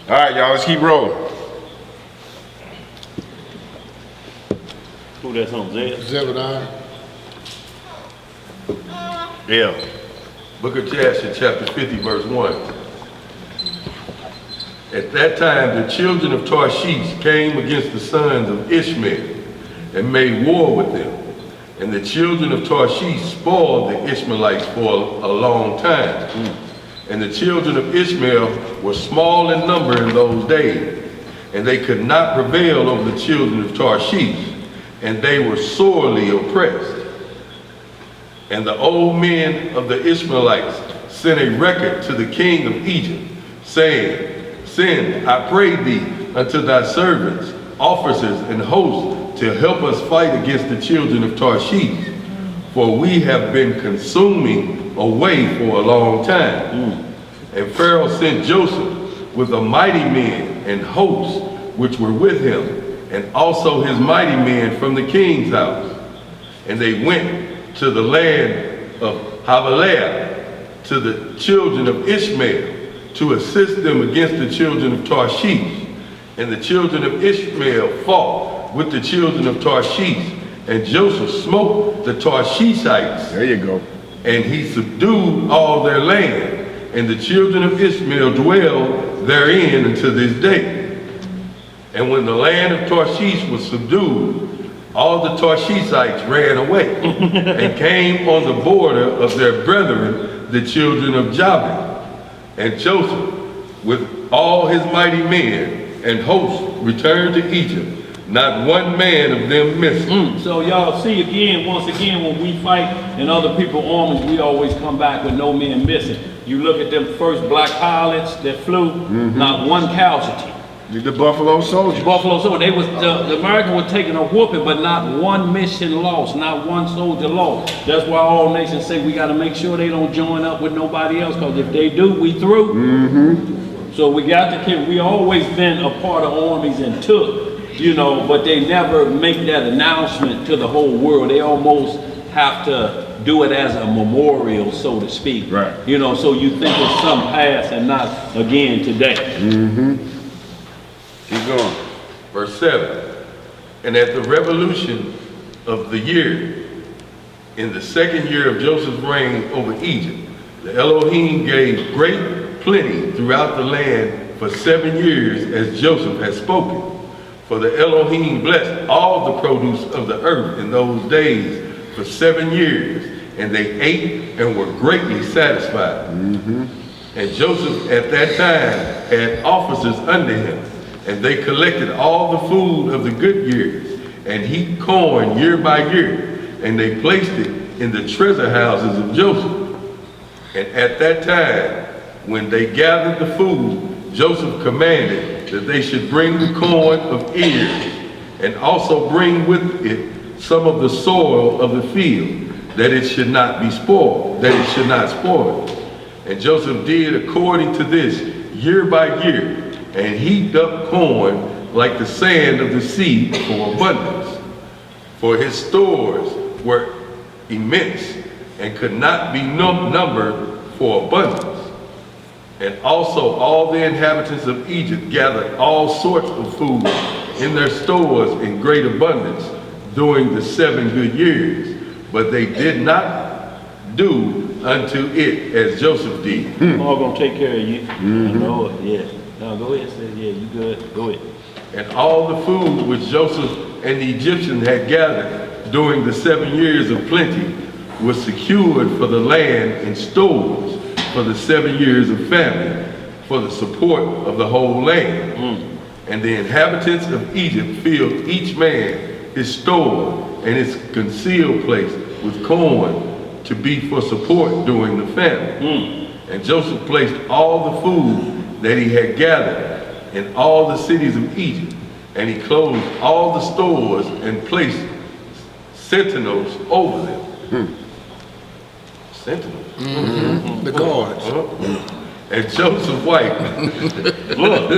All right, y'all, let's keep rolling. Who that's on, Zed? Zebediah. Yeah. Book of Jasher, chapter 50, verse 1. At that time, the children of Tarshish came against the sons of Ishmael and made war with them. And the children of Tarshish spoiled the Ishmaelites for a long time. And the children of Ishmael were small in number in those days, and they could not prevail over the children of Tarshish, and they were sorely oppressed. And the old men of the Ishmaelites sent a record to the king of Egypt, saying, send, I pray thee, unto thy servants, officers and hosts, to help us fight against the children of Tarshish, for we have been consuming away for a long time. And Pharaoh sent Joseph with the mighty men and hosts which were with him, and also his mighty men from the king's house. And they went to the land of Havilah, to the children of Ishmael, to assist them against the children of Tarshish. And the children of Ishmael fought with the children of Tarshish, and Joseph smote the Tarshishites. There you go. And he subdued all their land, and the children of Ishmael dwell therein unto this day. And when the land of Tarshish was subdued, all the Tarshishites ran away and came on the border of their brethren, the children of Jabin. And Joseph, with all his mighty men and hosts, returned to Egypt. Not one man of them missing. So y'all see again, once again, when we fight in other people's armies, we always come back with no men missing. You look at them first black pilots that flew, not one casualty. The Buffalo Soldiers. Buffalo Soldiers, they was the American was taking a whooping, but not one mission lost, not one soldier lost. That's why all nations say we got to make sure they don't join up with nobody else, because if they do, we through. So we got to keep. We always been a part of armies and took, you know, but they never make that announcement to the whole world. They almost have to do it as a memorial, so to speak. Right. You know, so you think it's some past and not again today. Keep going. Verse 7. And at the revolution of the year, in the second year of Joseph's reign over Egypt, the Elohim gave great plenty throughout the land for 7 years, as Joseph had spoken. For the Elohim blessed all the produce of the earth in those days for 7 years, and they ate and were greatly satisfied. And Joseph at that time had officers under him, and they collected all the food of the good years, and heaped corn year by year, and they placed it in the treasure houses of Joseph. And at that time, when they gathered the food, Joseph commanded that they should bring the corn of ears, and also bring with it some of the soil of the field, that it should not be spoiled, that it should not spoil. And Joseph did according to this year by year, and heaped up corn like the sand of the sea for abundance. For his stores were immense and could not be numbered for abundance. And also all the inhabitants of Egypt gathered all sorts of food in their stores in great abundance during the 7 good years, but they did not do unto it as Joseph did. I'm all gonna take care of you. I know it, yeah. No, go ahead, say, yeah, you good, go ahead. And all the food which Joseph and the Egyptians had gathered during the 7 years of plenty was secured for the land in stores for the 7 years of famine, for the support of the whole land. And the inhabitants of Egypt filled each man his store and his concealed place with corn to be for support during the famine. And Joseph placed all the food that he had gathered in all the cities of Egypt, and he closed all the stores and placed sentinels over them. Sentinels. The guards. And Joseph's wife. Look,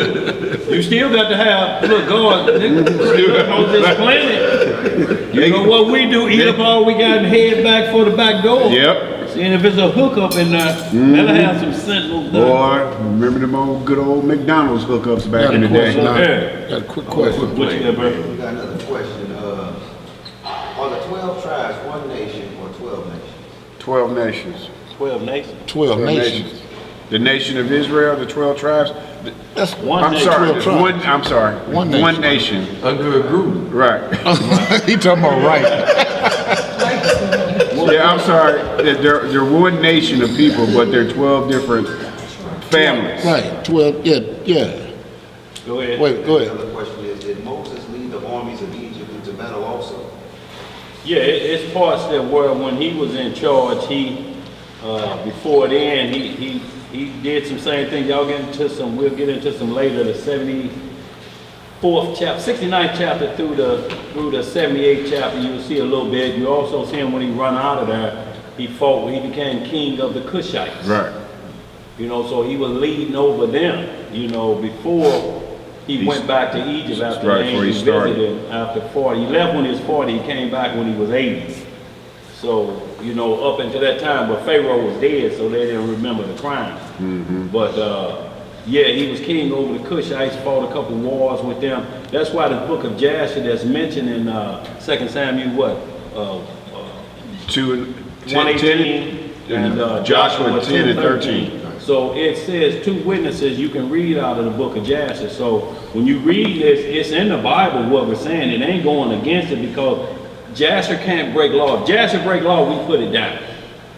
you still got to have, look, God, nigga, on this planet. You know what we do, eat up all we got and head back for the back door. Yep. See, and if it's a hookup in there, that'll have some sentinels done. Boy, remember them old good old McDonald's hookups back in the day? Yeah. Got a quick question. What you got, bro? We got another question. Are the 12 tribes one nation or 12 nations? 12 nations. 12 nations. 12 nations. The nation of Israel, the 12 tribes. That's One I'm nation. sorry, 12 tribes. I'm sorry. One One nation. nation. Under a group. Right. He talking about right. Yeah, I'm sorry. They're one nation of people, but they're 12 different families. Right. 12. Yeah. Go ahead. Wait. Go ahead. Another question is, did Moses lead the armies of Egypt into battle also? Yeah, it's parts that were when he was in charge. He before then he did some same things. Y'all get into some. We'll get into some later. The 74th chapter, 69th chapter through the 78th chapter. You'll see a little bit. You also see him when he run out of there. He fought. He became king of the Cushites. Right. You know, so he was leading over them. You know, before he went back to Egypt after Right, they before he started. visited after 40. He left when he was 40. He came back when he was 80. So, you know, up until that time, but Pharaoh was dead, so they didn't remember the crime. But, yeah, he was king over the Cushites, fought a couple wars with them. That's why the book of Jasher that's mentioned in 2 Samuel, what? 118 and Joshua 10 and 13. So it says 2 witnesses you can read out of the book of Jasher. So when you read this, it's in the Bible what we're saying. It ain't going against it because Jasher can't break law. If Jasher break law, we put it down.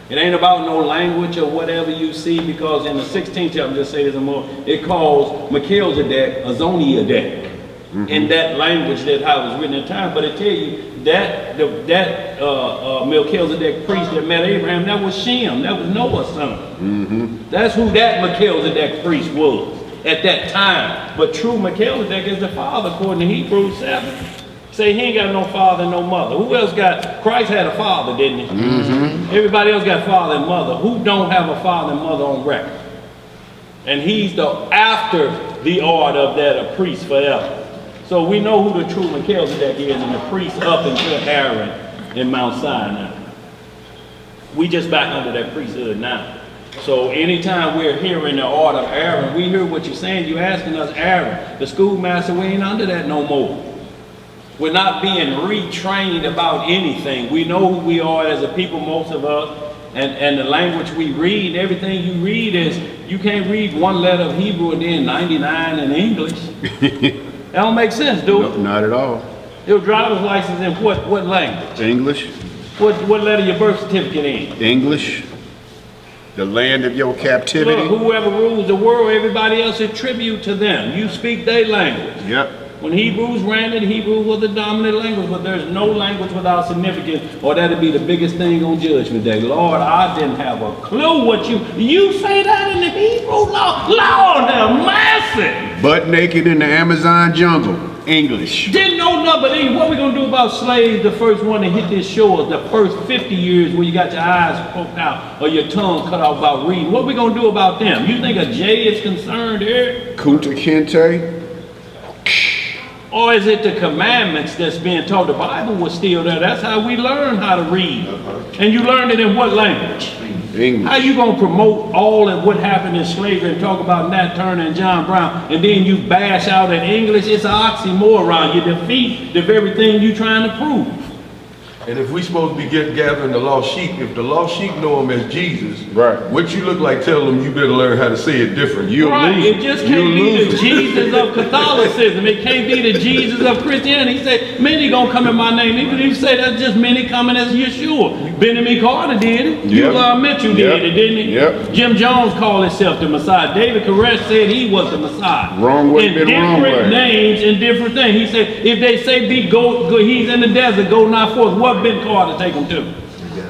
It ain't about no language or whatever you see, because in the 16th chapter, just say this more, it calls Melchizedek Azoniadek. In that language that how it was written at the time. But it tell you that Melchizedek priest that met Abraham, that was Shem, that was Noah's son. That's who that Melchizedek priest was at that time. But true Melchizedek is the father according to Hebrews 7. Say he ain't got no father and no mother. Who else got, Christ had a father, didn't he? Everybody else got father and mother. Who don't have a father and mother on record? And he's the after the order of that a priest forever. So we know who the true Melchizedek is, and the priest up until Aaron in Mount Sinai. We just back under that priesthood now. So anytime we're hearing the order of Aaron, we hear what you're saying. You're asking us, Aaron, the schoolmaster, we ain't under that no more. We're not being retrained about anything. We know who we are as a people, most of us, and the language we read, everything you read is, you can't read one letter of Hebrew and then 99 in English. That don't make sense, do it? No, not at all. Your driver's license in what language? English. What letter your birth certificate in? English. The land of your captivity. Look, whoever rules the world, everybody else is tribute to them. You speak their language. Yep. When Hebrews ran it, Hebrew was the dominant language, but there's no language without significance, or that'd be the biggest thing on Judgment Day. Lord, I didn't have a clue what you say that in the Hebrew law. Lord have mercy. Butt naked in the Amazon jungle. English. Didn't know nothing but English. What we gonna do about slaves, the first one to hit this shores, the first 50 years where you got your eyes poked out or your tongue cut off about reading? What we gonna do about them? You think a J is concerned here? Kunta Kinte. Or is it the commandments that's being taught? The Bible was still there. That's how we learn how to read. And you learned it in what language? English. How you gonna promote all of what happened in slavery and talk about Nat Turner and John Brown, and then you bash out in English? It's an oxymoron. You defeat the very thing you're trying to prove. And if we supposed to be gathering the lost sheep, if the lost sheep know him as Jesus, Right. what you look like telling them you better learn how to say it different. You'll Right, lose it just can't be You'll the lose Jesus of Catholicism. It can't be the Jesus of Christianity. He said, many gonna come in my name. Even if you say that's just many coming as Yeshua. Benjamin Carter did it. Yep. Mitchell did Yep. it, didn't he? Yep. Jim Jones called himself the Messiah. David Koresh said he was the Messiah. Wrong way, In been wrong different way. names and different things. He said, if they say go, he's in the desert, go not forth. What Ben Carter take him to?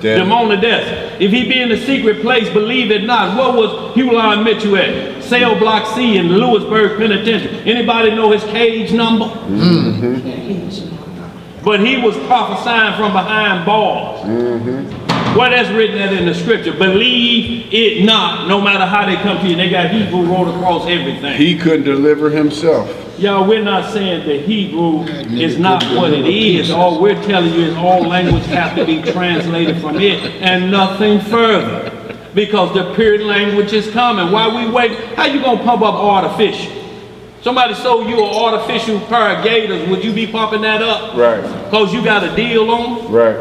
Them on the desert. If he be in a secret place, believe it not. What was Huline Mitchell at? Cell Block C in Lewisburg Penitentiary. Anybody know his cage number? But he was prophesying from behind bars. What that's written that in the scripture? Believe it not, no matter how they come to you. They got Hebrew wrote across everything. He couldn't deliver himself. Y'all, we're not saying the Hebrew is not what it is. All we're telling you is all language have to be translated from it and nothing further. Because the pure language is coming. While we wait, how you gonna pump up artificial? Somebody sold you an artificial pair of gators, would you be pumping that up? Right. Because you got a deal on? Right.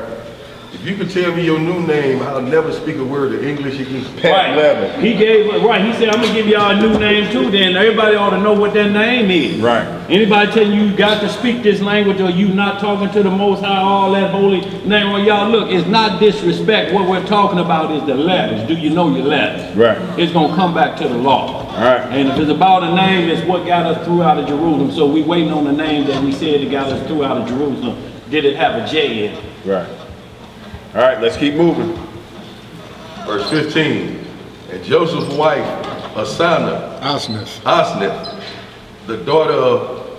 If you could tell me your new name, I'll never speak a word of English again. Pat Leather. He gave, right, he said, I'm gonna give y'all a new name too then. Everybody ought to know what that name is. Right. Anybody telling you got to speak this language or you not talking to the Most High, all that holy name? Well, y'all look, it's not disrespect. What we're talking about is the letters. Do you know your letters? Right. It's gonna come back to the law. All right. And if it's about a name, it's what got us through out of Jerusalem. So we waiting on the name that we said that got us through out of Jerusalem. Did it have a J in it? Right. All right, let's keep moving. Verse 15. And Joseph's wife, Osnith, the daughter of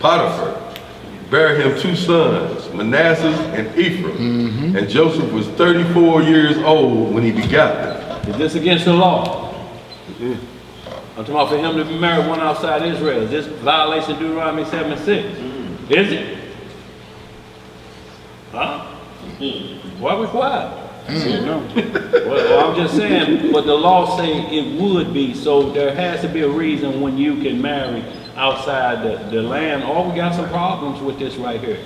Potiphar, bare him two sons, Manasseh and Ephraim. And Joseph was 34 years old when he begot them. Is this against the law? I'm talking about for him to be married one outside Israel. Is this violation of Deuteronomy 7:6? Is it? Huh? Why we quiet? Well, I'm just saying, but the law say it would be, so there has to be a reason when you can marry outside the land. Or we got some problems with this right here.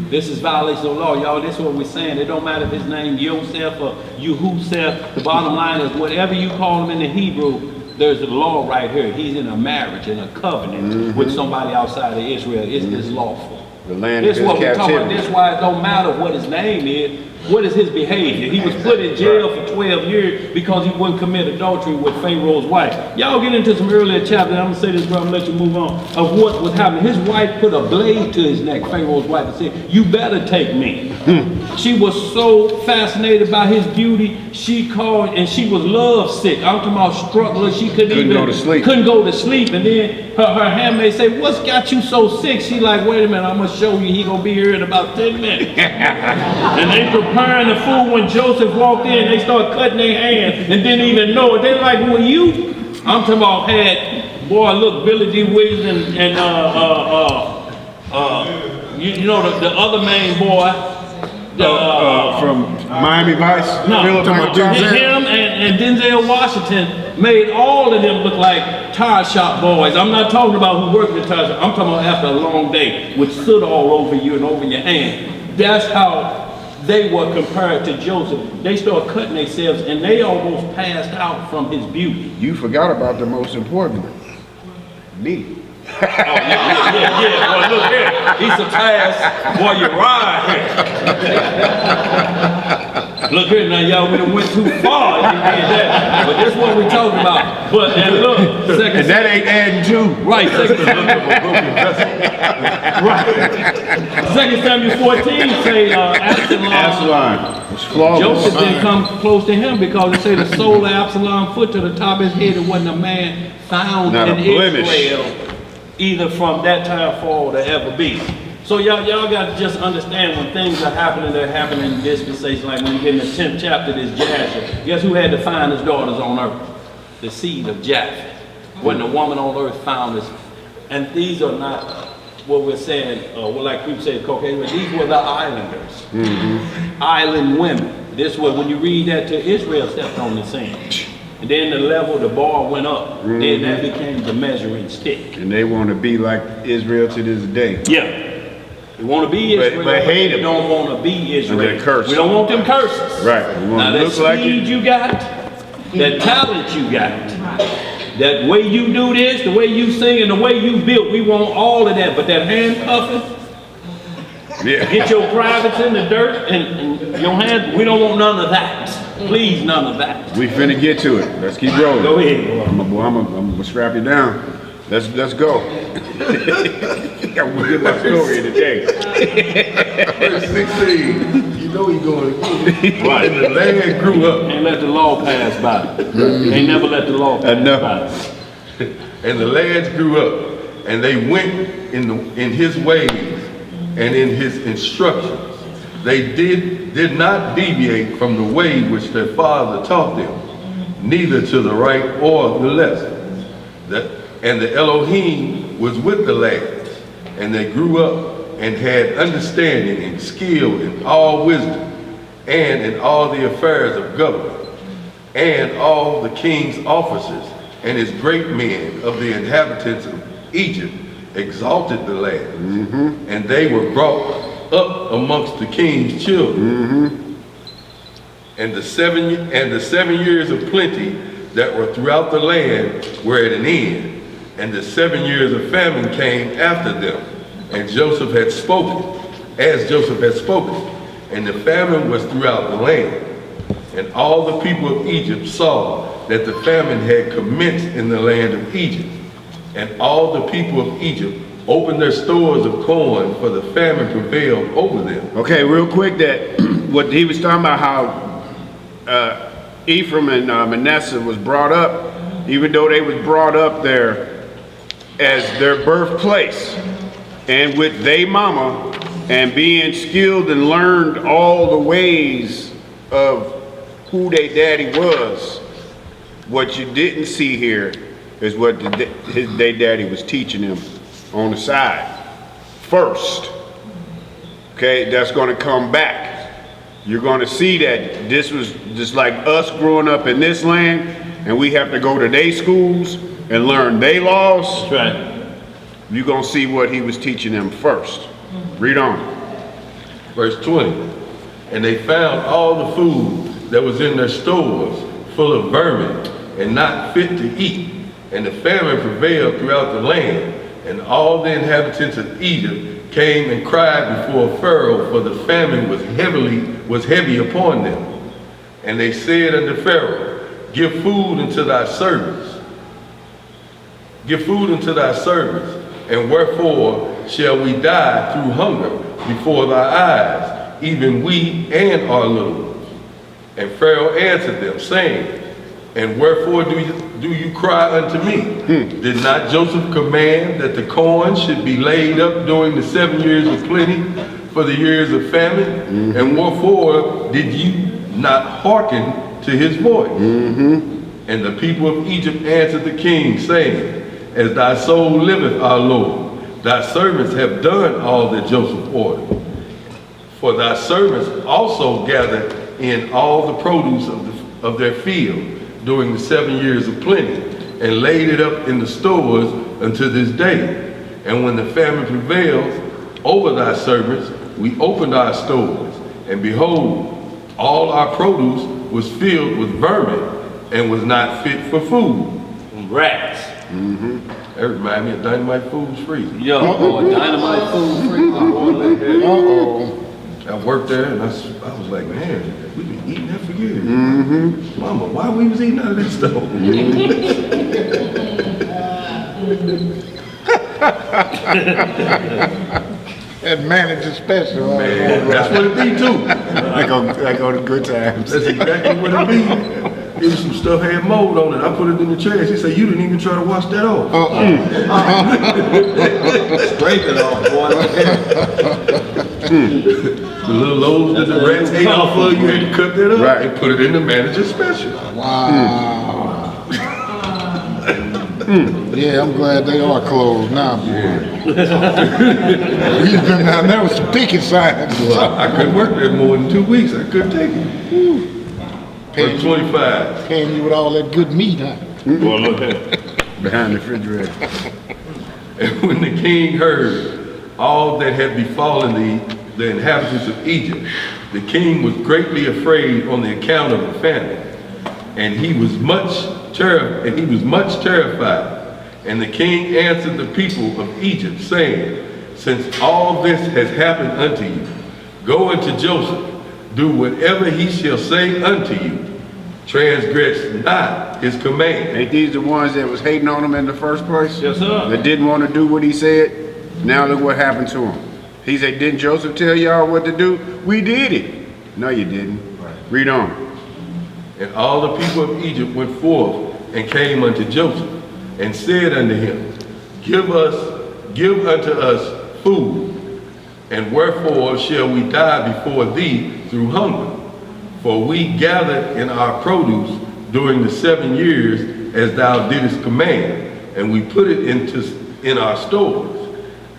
This is violation of law. Y'all, this is what we're saying. It don't matter if his name Yosef or Yehusef. The bottom line is whatever you call him in the Hebrew, there's a law right here. He's in a marriage, in a covenant with somebody outside of Israel. It's lawful. The land This of is his what we're talking about. captivity. This is why it don't matter what his name is. What is his behavior? He was put in jail for 12 years because he wouldn't commit adultery with Pharaoh's wife. Y'all get into some earlier chapters. I'm gonna say this, bro. I'm gonna let you move on. Of what was happening. His wife put a blade to his neck. Pharaoh's wife and said, "You better take me." She was so fascinated by his beauty. She called and she was love sick. I'm talking about struggling. She couldn't go to sleep. Couldn't go to sleep. And then her handmaid said, "What's got you so sick?" She like, "Wait a minute. I'm gonna show you. He gonna be here in about 10 minutes." And they preparing the food. When Joseph walked in, they start cutting their hands and didn't even know it. They like, "Who are you?" I'm talking about boy, look, Billy D. Williams and you know the other main boy. From Miami Vice. No, Philip Martinez. him and Denzel Washington made all of them look like tire shop boys. I'm not talking about who worked at tire shop. I'm talking about after a long day with soot all over you and over your hand. That's how they were compared to Joseph. They started cutting themselves and they almost passed out from his beauty. You forgot about the most important one. Me. Yeah. Well, look here. He surpassed Uriah here. Look here now, y'all, we done went too far. You did that. But this is what we talking about. But and look, second. And that ain't adding two. Right, Second Samuel 14 say Absalom was flawless. Joseph didn't come close to him because it say the soul of Absalom foot to the top of his head. It wasn't a man found Not in a blemish. Israel, either from that time forward or ever be. So y'all got to just understand when things are happening, they're happening in dispensation. Like when you get in the 10th chapter, this Jasher. Guess who had the finest daughters on earth? The seed of Japheth. When the woman on earth found this. And these are not what we're saying, well, like people say, Caucasian, but these were the islanders. Island women. This was, when you read that, to Israel stepped on the scene. And then the level, the bar went up. Then that became the measuring stick. And they want to be like Israel to this day. Yeah. We want to be Israel, but hate we them. don't want to be Israel. they're cursed. We don't want them curses. Right. We want Now to that look like speed it. you got, that talent you got, that way you do this, the way you sing, and the way you built, we want all of that. But that handcuffing, get your privates in the dirt and your hands, we don't want none of that. Please, none of that. We finna get to it. Let's keep rolling. Go ahead. I'm gonna strap you down. Let's go. I'm gonna get my story today. Verse 16. You know he going again. Right. And the land grew up. Ain't let the law pass by. Ain't never let the law pass Enough. by. And the lads grew up, and they went in his ways and in his instructions. They did not deviate from the way which their father taught them, neither to the right or the left. And the Elohim was with the lads, and they grew up and had understanding and skill in all wisdom and in all the affairs of government. And all the king's officers and his great men of the inhabitants of Egypt exalted the lads, and they were brought up amongst the king's children. And the 7 years of plenty that were throughout the land were at an end, and the 7 years of famine came after them. And Joseph had spoken, as Joseph had spoken, and the famine was throughout the land. And all the people of Egypt saw that the famine had commenced in the land of Egypt. And all the people of Egypt opened their stores of corn, for the famine prevailed over them. Okay, real quick, that what he was talking about, how Ephraim and Manasseh was brought up, even though they was brought up there as their birthplace, and with they mama, and being skilled and learned all the ways of who they daddy was. What you didn't see here is what their daddy was teaching them on the side first. Okay, that's going to come back. You're going to see that this was just like us growing up in this land, and we have to go to their schools and learn their laws. That's right. You're going to see what he was teaching them first. Read on. Verse 20. And they found all the food that was in their stores full of vermin and not fit to eat. And the famine prevailed throughout the land. And all the inhabitants of Egypt came and cried before Pharaoh, for the famine was heavy upon them. And they said unto Pharaoh, Give food unto thy servants. Give food unto thy servants. And wherefore shall we die through hunger before thy eyes, even we and our little ones? And Pharaoh answered them, saying, And wherefore do you cry unto me? Did not Joseph command that the corn should be laid up during the 7 years of plenty for the years of famine? And wherefore did you not hearken to his voice? And the people of Egypt answered the king, saying, As thy soul liveth, our Lord, thy servants have done all that Joseph ordered. For thy servants also gathered in all the produce of their field during the 7 years of plenty, and laid it up in the stores unto this day. And when the famine prevailed over thy servants, we opened our stores, and behold, all our produce was filled with vermin, and was not fit for food. Rats. That reminds me of Dynamite Foods Freezer. Yo, dynamite food free. Uh-oh. I worked there, and I was like, man, we've been eating that for years. Mama, why we was eating out of that stove? That manager special. Man, that's what it be too. I go to good times. That's exactly what it be. Give me some stuff had mold on it. I put it in the trash. He said, you didn't even try to wash that off. Scrape it off, boy. The little loaves that the rats ate off of, you had to cut that up and put it in the manager special. Wow. Yeah, I'm glad they are closed now. We've been down there with some picket signs. I couldn't work there more than 2 weeks. I couldn't take it. Paying 25. Paying you with all that good meat, huh? Boy, look at it. Behind the refrigerator. And when the king heard all that had befallen the inhabitants of Egypt, the king was greatly afraid on the account of the famine, and he was much terrified. And the king answered the people of Egypt, saying, since all this has happened unto you, go unto Joseph, do whatever he shall say unto you. Transgress not his command. Ain't these the ones that was hating on him in the first place? Yes, sir. That didn't want to do what he said? Now look what happened to him. He said, didn't Joseph tell y'all what to do? We did it. No, you didn't. Read on. And all the people of Egypt went forth and came unto Joseph, and said unto him, give unto us food, and wherefore shall we die before thee through hunger? For we gathered in our produce during the 7 years as thou didst command, and we put it in our stores,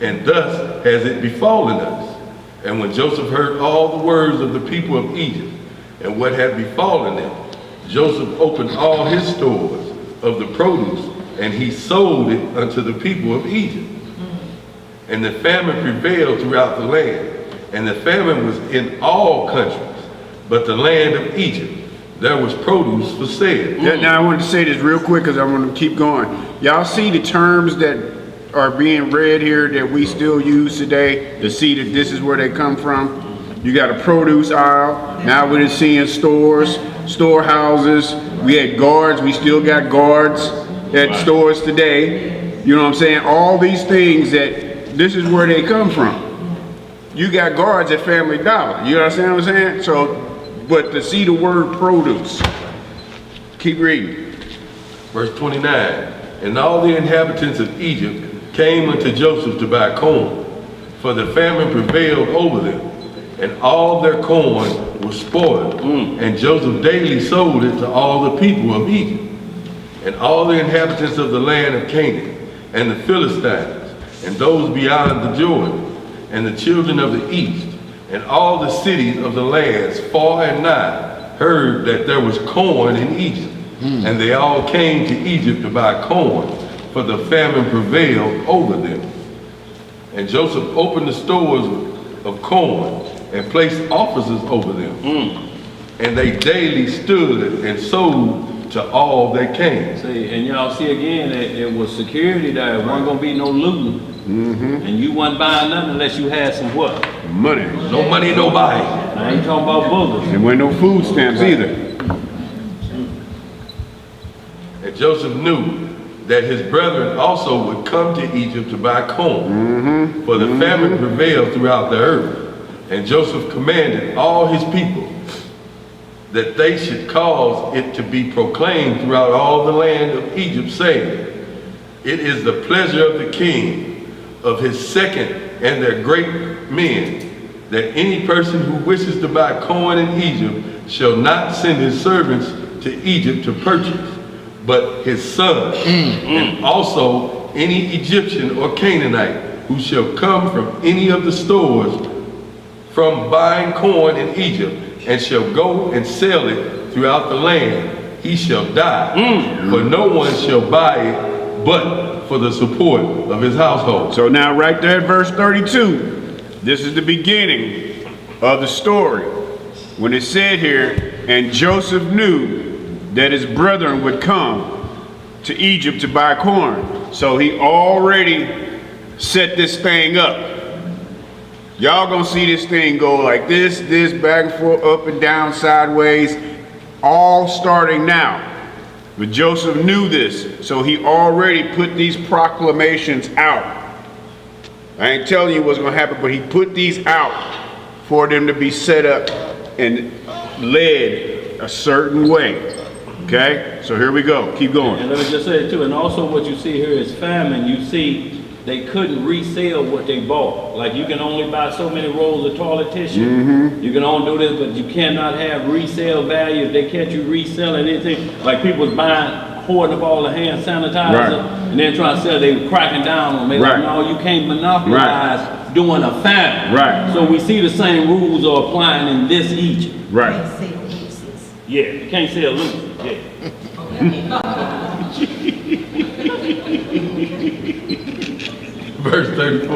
and thus has it befallen us. And when Joseph heard all the words of the people of Egypt, and what had befallen them, Joseph opened all his stores of the produce, and he sold it unto the people of Egypt. And the famine prevailed throughout the land, and the famine was in all countries, but the land of Egypt, there was produce for sale. Yeah, now I wanted to say this real quick because I want to keep going. Y'all see the terms that are being read here that we still use today to see that this is where they come from? You got a produce aisle. Now we're seeing stores, storehouses. We had guards. We still got guards at stores today. You know what I'm saying? All these things that this is where they come from. You got guards at Family Dollar. You understand what I'm saying? So, but to see the word produce. Keep reading. Verse 29, and all the inhabitants of Egypt came unto Joseph to buy corn, for the famine prevailed over them, and all their corn was spoiled. And Joseph daily sold it to all the people of Egypt, and all the inhabitants of the land of Canaan, and the Philistines, and those beyond the Jordan, and the children of the east, and all the cities of the lands far and nigh, heard that there was corn in Egypt. And they all came to Egypt to buy corn, for the famine prevailed over them. And Joseph opened the stores of corn and placed officers over them. And they daily stood and sold to all that came. See, and y'all see again that it was security there. It wasn't gonna be no looting. And you wasn't buying nothing unless you had some what? Money. No money, no buying. I ain't talking about boogers. There weren't no food stamps either. And Joseph knew that his brethren also would come to Egypt to buy corn, for the famine prevailed throughout the earth. And Joseph commanded all his people that they should cause it to be proclaimed throughout all the land of Egypt, saying, it is the pleasure of the king, of his second and their great men, that any person who wishes to buy corn in Egypt shall not send his servants to Egypt to purchase, but his son, and also any Egyptian or Canaanite who shall come from any of the stores from buying corn in Egypt, and shall go and sell it throughout the land, he shall die. For no one shall buy it but for the support of his household. So now right there at verse 32, this is the beginning of the story. When it said here, and Joseph knew that his brethren would come to Egypt to buy corn. So he already set this thing up. Y'all gonna see this thing go like this, back and forth, up and down, sideways, all starting now. But Joseph knew this, so he already put these proclamations out. I ain't telling you what's gonna happen, but he put these out for them to be set up and led a certain way. Okay, so here we go. Keep going. And let me just say it too, and also what you see here is famine. You see they couldn't resell what they bought. Like you can only buy so many rolls of toilet tissue. You can only do this, but you cannot have resale value. If they catch you reselling anything, like people was buying, hoarding up all the hand sanitizer, and then trying to sell, they were cracking down on them. They like, no, you can't monopolize doing a famine. So we see the same rules are applying in this Egypt. Yeah, you can't sell loose. Yeah. Verse 34.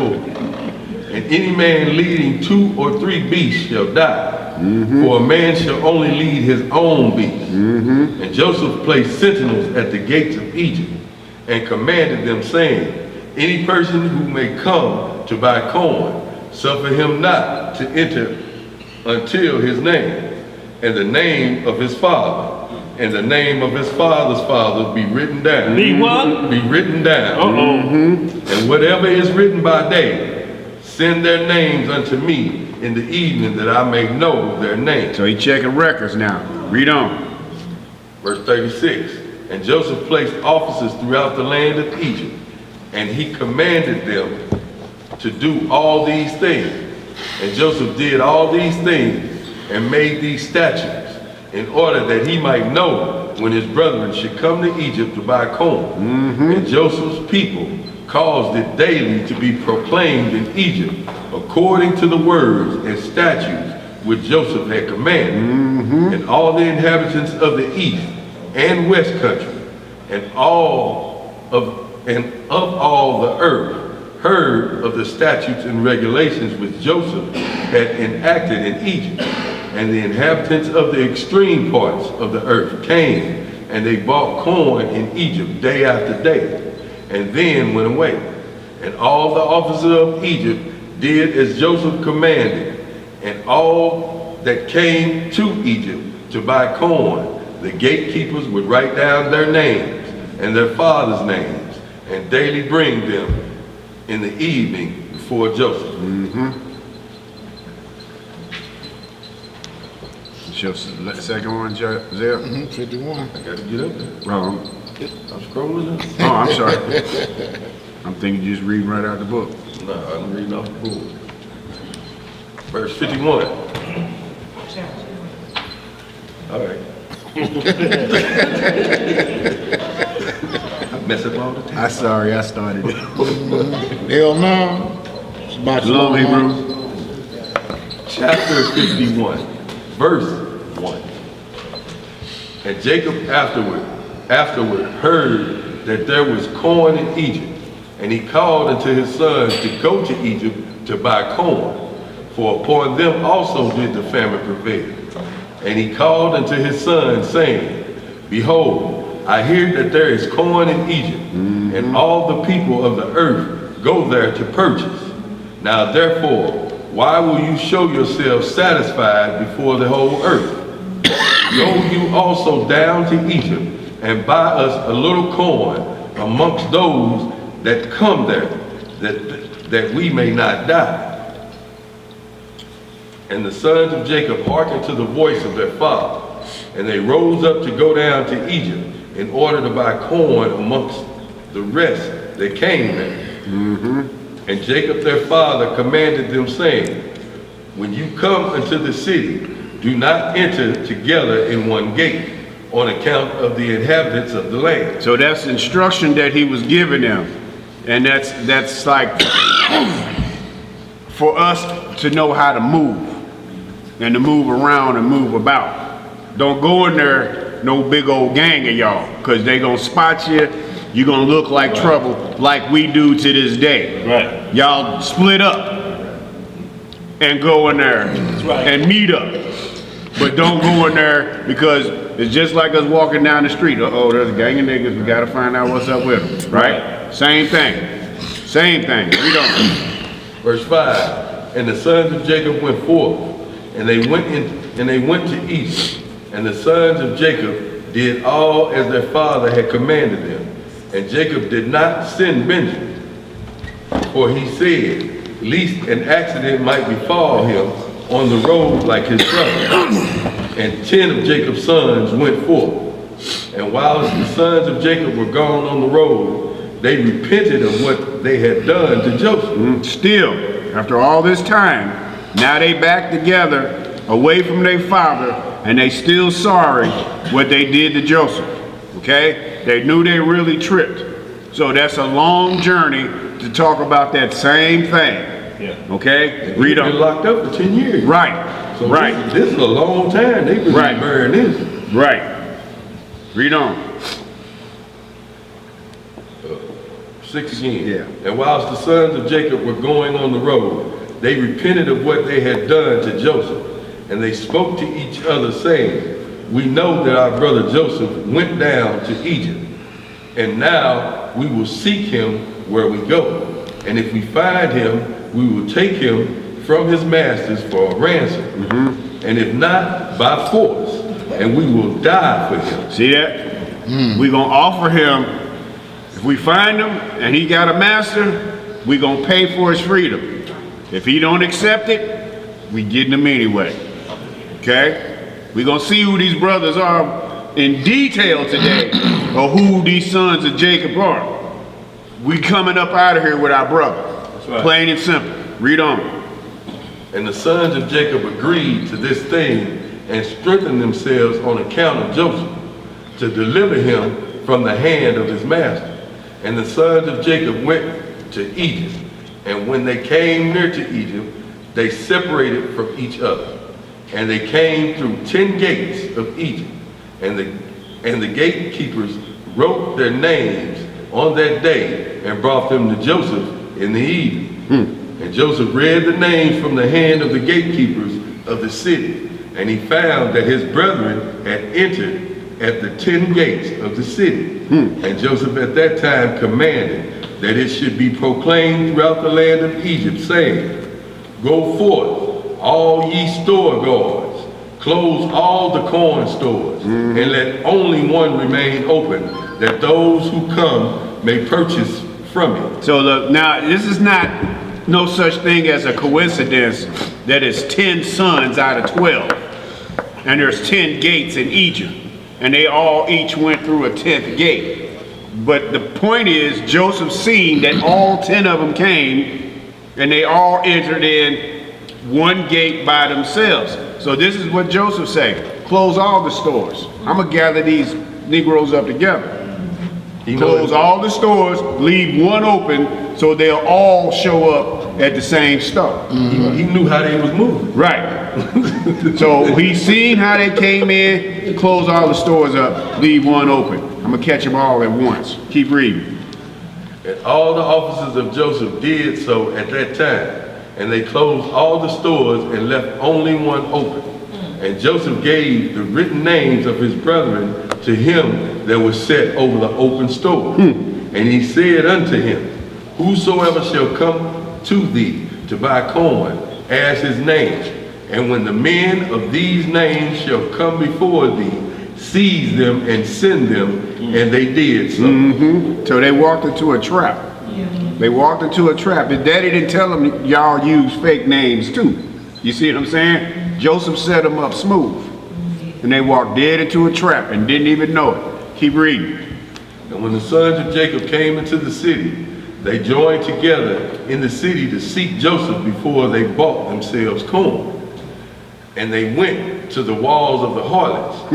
And any man leading 2 or 3 beasts shall die, for a man shall only lead his own beast. And Joseph placed sentinels at the gates of Egypt, and commanded them, saying, any person who may come to buy corn, suffer him not to enter until his name, and the name of his father, and the name of his father's father be written down. Be what? Be written down. And whatever is written by day, send their names unto me in the evening, that I may know their names. So he checking records now. Read on. Verse 36. And Joseph placed officers throughout the land of Egypt, and he commanded them to do all these things. And Joseph did all these things and made these statutes, in order that he might know when his brethren should come to Egypt to buy corn. And Joseph's people caused it daily to be proclaimed in Egypt, according to the words and statutes which Joseph had commanded. And all the inhabitants of the east and west country, and of all the earth, heard of the statutes and regulations which Joseph had enacted in Egypt. And the inhabitants of the extreme parts of the earth came, and they bought corn in Egypt day after day, and then went away. And all the officers of Egypt did as Joseph commanded, and all that came to Egypt to buy corn, the gatekeepers would write down their names and their fathers' names, and daily bring them in the evening before Joseph. Second one, Zell? 51. I got to get up there. Wrong. I'm scrolling up. Oh, I'm sorry. I'm thinking you just reading right out the book. No, I'm reading off the board. Verse 51. All right. I mess up all the time. I'm sorry, I started it. Hell no. It's about Shalom, Hebrews. Chapter 51, verse 1. And Jacob afterward heard that there was corn in Egypt, and he called unto his sons to go to Egypt to buy corn, for upon them also did the famine prevail. And he called unto his sons, saying, behold, I hear that there is corn in Egypt, and all the people of the earth go there to purchase. Now therefore, why will you show yourselves satisfied before the whole earth? Go you also down to Egypt, and buy us a little corn amongst those that come there, that we may not die. And the sons of Jacob hearkened to the voice of their father, and they rose up to go down to Egypt in order to buy corn amongst the rest that came there. And Jacob their father commanded them, saying, when you come into the city, do not enter together in one gate, on account of the inhabitants of the land. So that's instruction that he was giving them. And that's like for us to know how to move and to move around and move about. Don't go in there, no big old gang of y'all, because they gonna spot you. You're gonna look like trouble like we do to this day. Y'all split up and go in there and meet up. But don't go in there, because it's just like us walking down the street. Uh-oh, there's a gang of niggas, we gotta find out what's up with them, right? Same thing. Same thing. We don't. Verse 5. And the sons of Jacob went forth, and they went to Egypt. And the sons of Jacob did all as their father had commanded them. And Jacob did not send Benjamin, for he said, lest an accident might befall him on the road like his brother. And 10 of Jacob's sons went forth. And while the sons of Jacob were gone on the road, they repented of what they had done to Joseph. Still, after all this time, now they back together away from their father, and they still sorry what they did to Joseph. Okay? They knew they really tripped. So that's a long journey to talk about that same thing. Yeah. Okay? And Read he's been on. locked up for 10 years. Right. So Right. this is a long time. They've been Right. burying this. Right. Read on. 6 again. Yeah. And whilst the sons of Jacob were going on the road, they repented of what they had done to Joseph. And they spoke to each other, saying, we know that our brother Joseph went down to Egypt. And now we will seek him where we go. And if we find him, we will take him from his masters for a ransom. And if not, by force. And we will die for him. See that? We're going to offer him, if we find him and he got a master, we're going to pay for his freedom. If he don't accept it, we getting him anyway. Okay? We're going to see who these brothers are in detail today, or who these sons of Jacob are. We coming up out of here with our brother. That's right. Plain and simple. Read on. And the sons of Jacob agreed to this thing and strengthened themselves on account of Joseph to deliver him from the hand of his master. And the sons of Jacob went to Egypt. And when they came near to Egypt, they separated from each other. And they came through 10 gates of Egypt. And the gatekeepers wrote their names on that day and brought them to Joseph in the evening. And Joseph read the names from the hand of the gatekeepers of the city. And he found that his brethren had entered at the 10 gates of the city. And Joseph at that time commanded that it should be proclaimed throughout the land of Egypt, saying, go forth, all ye store guards, close all the corn stores, and let only one remain open, that those who come may purchase from it. So now this is not no such thing as a coincidence that it's 10 sons out of 12. And there's 10 gates in Egypt. And they all each went through a 10th gate. But the point is, Joseph seen that all 10 of them came and they all entered in one gate by themselves. So this is what Joseph said: close all the stores. I'm gonna gather these Negroes up together. Close all the stores, leave one open so they'll all show up at the same store. He knew how they was moving. Right. So he seen how they came in, close all the stores up, leave one open. I'm gonna catch them all at once. Keep reading. And all the officers of Joseph did so at that time. And they closed all the stores and left only one open. And Joseph gave the written names of his brethren to him that was set over the open store. And he said unto him, whosoever shall come to thee to buy corn, ask his name. And when the men of these names shall come before thee, seize them and send them. And they did so. So they walked into a trap. They walked into a trap. His daddy didn't tell them y'all use fake names too. You see what I'm saying? Joseph set them up smooth. And they walked dead into a trap and didn't even know it. Keep reading. And when the sons of Jacob came into the city, they joined together in the city to seek Joseph before they bought themselves corn. And they went to the walls of the harlots.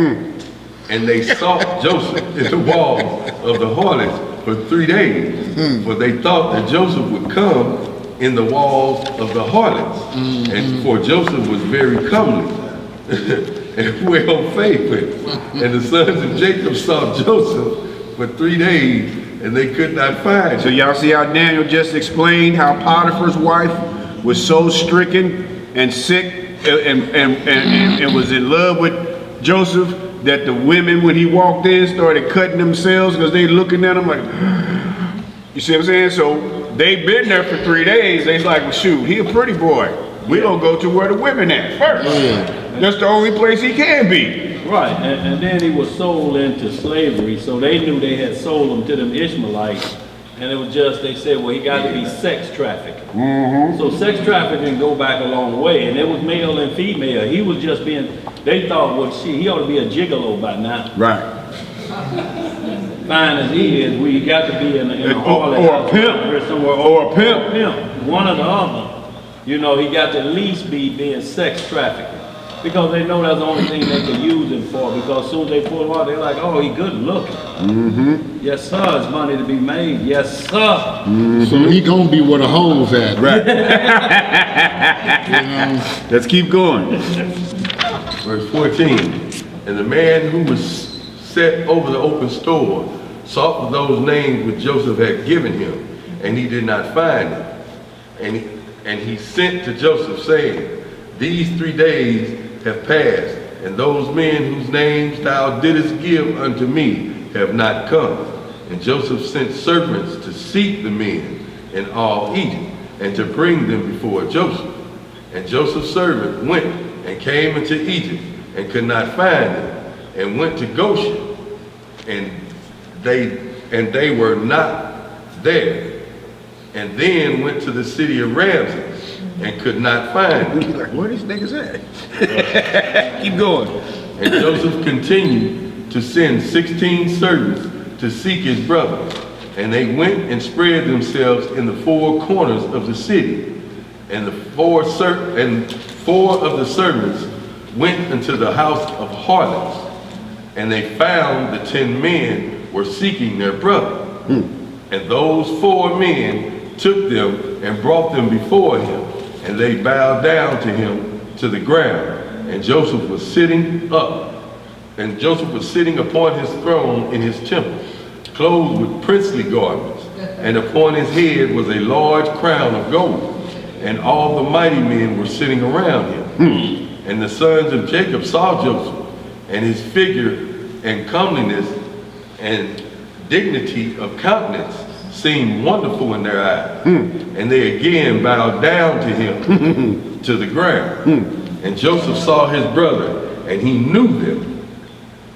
And they sought Joseph in the walls of the harlots for 3 days. For they thought that Joseph would come in the walls of the harlots. And for Joseph was very comely and well favored. And the sons of Jacob sought Joseph for 3 days, and they could not find him. So y'all see how Daniel just explained how Potiphar's wife was so stricken and sick and was in love with Joseph that the women, when he walked in, started cutting themselves because they looking at him like, you see what I'm saying? So they've been there for 3 days. They's like, well, shoot, he a pretty boy. We gonna go to where the women at first. That's the only place he can be. Right, and then he was sold into slavery, so they knew they had sold him to them Ishmaelites. And it was just, they said, well, he got to be sex trafficking. So sex trafficking go back a long way, and it was male and female. He was just being, they thought, well, he ought to be a gigolo by now. Right. Fine as he is, we got to be in a harlot or a pimp. or somewhere, Or a pimp. one or the other. You know, he got to at least be being sex trafficking. Because they know that's the only thing they could use him for. Because as soon as they pull him out, they're like, oh, he good looking. Yes, sir, there's money to be made. Yes, sir. So he gonna be where the hoes at. Right. Let's keep going. Verse 14, and the man who was set over the open store sought for those names which Joseph had given him, and he did not find them. And he sent to Joseph, saying, these 3 days have passed, and those men whose names thou didst give unto me have not come. And Joseph sent servants to seek the men in all Egypt, and to bring them before Joseph. And Joseph's servant went and came into Egypt, and could not find them, and went to Goshen, and they were not there. And then went to the city of Ramses, and could not find them. Like, where these niggas at? Keep going. And Joseph continued to send 16 servants to seek his brothers. And they went and spread themselves in the 4 corners of the city. And 4 of the servants went into the house of harlots. And they found the 10 men were seeking their brother. And those 4 men took them and brought them before him. And they bowed down to him to the ground. And Joseph was sitting up. And Joseph was sitting upon his throne in his temple, clothed with princely garments. And upon his head was a large crown of gold. And all the mighty men were sitting around him. And the sons of Jacob saw Joseph, and his figure and comeliness and dignity of countenance seemed wonderful in their eyes. And they again bowed down to him to the ground. And Joseph saw his brother, and he knew them,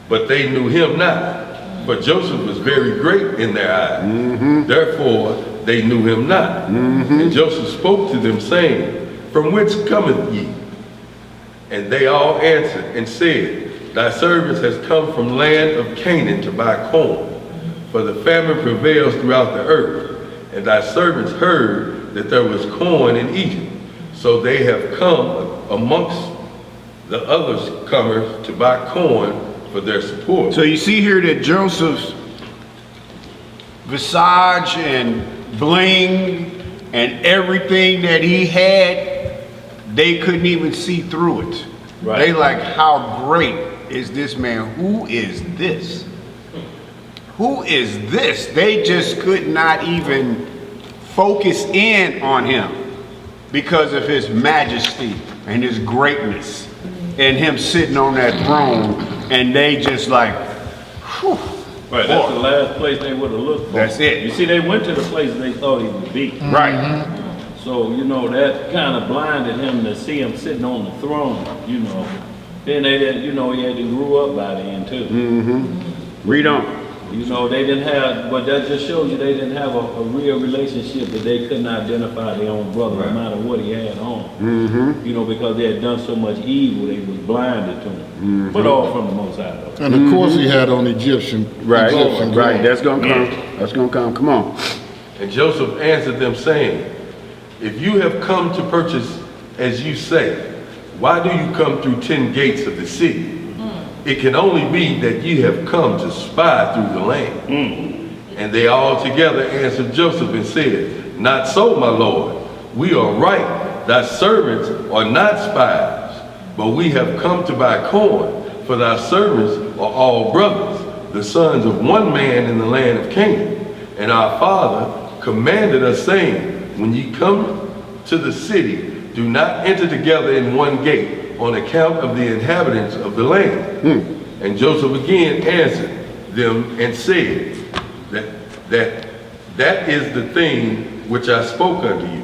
but they knew him not. For Joseph was very great in their eyes. Therefore they knew him not. And Joseph spoke to them, saying, from whence cometh ye? And they all answered and said, thy servant has come from land of Canaan to buy corn. For the famine prevails throughout the earth, and thy servants heard that there was corn in Egypt. So they have come amongst the others comers to buy corn for their support. So you see here that Joseph's visage and bling and everything that he had, they couldn't even see through it. Right. They like, how great is this man? Who is this? Who is this? They just could not even focus in on him because of his majesty and his greatness and him sitting on that throne, and they just like, whew. Right, that's the last place they would have looked for. That's it. You see, they went to the place they thought he would be. Right. So, you know, that kind of blinded him to see him sitting on the throne, you know. Then they didn't, you know, he had to grew up by then too. Read on. You know, they didn't have, but that just shows you they didn't have a real relationship, that they couldn't identify their own brother, no matter what he had on. You know, because they had done so much evil, they was blinded to him. But all from the Most High, though. And of course he had on Egyptian. Right, Egyptian right. clothes. That's gonna come. That's gonna come. Come on. And Joseph answered them, saying, if you have come to purchase as you say, why do you come through 10 gates of the city? It can only be that ye have come to spy through the land. And they all together answered Joseph and said, not so, my lord. We are right. Thy servants are not spies, but we have come to buy corn, for thy servants are all brothers, the sons of one man in the land of Canaan. And our father commanded us, saying, when ye come to the city, do not enter together in one gate, on account of the inhabitants of the land. And Joseph again answered them and said, that is the thing which I spoke unto you.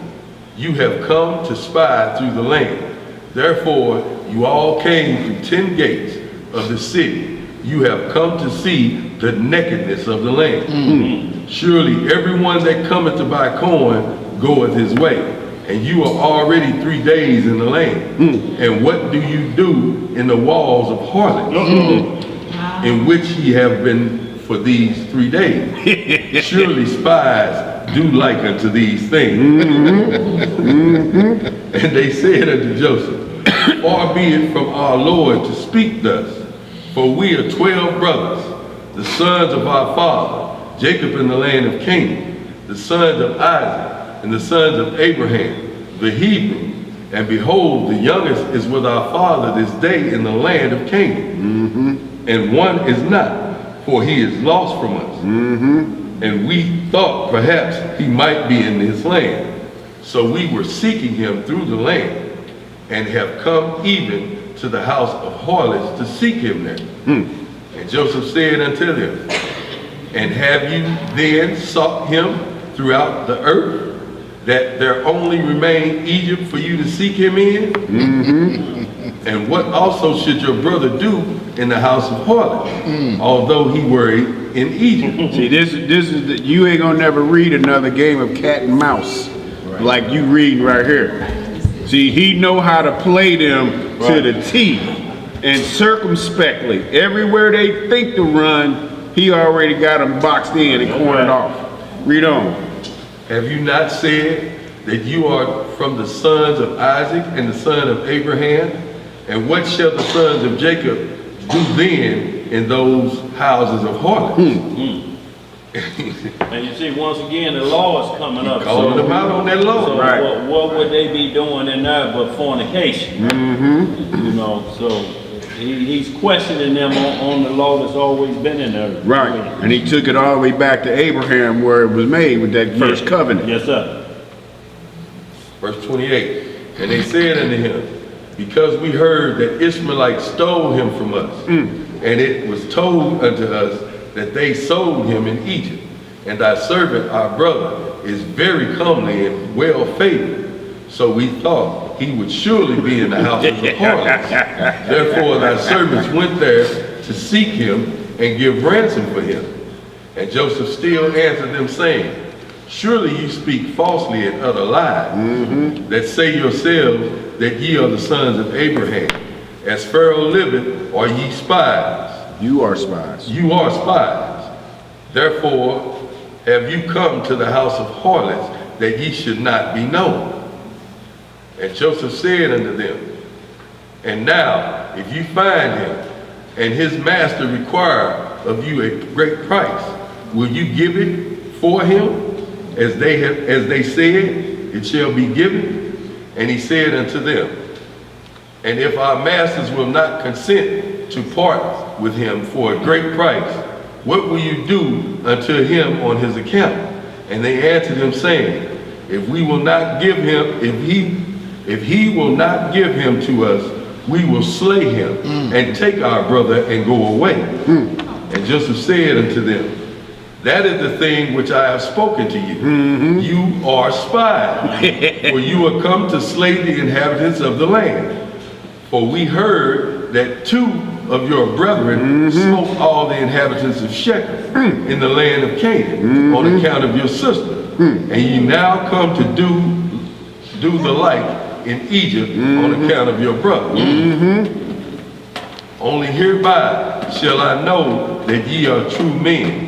You have come to spy through the land. Therefore, you all came through 10 gates of the city. You have come to see the nakedness of the land. Surely everyone that cometh to buy corn goeth his way, and you are already 3 days in the land. And what do you do in the walls of harlots, in which ye have been for these 3 days? Surely spies do like unto these things. And they said unto Joseph, Far be it from our Lord to speak thus, for we are 12 brothers, the sons of our father, Jacob in the land of Canaan, the sons of Isaac, and the sons of Abraham, the Hebrew. And behold, the youngest is with our father this day in the land of Canaan. And one is not, for he is lost from us. And we thought perhaps he might be in his land. So we were seeking him through the land, and have come even to the house of harlots to seek him there. And Joseph said unto them, And have you then sought him throughout the earth, that there only remained Egypt for you to seek him in? And what also should your brother do in the house of harlots, although he were in Egypt? See, this is you ain't gonna never read another game of cat and mouse like you reading right here. See, he know how to play them to the T, and circumspectly. Everywhere they think to run, he already got them boxed in and cornered off. Read on. Have you not said that you are from the sons of Isaac and the son of Abraham? And what shall the sons of Jacob do then in those houses of harlots? And you see, once again, the law is coming up. Calling them out on that law. So Right. what would they be doing in there but fornication? You know, so he's questioning them on the law that's always been in there. Right, and he took it all the way back to Abraham where it was made with that first covenant. Yes, sir. Verse 28, And they said unto him, Because we heard that Ishmaelites stole him from us, and it was told unto us that they sold him in Egypt. And thy servant, our brother, is very comely and well favored. So we thought he would surely be in the house of the harlots. Therefore thy servants went there to seek him and give ransom for him. And Joseph still answered them, saying, Surely you speak falsely and utter lies, that say yourselves that ye are the sons of Abraham. As Pharaoh liveth, are ye spies? You are spies. You are spies. Therefore have you come to the house of harlots, that ye should not be known. And Joseph said unto them, And now, if you find him, and his master require of you a great price, will you give it for him? As they said, it shall be given. And he said unto them, And if our masters will not consent to part with him for a great price, what will you do unto him on his account? And they answered him, saying, If we will not give him, if he will not give him to us, we will slay him and take our brother and go away. And Joseph said unto them, That is the thing which I have spoken to you. You are spies, for you are come to slay the inhabitants of the land. For we heard that 2 of your brethren smote all the inhabitants of Shechem in the land of Canaan on account of your sister. And ye now come to do the like in Egypt on account of your brother. Only hereby shall I know that ye are true men,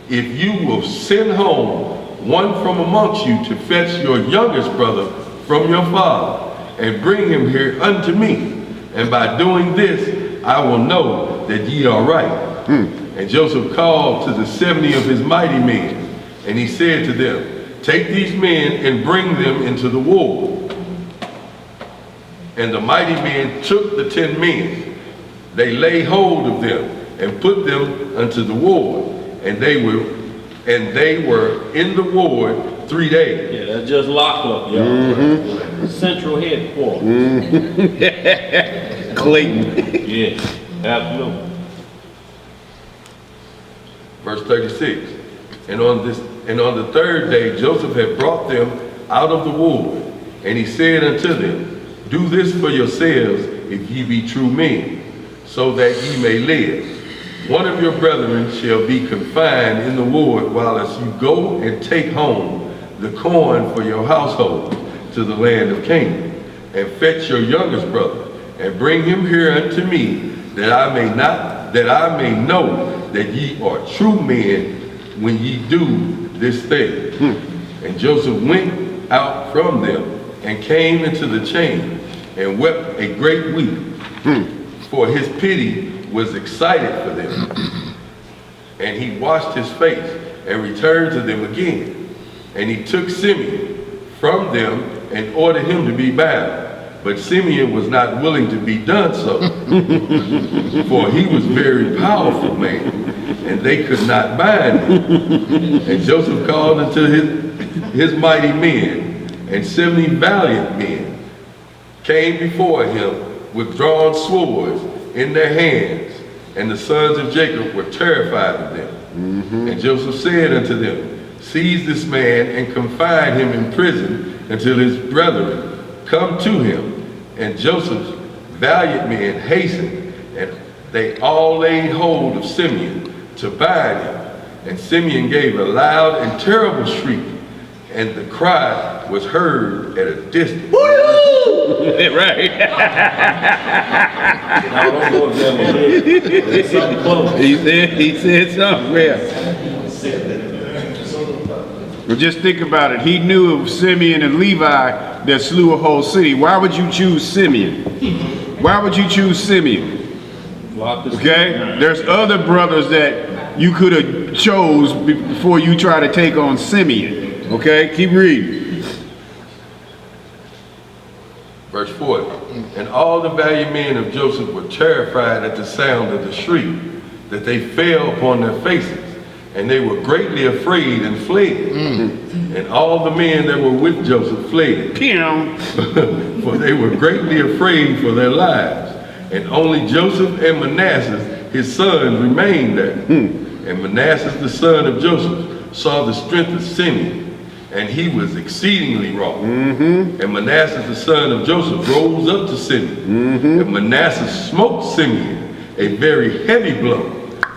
if you will send home one from amongst you to fetch your youngest brother from your father, and bring him here unto me. And by doing this, I will know that ye are right. And Joseph called to the 70 of his mighty men, and he said to them, Take these men and bring them into the ward. And the mighty men took the 10 men. They laid hold of them and put them unto the ward. And they were in the ward 3 days. Yeah, that's just lockup, y'all. Central headquarters. Clayton. Yes, absolutely. Verse 36. And on the 3rd day Joseph had brought them out of the ward, And he said unto them, do this for yourselves, if ye be true men, so that ye may live. One of your brethren shall be confined in the ward, whilst you go and take home the corn for your household to the land of Canaan, and fetch your youngest brother, and bring him here unto me, that I may know that ye are true men when ye do this thing. And Joseph went out from them, and came into the chamber, and wept a great weep, for his pity was excited for them. And he washed his face, and returned to them again. And he took Simeon from them, and ordered him to be bound. But Simeon was not willing to be done so, for he was very powerful man, and they could not bind him. And Joseph called unto his mighty men, and 70 valiant men came before him with drawn swords in their hands, and the sons of Jacob were terrified of them. And Joseph said unto them, seize this man and confine him in prison until his brethren come to him. And Joseph's valiant men hastened, and they all laid hold of Simeon to bind him. And Simeon gave a loud and terrible shriek, and the cry was heard at a distance. Right. I don't know if that was it. It's something close. He said something, yeah. Well, just think about it. He knew it was Simeon and Levi that slew a whole city. Why would you choose Simeon? Why would you choose Simeon? Okay? There's other brothers that you could have chose before you try to take on Simeon. Okay? Keep reading. Verse 40. And all the valiant men of Joseph were terrified at the sound of the shriek, that they fell upon their faces. And they were greatly afraid and fled. And all the men that were with Joseph fled. For they were greatly afraid for their lives. And only Joseph and Manasseh, his sons, remained there. And Manasseh, the son of Joseph, saw the strength of Simeon, and he was exceedingly wroth. And Manasseh, the son of Joseph, rose up to Simeon. And Manasseh smote Simeon a very heavy blow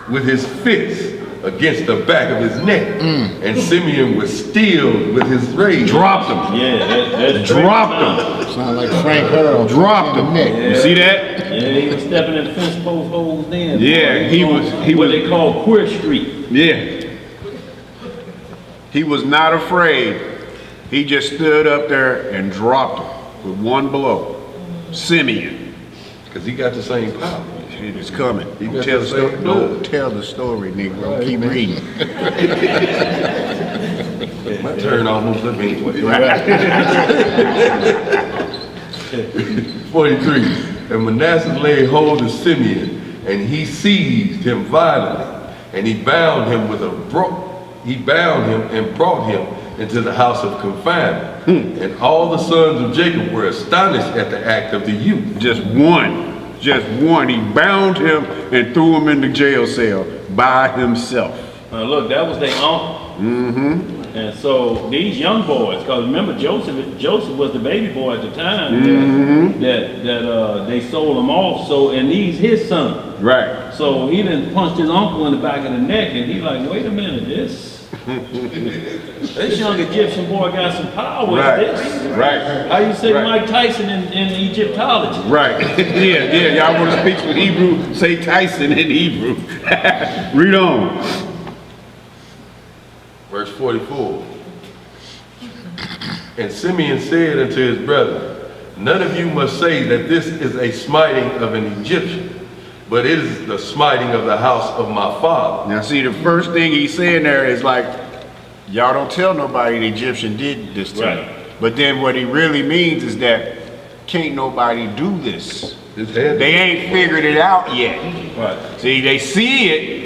with his fist against the back of his neck. And Simeon was stilled with his rage. Dropped him. Yeah, that's Dropped him. Sound like Frank Earl. Dropped him. You see that? Yeah, he was stepping in fence post holes then. Yeah, he was what they call Queer Street. Yeah. He was not afraid. He just stood up there and dropped him with one blow. Simeon. Because he got the same power. It is coming. He got Tell the the story. same No, blood. tell the story, Negro. Keep reading. My turn almost up anyway. 43. And Manasseh laid hold of Simeon, and he seized him violently, and he bound him and brought him into the house of confinement. And all the sons of Jacob were astonished at the act of the youth. Just one. He bound him and threw him in the jail cell by himself. Look, that was their uncle. And so these young boys, because remember Joseph was the baby boy at the time that they sold him off. So and these his son. Right. So he done punched his uncle in the back of the neck, and he like, wait a minute, this young Egyptian boy got some power with this. Right. How you say Mike Tyson in Egyptology? Right. Yeah. Y'all want to speak with Hebrew? Say Tyson in Hebrew. Read on. Verse 44. And Simeon said unto his brethren, none of you must say that this is a smiting of an Egyptian, but it is the smiting of the house of my father. Now see, the first thing he's saying there is like, y'all don't tell nobody the Egyptian did this to Right. me. But then what he really means is that can't nobody do this. They ain't figured it out yet. Right. See, they see it,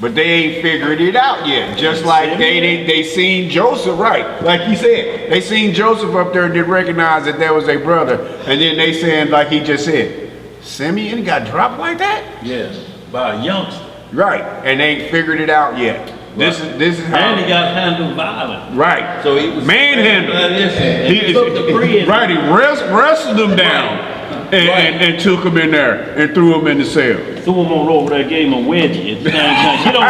but they ain't figured it out yet. Just like they seen Joseph, right? Like he said, they seen Joseph up there and didn't recognize that there was a brother. And then they saying, like he just said, Simeon got dropped like that? Yeah, by a youngster. Right, and they ain't figured it out yet. This is how. And he got handled violent. Right. So he was manhandled. He took the prison. Right, he wrestled him down and took him in there and threw him in the cell. Threw him on over there, gave him a wedgie. At the same time, you don't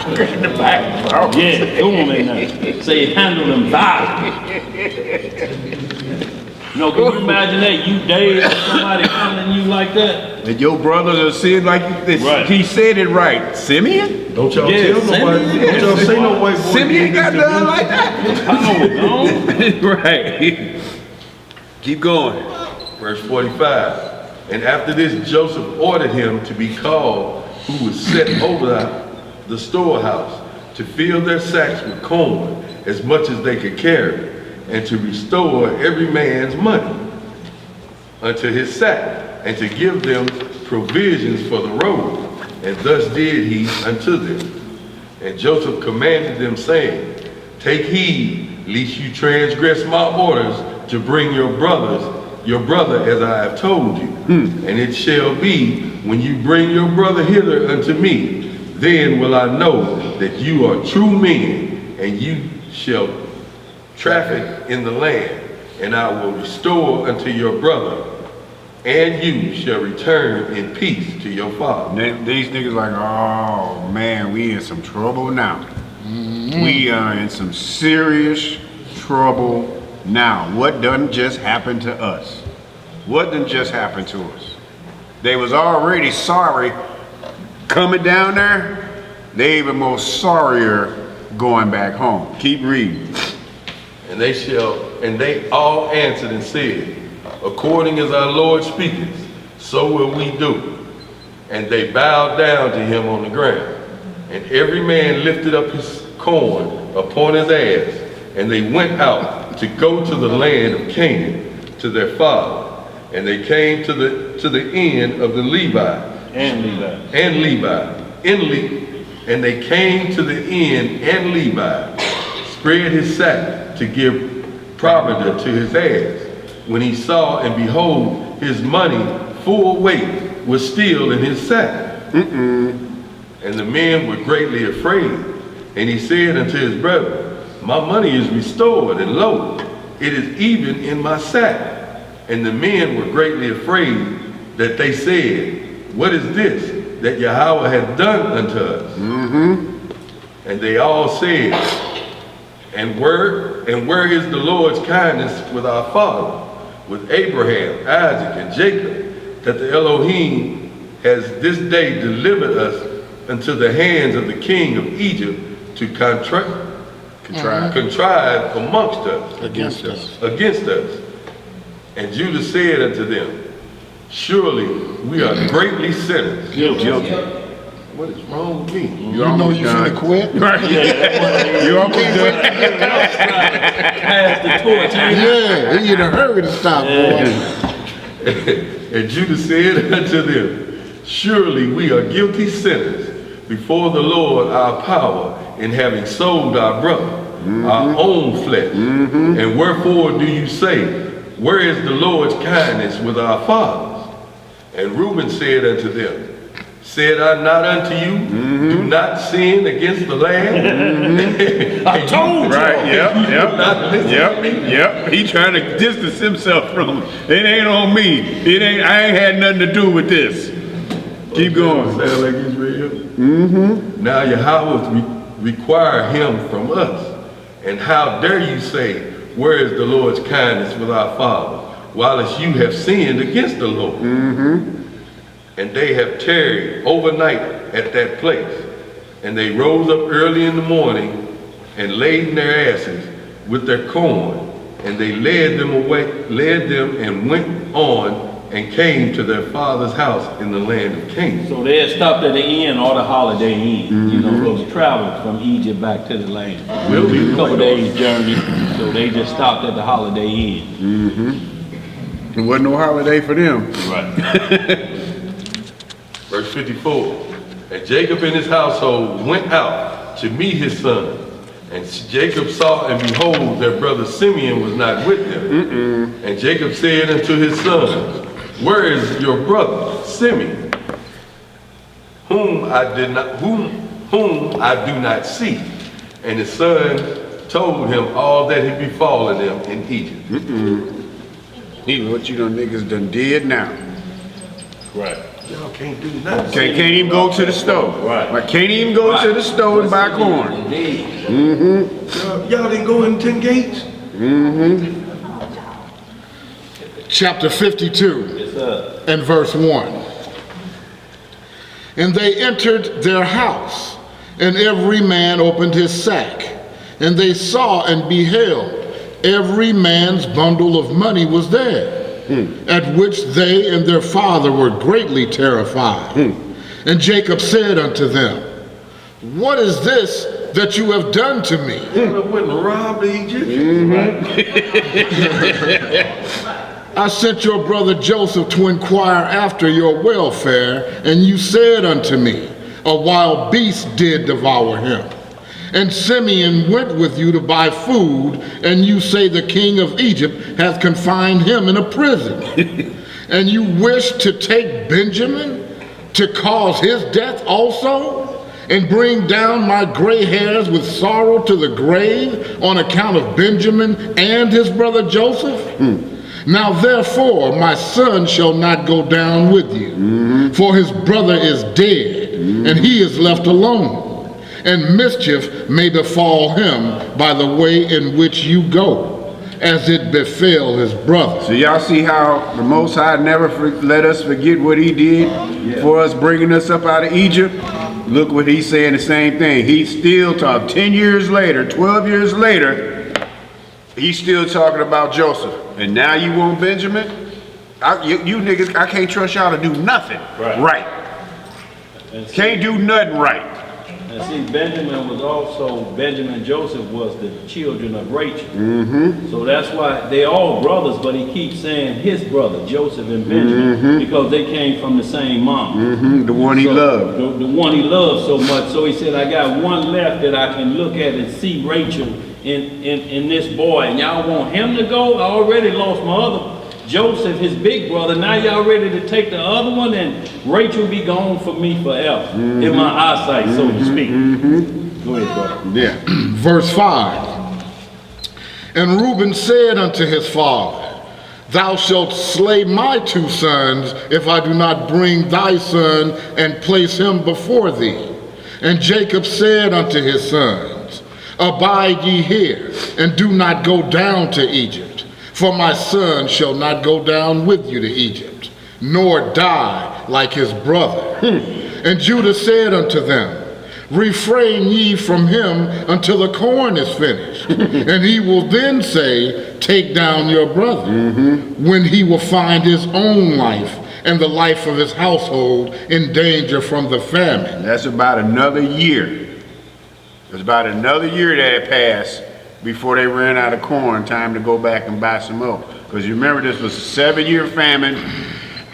know In the back. Yeah, threw him in there. Say he handled him violent. No, can you imagine that? You days somebody handling you like that? And your brothers are saying like this. Right. He said it right. Simeon? Don't y'all Yeah, tell nobody. Simeon. Don't y'all say no white boy. Simeon got done like that. Right. Keep going. Verse 45. And after this, Joseph ordered him to be called, who was set over the storehouse, to fill their sacks with corn, as much as they could carry, and to restore every man's money unto his sack, and to give them provisions for the road. And thus did he unto them. And Joseph commanded them, saying, Take heed, lest you transgress my orders, to bring your brother as I have told you. And it shall be, when you bring your brother hither unto me, then will I know that you are true men, and you shall traffic in the land, and I will restore unto your brother, and you shall return in peace to your father. These niggas like, oh man, we in some trouble now. We are in some serious trouble now. What done just happened to us? What done just happened to us? They was already sorry coming down there. They even more sorrier going back home. Keep reading. And they all answered and said, According as our Lord speaketh, so will we do. And they bowed down to him on the ground. And every man lifted up his corn upon his ass, and they went out to go to the land of Canaan, to their father. And they came to the end of the And they came to the end, and Levi spread his sack to give provender to his ass, when he saw, and behold, his money full weight was still in his sack. And the men were greatly afraid. And he said unto his brethren, My money is restored, and lo, it is even in my sack. And the men were greatly afraid, that they said, What is this that Yahweh hath done unto us? And they all said, And where is the Lord's kindness with our father, with Abraham, Isaac, and Jacob, that the Elohim has this day delivered us unto the hands of the king of Egypt to contrive amongst us, Against us. And Judah said unto them, Surely we are greatly sinners. Guilty. What is wrong with me? You know you finna quit? Right. You almost done. pass the torch. Yeah, he in a hurry to stop, boy. And Judah said unto them, Surely we are guilty sinners before the Lord our power, in having sold our brother, our own flesh. And wherefore do you say, Where is the Lord's kindness with our fathers? And Reuben said unto them, Said I not unto you, do not sin against the land? I told you. Right, Yep. Yep. He trying to distance himself from it. It ain't on me. I ain't had nothing to do with this. Keep going. Sound like Israel? Now Yahweh require him from us. And how dare you say, Where is the Lord's kindness with our father, while as you have sinned against the Lord? And they have tarried overnight at that place. And they rose up early in the morning and laden their asses with their corn. And they led them and went on and came to their father's house in the land of Canaan. So they had stopped at the inn or the Holiday Inn. You know, those travelers from Egypt back to the land. A couple days journey. So they just stopped at the Holiday Inn. It wasn't no holiday for them. Right. Verse 54. And Jacob and his household went out to meet his son. And Jacob saw, and behold, their brother Simeon was not with them. And Jacob said unto his sons, Where is your brother Simeon, whom I do not see. And his son told him all that had befallen them in Egypt. What you done niggas done did now. Right. Y'all can't do nothing. Can't even go to the store. Right. Like, can't even go to the store and buy corn. Y'all didn't go in 10 gates? Chapter 52 Yes, sir. and verse 1. And they entered their house, and every man opened his sack. And they saw and beheld, every man's bundle of money was there, at which they and their father were greatly terrified. And Jacob said unto them, what is this that you have done to me? Y'all went and robbed the Egyptians? I sent your brother Joseph to inquire after your welfare, and you said unto me, a wild beast did devour him. And Simeon went with you to buy food, and you say the king of Egypt hath confined him in a prison. And you wish to take Benjamin to cause his death also, and bring down my gray hairs with sorrow to the grave on account of Benjamin and his brother Joseph? Now therefore my son shall not go down with you, for his brother is dead, and he is left alone. And mischief may befall him by the way in which you go, as it befell his brother. So y'all see how the Most High never let us forget what he did for us bringing us up out of Egypt? Look what he's saying, the same thing. He's still talking 10 years later, 12 years later, he's still talking about Joseph. And now you want Benjamin? You niggas, I can't trust y'all to do nothing right. Can't do nothing right. And see, Benjamin Joseph was the children of Rachel. So that's why they all brothers, but he keeps saying his brother, Joseph and Benjamin, because they came from the same mom. The one he loved. The one he loved so much. So he said, I got one left that I can look at and see Rachel in this boy. And y'all want him to go? I already lost my other Joseph, his big brother. Now y'all ready to take the other one, and Rachel be gone for me forever in my eyesight, so to speak. Go ahead, brother. Yeah. Verse 5. And Reuben said unto his father, thou shalt slay my two sons if I do not bring thy son and place him before thee. And Jacob said unto his sons, abide ye here, and do not go down to Egypt. For my son shall not go down with you to Egypt, nor die like his brother. And Judah said unto them, refrain ye from him until the corn is finished. And he will then say, take down your brother, when he will find his own life and the life of his household in danger from the famine. That's about another year. It's about another year that had passed before they ran out of corn, time to go back and buy some more. Because you remember this was a 7-year famine.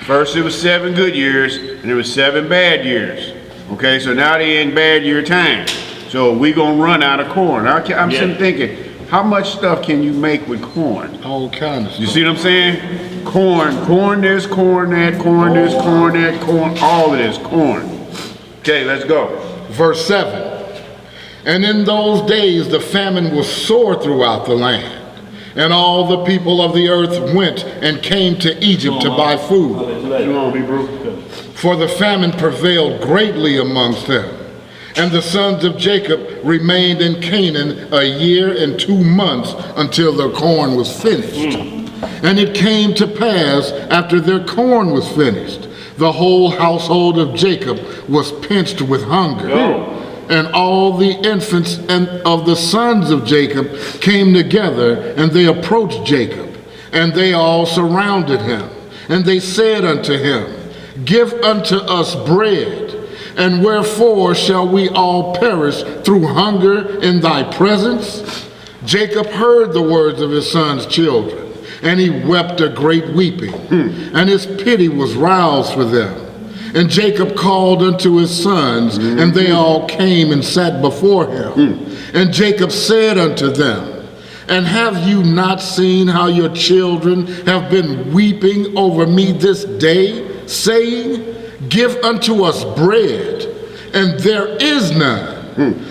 First it was 7 good years, and it was 7 bad years. Okay, so now they in bad year time. So we gonna run out of corn. I'm sitting thinking, how much stuff can you make with corn? All kinds of stuff. You see what I'm saying? Corn this, corn that, corn this, corn that, corn, all of this, corn. Okay, let's go. Verse 7. And in those days the famine was sore throughout the land, and all the people of the earth went and came to Egypt to buy food. For the famine prevailed greatly amongst them. And the sons of Jacob remained in Canaan 1 year and 2 months until their corn was finished. And it came to pass after their corn was finished, the whole household of Jacob was pinched with hunger. And all the infants of the sons of Jacob came together, and they approached Jacob, and they all surrounded him. And they said unto him, give unto us bread, and wherefore shall we all perish through hunger in thy presence? Jacob heard the words of his son's children, and he wept a great weeping, and his pity was roused for them. And Jacob called unto his sons, and they all came and sat before him. And Jacob said unto them, and have you not seen how your children have been weeping over me this day, saying, Give unto us bread, and there is none.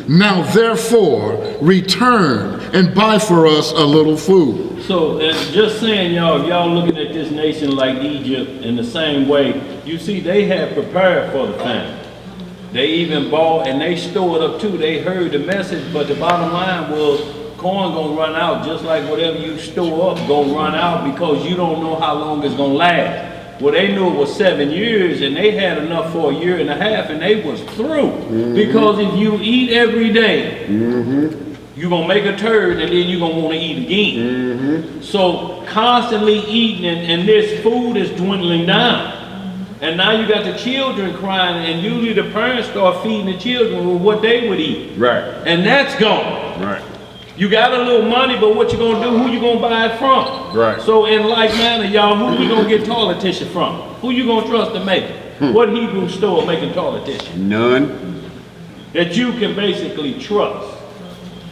Now therefore return and buy for us a little food. So, just saying, y'all, if y'all looking at this nation like Egypt in the same way, you see they had prepared for the famine. They even bought and they stored up too. They heard the message, but the bottom line was corn gonna run out just like whatever you store up gonna run out because you don't know how long it's gonna last. Well, they knew it was 7 years and they had enough for a year and a half and they was through. Because if you eat every day, you're gonna make a turd and then you're gonna wanna eat again. So constantly eating and this food is dwindling down. And now you got the children crying and usually the parents start feeding the children with what they would eat. Right. And that's gone. Right. You got a little money, but what you gonna do? Who you gonna buy it from? Right. So in like manner, y'all, who we gonna get toilet tissue from? Who you gonna trust to make it? What Hebrew store making toilet tissue? None. That you can basically trust.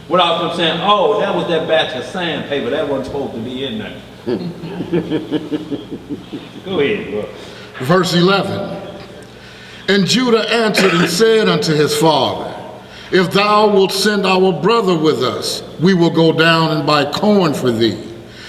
Without them saying, oh, that was that batch of sandpaper, that wasn't supposed to be in there. Go ahead, bro. Verse 11. And Judah answered and said unto his father, If thou wilt send our brother with us, we will go down and buy corn for thee.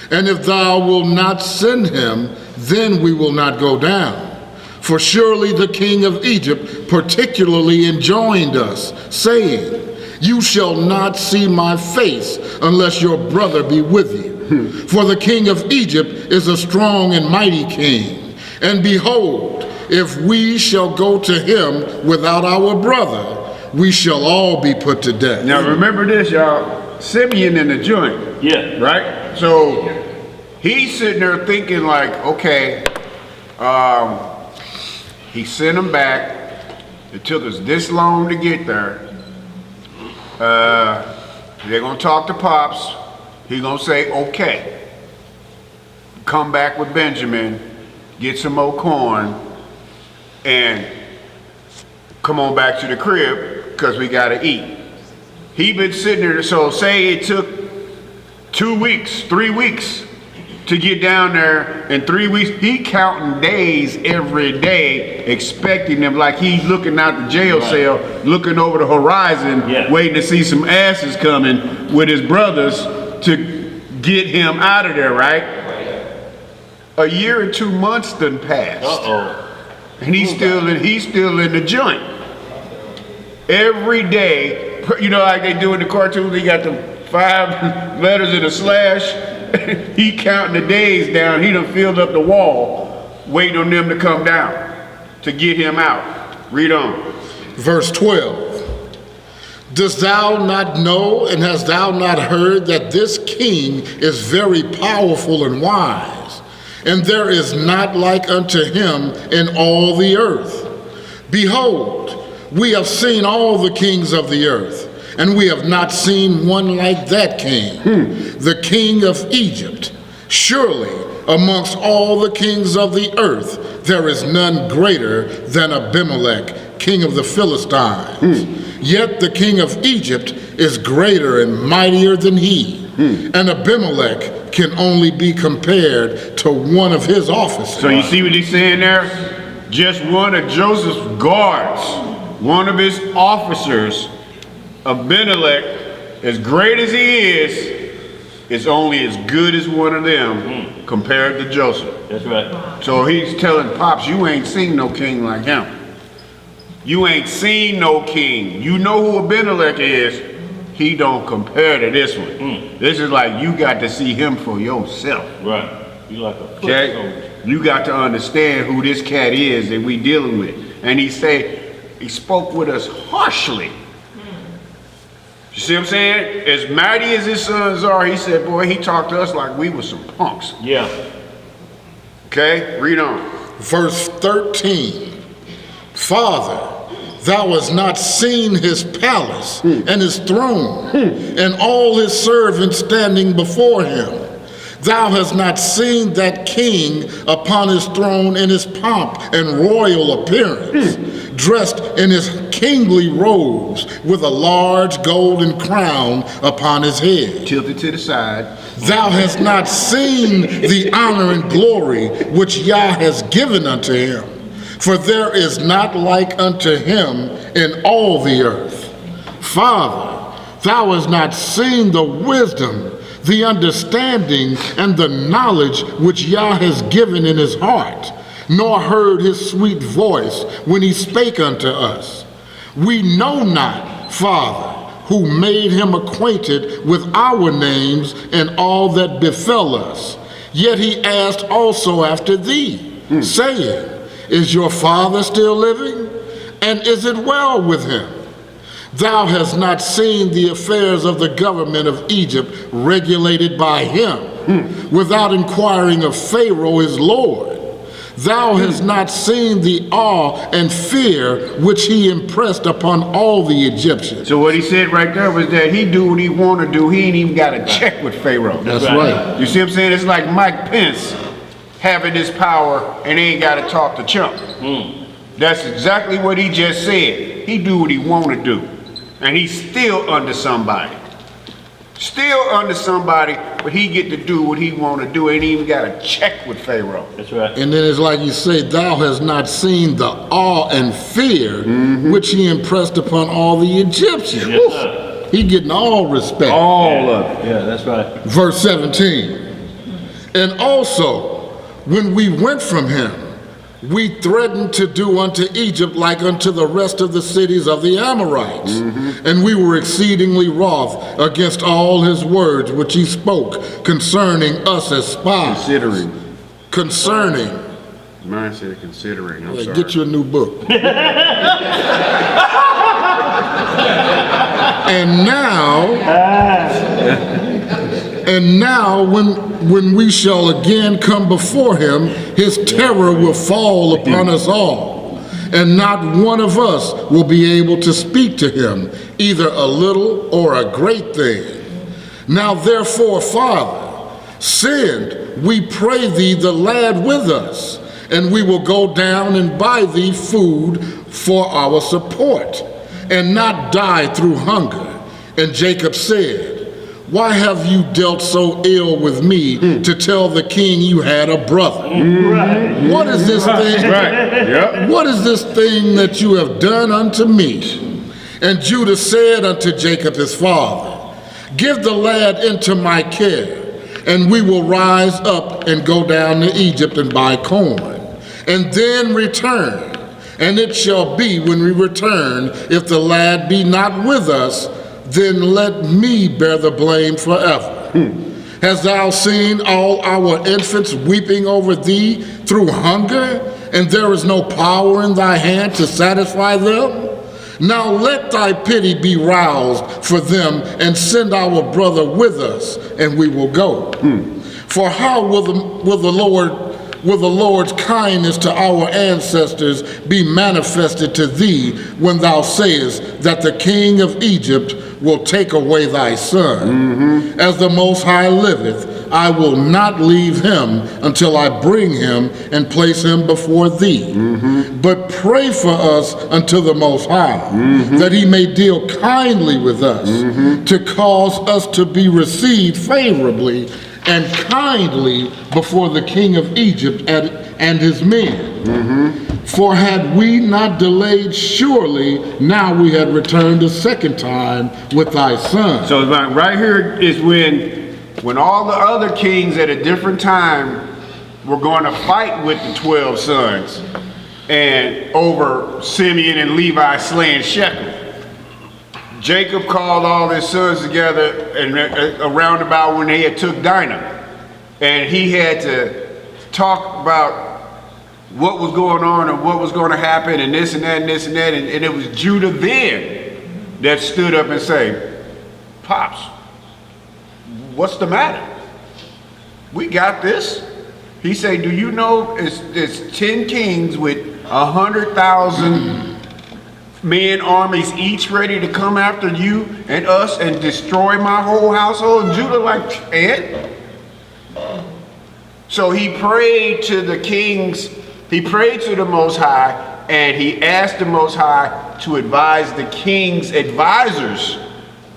And if thou wilt not send him, then we will not go down. For surely the king of Egypt particularly enjoined us, saying, You shall not see my face unless your brother be with you. For the king of Egypt is a strong and mighty king. And behold, if we shall go to him without our brother, we shall all be put to death. Now remember this, y'all. Simeon in the joint. Yeah. Right? So he's sitting there thinking like, okay, he sent him back. It took us this long to get there. They're gonna talk to Pops. He's gonna say, okay. Come back with Benjamin, get some more corn, and come on back to the crib, because we gotta eat. He been sitting there, so say it took 2 weeks, 3 weeks to get down there. In 3 weeks, he counting days every day, expecting them like he's looking out the jail cell, looking over the horizon, waiting to see some asses coming with his brothers to get him out of there, right? A year and 2 months done passed. And he's still in the joint. Every day, you know, like they do in the cartoons, they got the 5 letters in a slash. He counting the days down. He done filled up the wall, waiting on them to come down to get him out. Read on. Verse 12. Dost thou not know and hast thou not heard that this king is very powerful and wise, and there is not like unto him in all the earth? Behold, we have seen all the kings of the earth, and we have not seen one like that king, the king of Egypt. Surely amongst all the kings of the earth, there is none greater than Abimelech, king of the Philistines. Yet the king of Egypt is greater and mightier than he, and Abimelech can only be compared to one of his officers. So you see what he's saying there? Just one of Joseph's guards, one of his officers, Abimelech, as great as he is only as good as one of them compared to Joseph. That's right. So he's telling Pops, you ain't seen no king like him. You ain't seen no king. You know who Abimelech is. He don't compare to this one. This is like you got to see him for yourself. Right. You like a foot soldier. You got to understand who this cat is that we dealing with. And he spoke with us harshly. You see what I'm saying? As mighty as his sons are, he said, boy, he talked to us like we were some punks. Yeah. Okay, read on. Verse 13. Father, thou hast not seen his palace and his throne and all his servants standing before him. Thou hast not seen that king upon his throne in his pomp and royal appearance, dressed in his kingly robes with a large golden crown upon his head. Tilted to the side. Thou hast not seen the honor and glory which Yah has given unto him, For there is not like unto him in all the earth. Father, thou hast not seen the wisdom, the understanding, and the knowledge which Yah has given in his heart, nor heard his sweet voice when he spake unto us. We know not, Father, who made him acquainted with our names and all that befell us. Yet he asked also after thee, saying, Is your father still living? And is it well with him? Thou hast not seen the affairs of the government of Egypt regulated by him, without inquiring of Pharaoh his lord. Thou hast not seen the awe and fear which he impressed upon all the Egyptians. So what he said right there was that he do what he want to do. He ain't even got to check with Pharaoh. That's right. You see what I'm saying? It's like Mike Pence having this power and he ain't got to talk to Trump. That's exactly what he just said. He do what he want to do. And he's still under somebody. Still under somebody, but he get to do what he want to do. Ain't even got to check with Pharaoh. That's right. And then it's like you say, thou hast not seen the awe and fear which he impressed upon all the Egyptians. Yes, sir. He getting all respect. All of it. Yeah, that's right. Verse 17. And also, when we went from him, we threatened to do unto Egypt like unto the rest of the cities of the Amorites. And we were exceedingly wroth against all his words which he spoke concerning us as spies. Concerning. Mine said considering. I'm Hey, sorry. get you a new book. And now, when we shall again come before him, his terror will fall upon us all, and not one of us will be able to speak to him, either a little or a great thing. Now therefore, Father, send, we pray thee, the lad with us, and we will go down and buy thee food for our support, and not die through hunger. And Jacob said, Why have you dealt so ill with me to tell the king you had a brother? What is this thing? What is this thing that you have done unto me? And Judah said unto Jacob his father, Give the lad into my care, and we will rise up and go down to Egypt and buy corn, and then return. And it shall be when we return, if the lad be not with us, then let me bear the blame forever. Hast thou seen all our infants weeping over thee through hunger, and there is no power in thy hand to satisfy them? Now let thy pity be roused for them, and send our brother with us, and we will go. For how will the Lord's kindness to our ancestors be manifested to thee when thou sayest that the king of Egypt will take away thy son? As the Most High liveth, I will not leave him until I bring him and place him before thee. But pray for us unto the Most High, that he may deal kindly with us, to cause us to be received favorably and kindly before the king of Egypt and his men. For had we not delayed, surely now we had returned a second time with thy son. So right here is when all the other kings at a different time were going to fight with the 12 sons and over Simeon and Levi slaying Shechem. Jacob called all his sons together and around about when they had took Dinah, and he had to talk about what was going on and what was going to happen and this and that and this and that, and it was Judah then that stood up and said, Pops, what's the matter? We got this. He said, do you know it's 10 kings with 100,000 men armies each ready to come after you and us and destroy my whole household? And Judah like, and? So he prayed to the kings, he prayed to the Most High, and he asked the Most High to advise the king's advisors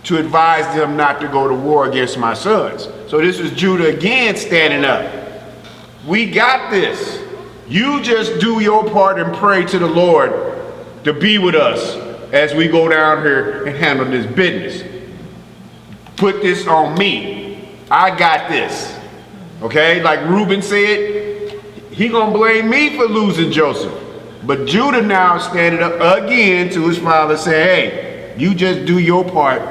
to advise them not to go to war against my sons. So this was Judah again standing up. We got this. You just do your part and pray to the Lord to be with us as we go down here and handle this business. Put this on me. I got this. Okay, like Reuben said, he gonna blame me for losing Joseph. But Judah now standing up again to his father saying, hey, you just do your part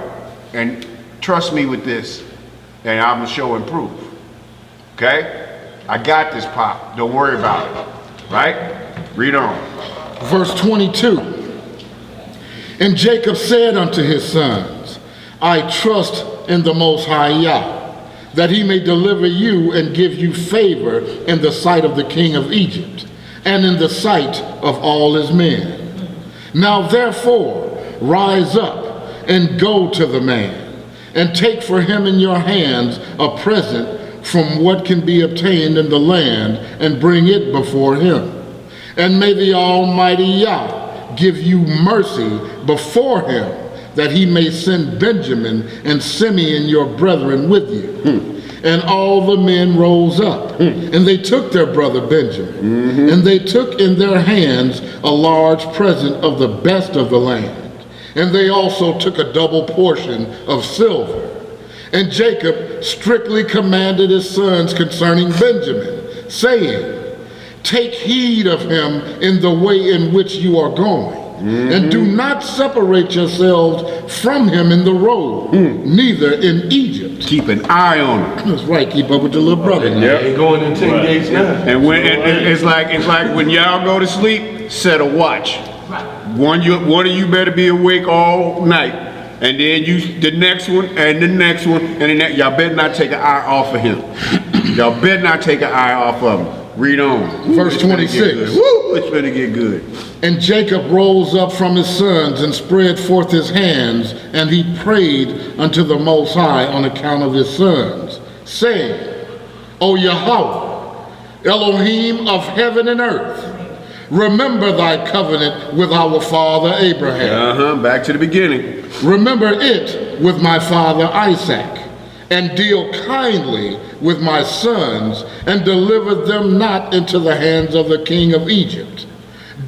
and trust me with this and I'm gonna show and prove. Okay? I got this, Pop. Don't worry about it. Right? Read on. Verse 22. And Jacob said unto his sons, I trust in the Most High Yah, that he may deliver you and give you favor in the sight of the king of Egypt, and in the sight of all his men. Now therefore, rise up and go to the man, and take for him in your hands a present from what can be obtained in the land, and bring it before him. And may the Almighty Yah give you mercy before him, that he may send Benjamin and Simeon your brethren with you. And all the men rose up, and they took their brother Benjamin, and they took in their hands a large present of the best of the land. And they also took a double portion of silver. And Jacob strictly commanded his sons concerning Benjamin, saying, take heed of him in the way in which you are going, and do not separate yourselves from him in the road, neither in Egypt. Keep an eye on him. That's right, keep up with your little brother. Yep. Ain't going in 10 gates now. And when it's like when y'all go to sleep, set a watch. One of you better be awake all night, and then the next one, and the next one, and the next. Y'all better not take an eye off of him. Y'all better not take an eye off of him. Read on. Verse 26. Woo! It's gonna get good. And Jacob rose up from his sons and spread forth his hands, and he prayed unto the Most High on account of his sons, saying, O Yahweh, Elohim of heaven and earth, remember thy covenant with our father Abraham. Back to the beginning. Remember it with my father Isaac, and deal kindly with my sons, and deliver them not into the hands of the king of Egypt.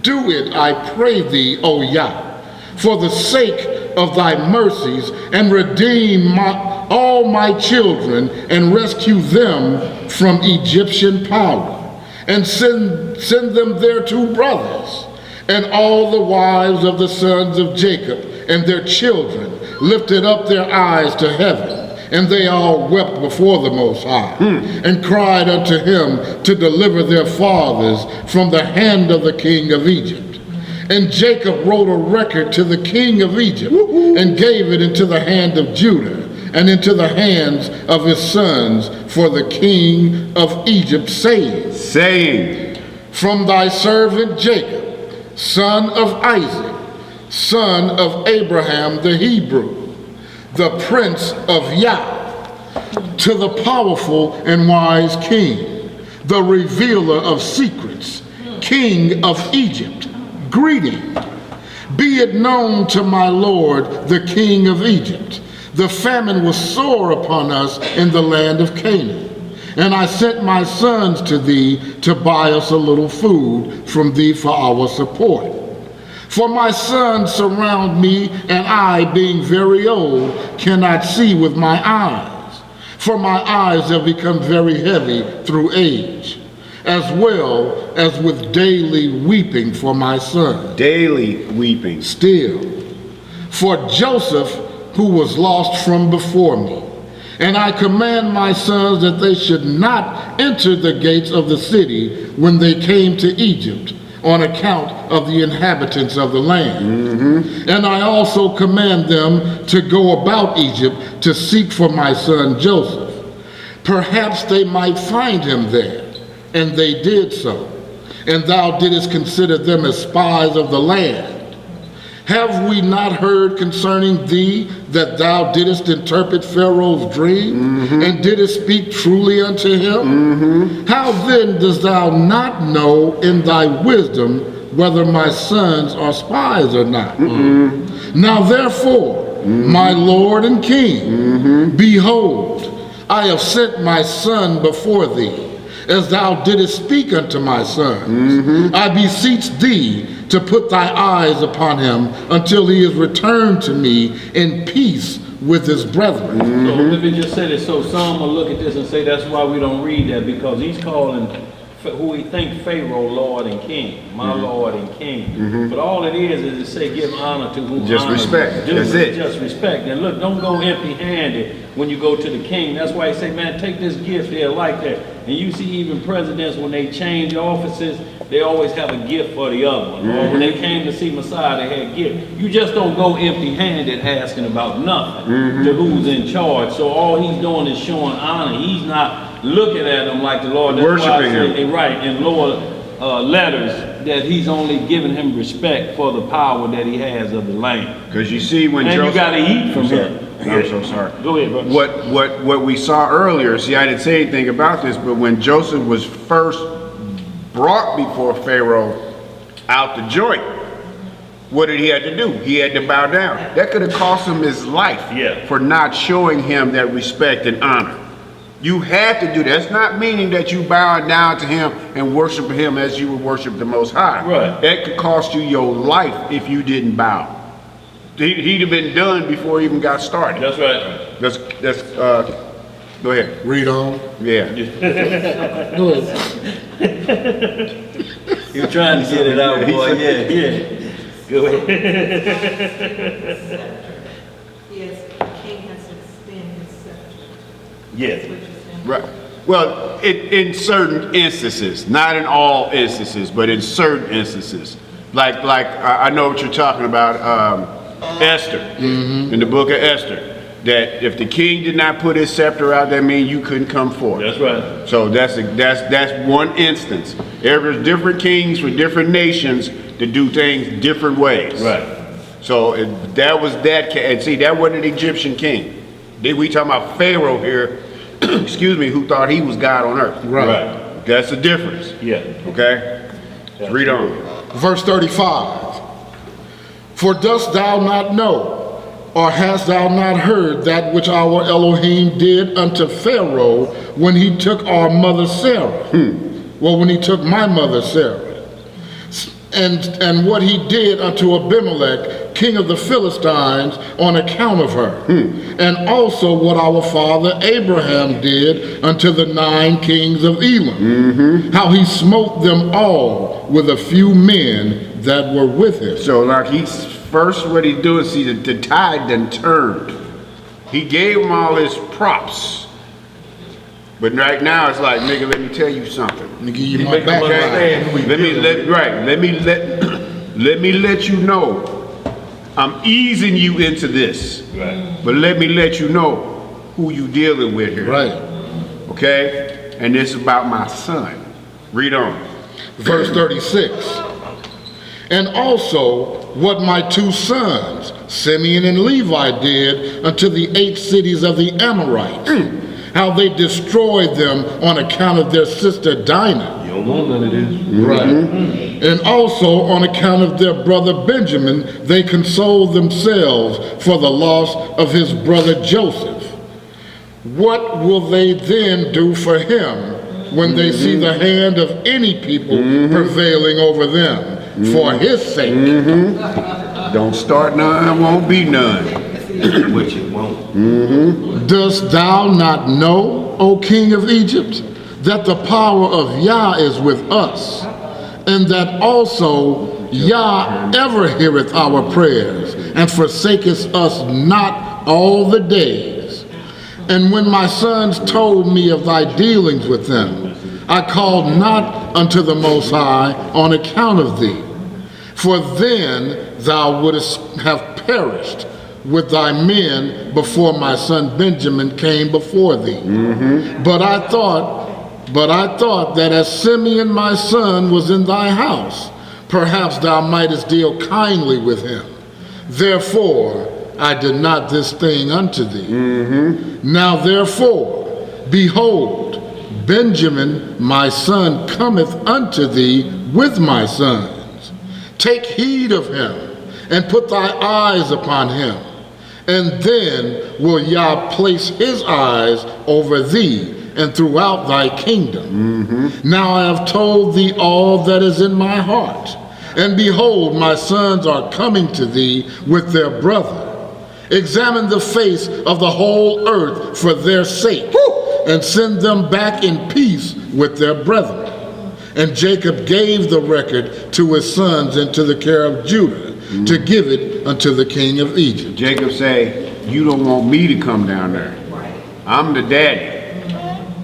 Do it, I pray thee, O Yah, for the sake of thy mercies, and redeem all my children, and rescue them from Egyptian power, and send them their 2 brothers, and all the wives of the sons of Jacob, and their children lifted up their eyes to heaven. And they all wept before the Most High, and cried unto him to deliver their fathers from the hand of the king of Egypt. And Jacob wrote a record to the king of Egypt, and gave it into the hand of Judah, and into the hands of his sons, for the king of Egypt, saying, from thy servant Jacob, son of Isaac, son of Abraham the Hebrew, the prince of Yah, to the powerful and wise king, the revealer of secrets, king of Egypt, greeting. Be it known to my lord, the king of Egypt, the famine was sore upon us in the land of Canaan, and I sent my sons to thee to buy us a little food from thee for our support. For my sons surround me, and I, being very old, cannot see with my eyes. For my eyes have become very heavy through age, as well as with daily weeping for my son. Daily weeping. Still, for Joseph, who was lost from before me. And I command my sons that they should not enter the gates of the city when they came to Egypt, on account of the inhabitants of the land. And I also command them to go about Egypt to seek for my son Joseph. Perhaps they might find him there. And they did so. And thou didst consider them as spies of the land. Have we not heard concerning thee that thou didst interpret Pharaoh's dream, and didst speak truly unto him? How then dost thou not know in thy wisdom whether my sons are spies or not? Now therefore, my Lord and King, behold, I have sent my son before thee, as thou didst speak unto my sons. I beseech thee to put thy eyes upon him until he is returned to me in peace with his brethren. So let me just say this, so some will look at this and say that's why we don't read that, because he's calling who he think Pharaoh Lord and King, my Lord and King. But all it is to say give honor to whom Just honor is respect. due. That's it. Just respect. And look, don't go empty-handed when you go to the king. That's why he say, man, take this gift there like that. And you see even presidents, when they change offices, they always have a gift for the other one. Or when they came to see Messiah, they had gift. You just don't go empty-handed asking about nothing to who's in charge. So all he's doing is showing honor. He's not looking at them like the Lord. That's Worshiping why I say, him. right, in lower letters, that he's only giving him respect for the power that he has of the land. Because you see when And Joseph... you gotta eat from I'm sorry. him. I'm so sorry. Go ahead, brother. What we saw earlier, see, I didn't say anything about this, but when Joseph was first brought before Pharaoh out the joint, what did he have to do? He had to bow down. That could have cost him his life for not showing him that respect and honor. You had to do that. That's not meaning that you bow down to him and worship him as you would worship the Most High. Right. That could cost you your life if you didn't bow. He'd have been done before he even got started. That's right. Go ahead. Read on. Yeah. Go ahead. You're trying to get it out, boy. Yeah. Go ahead. Yes, the king has to extend his scepter. Yes. Which is in Right. Well, in certain instances, not in all instances, but in certain instances. Like I know what you're talking about, Esther, in the book of Esther. That if the king did not put his scepter out, that means you couldn't come forth. That's right. So that's one instance. There's different kings for different nations to do things different ways. Right. So that was that, and see, that wasn't an Egyptian king. We talking about Pharaoh here, excuse me, who thought he was God on earth. Right. That's the difference. Yeah. Okay? Let's read on. Verse 35. For dost thou not know, or hast thou not heard that which our Elohim did unto Pharaoh when he took our mother Sarah? Well, when he took my mother Sarah. And what he did unto Abimelech, king of the Philistines, on account of her. And also what our father Abraham did unto the 9 kings of Elam. How he smote them all with a few men that were with him. So like he's first, what he do is see the tide then turned. He gave him all his props. But right now it's like, nigga, let me tell you something. Let me give you my back. Let me let you know. I'm easing you into this. Right. But let me let you know who you dealing with here. Right. Okay? And this is about my son. Read on. Verse 36. And also what my 2 sons, Simeon and Levi, did unto the 8 cities of the Amorites. How they destroyed them on account of their sister Dinah. You don't want none of this. Right. And also on account of their brother Benjamin, they consoled themselves for the loss of his brother Joseph. What will they then do for him when they see the hand of any people prevailing over them for his sake? Don't start none, won't be none. Which it won't. Dost thou not know, O king of Egypt, that the power of Yah is with us, and that also Yah ever heareth our prayers, and forsaketh us not all the days? And when my sons told me of thy dealings with them, I called not unto the Most High on account of thee, for then thou wouldest have perished with thy men before my son Benjamin came before thee. But I thought that as Simeon my son was in thy house, perhaps thou mightest deal kindly with him. Therefore I did not this thing unto thee. Now therefore, behold, Benjamin my son cometh unto thee with my sons. Take heed of him, and put thy eyes upon him. And then will Yah place his eyes over thee, and throughout thy kingdom. Now I have told thee all that is in my heart. And behold, my sons are coming to thee with their brother. Examine the face of the whole earth for their sake, and send them back in peace with their brethren. And Jacob gave the record to his sons and to the care of Judah, to give it unto the king of Egypt. Jacob say, you don't want me to come down there. I'm the daddy.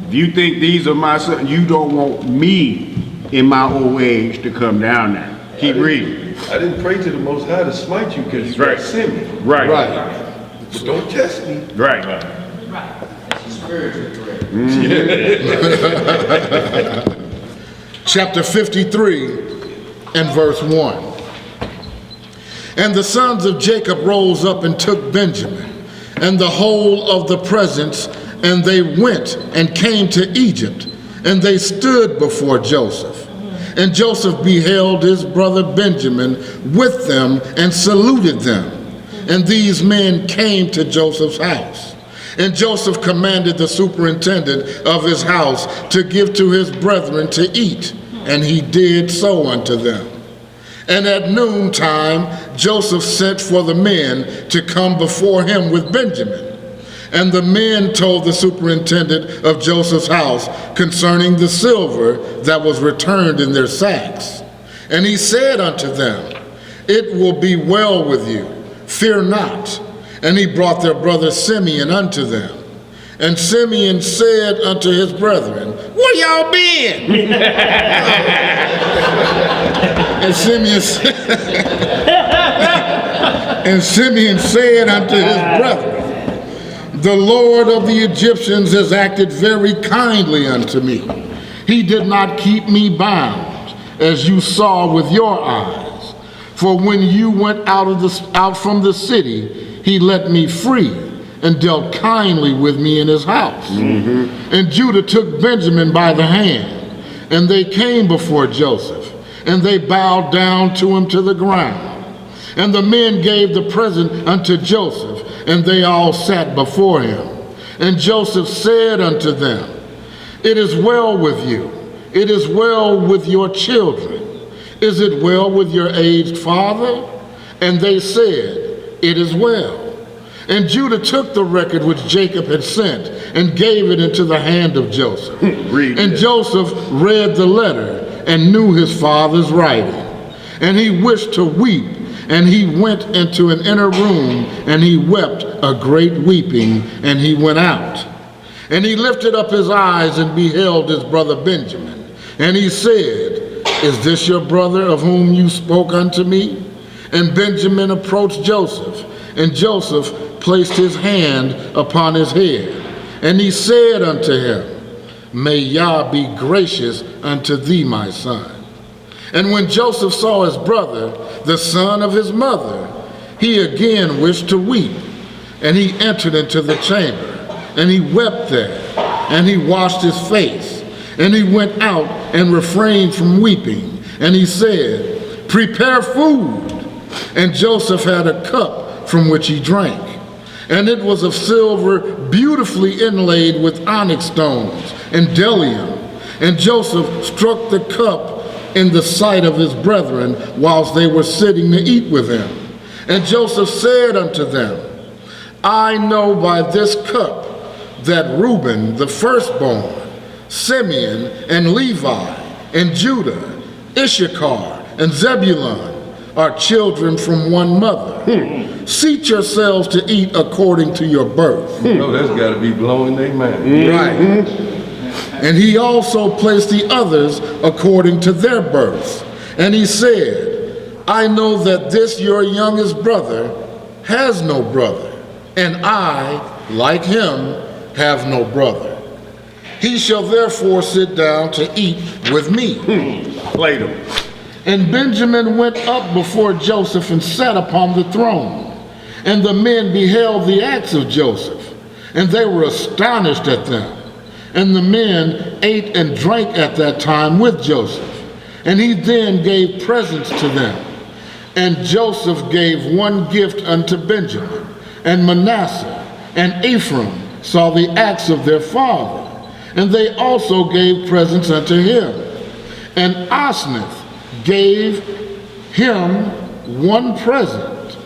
If you think these are my sons, you don't want me in my old age to come down there. Keep reading. I didn't pray to the Most High to smite you because you got sent me. Right. But don't test me. Right. Chapter 53 and verse 1. And the sons of Jacob rose up and took Benjamin and the whole of the presents, and they went and came to Egypt, and they stood before Joseph. And Joseph beheld his brother Benjamin with them and saluted them. And these men came to Joseph's house. And Joseph commanded the superintendent of his house to give to his brethren to eat, and he did so unto them. And at noontime Joseph sent for the men to come before him with Benjamin. And the men told the superintendent of Joseph's house concerning the silver that was returned in their sacks. And he said unto them, it will be well with you, fear not. And he brought their brother Simeon unto them. And Simeon said unto his brethren, where y'all been? And Simeon said unto his brethren, the Lord of the Egyptians has acted very kindly unto me. He did not keep me bound, as you saw with your eyes. For when you went out from the city, he let me free and dealt kindly with me in his house. And Judah took Benjamin by the hand, and they came before Joseph, and they bowed down to him to the ground. And the men gave the present unto Joseph, and they all sat before him. And Joseph said unto them, it is well with you. It is well with your children. Is it well with your aged father? And they said, it is well. And Judah took the record which Jacob had sent and gave it into the hand of Joseph. Joseph read the letter and knew his father's writing. And he wished to weep. And he went into an inner room, and he wept a great weeping, and he went out. And he lifted up his eyes and beheld his brother Benjamin. And he said, is this your brother of whom you spoke unto me? And Benjamin approached Joseph, and Joseph placed his hand upon his head. And he said unto him, may Yah be gracious unto thee, my son. And when Joseph saw his brother, the son of his mother, he again wished to weep. And he entered into the chamber, and he wept there, and he washed his face. And he went out and refrained from weeping. And he said, prepare food. And Joseph had a cup from which he drank. And it was of silver beautifully inlaid with onyx stones and bdellium. And Joseph struck the cup in the sight of his brethren whilst they were sitting to eat with him. And Joseph said unto them, I know by this cup that Reuben, the firstborn, Simeon and Levi and Judah, Issachar and Zebulun are children from one mother. Seat yourselves to eat according to your birth. Oh, that's got to be blowing their mind. Right. And he also placed the others according to their births. And he said, I know that this your youngest brother has no brother, and I, like him, have no brother. He shall therefore sit down to eat with me. Played him. And Benjamin went up before Joseph and sat upon the throne. And the men beheld the acts of Joseph, and they were astonished at them. And the men ate and drank at that time with Joseph. And he then gave presents to them. And Joseph gave one gift unto Benjamin, and Manasseh and Ephraim saw the acts of their father. And they also gave presents unto him. And Osnath gave him one present,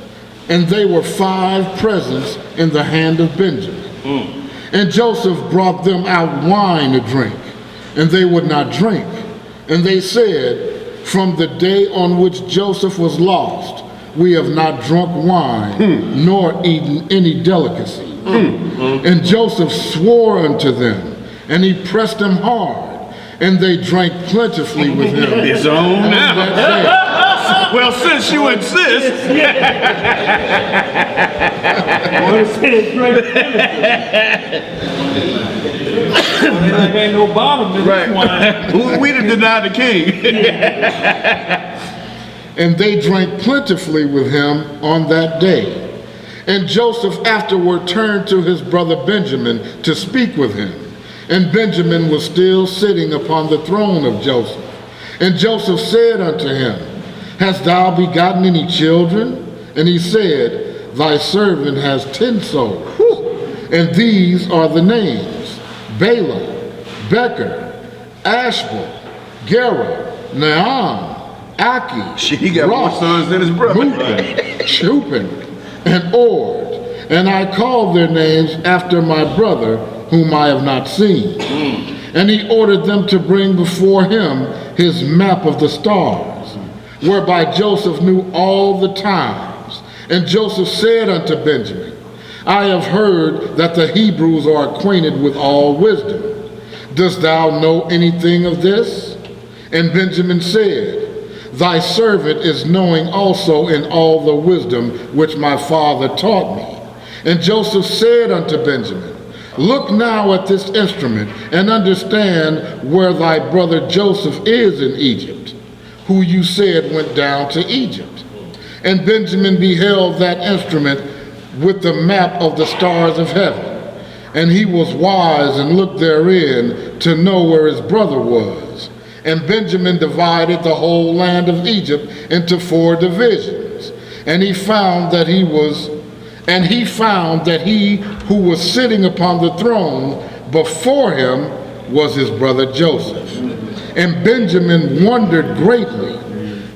and they were 5 presents in the hand of Benjamin. And Joseph brought them out wine to drink, and they would not drink. And they said, from the day on which Joseph was lost, we have not drunk wine, nor eaten any delicacy. And Joseph swore unto them, and he pressed them hard, and they drank plentifully with him. His own on now. that day. Well, since you insist. There ain't no bottom to this wine. We done denied the king. And they drank plentifully with him on that day. And Joseph afterward turned to his brother Benjamin to speak with him. And Benjamin was still sitting upon the throne of Joseph. And Joseph said unto him, hast thou begotten any children? And he said, thy servant has 10 souls. And these are the names, Bela, Becher, Ashbel, Gera, Naam, Aki, He got more sons than his brother. Mupin, Shupin, and Ord. And I called their names after my brother, whom I have not seen. And he ordered them to bring before him his map of the stars, whereby Joseph knew all the times. And Joseph said unto Benjamin, I have heard that the Hebrews are acquainted with all wisdom. Dost thou know anything of this? And Benjamin said, thy servant is knowing also in all the wisdom which my father taught me. And Joseph said unto Benjamin, look now at this instrument, and understand where thy brother Joseph is in Egypt, who you said went down to Egypt. And Benjamin beheld that instrument with the map of the stars of heaven. And he was wise and looked therein to know where his brother was. And Benjamin divided the whole land of Egypt into 4 divisions. And he found that he who was sitting upon the throne before him was his brother Joseph. And Benjamin wondered greatly.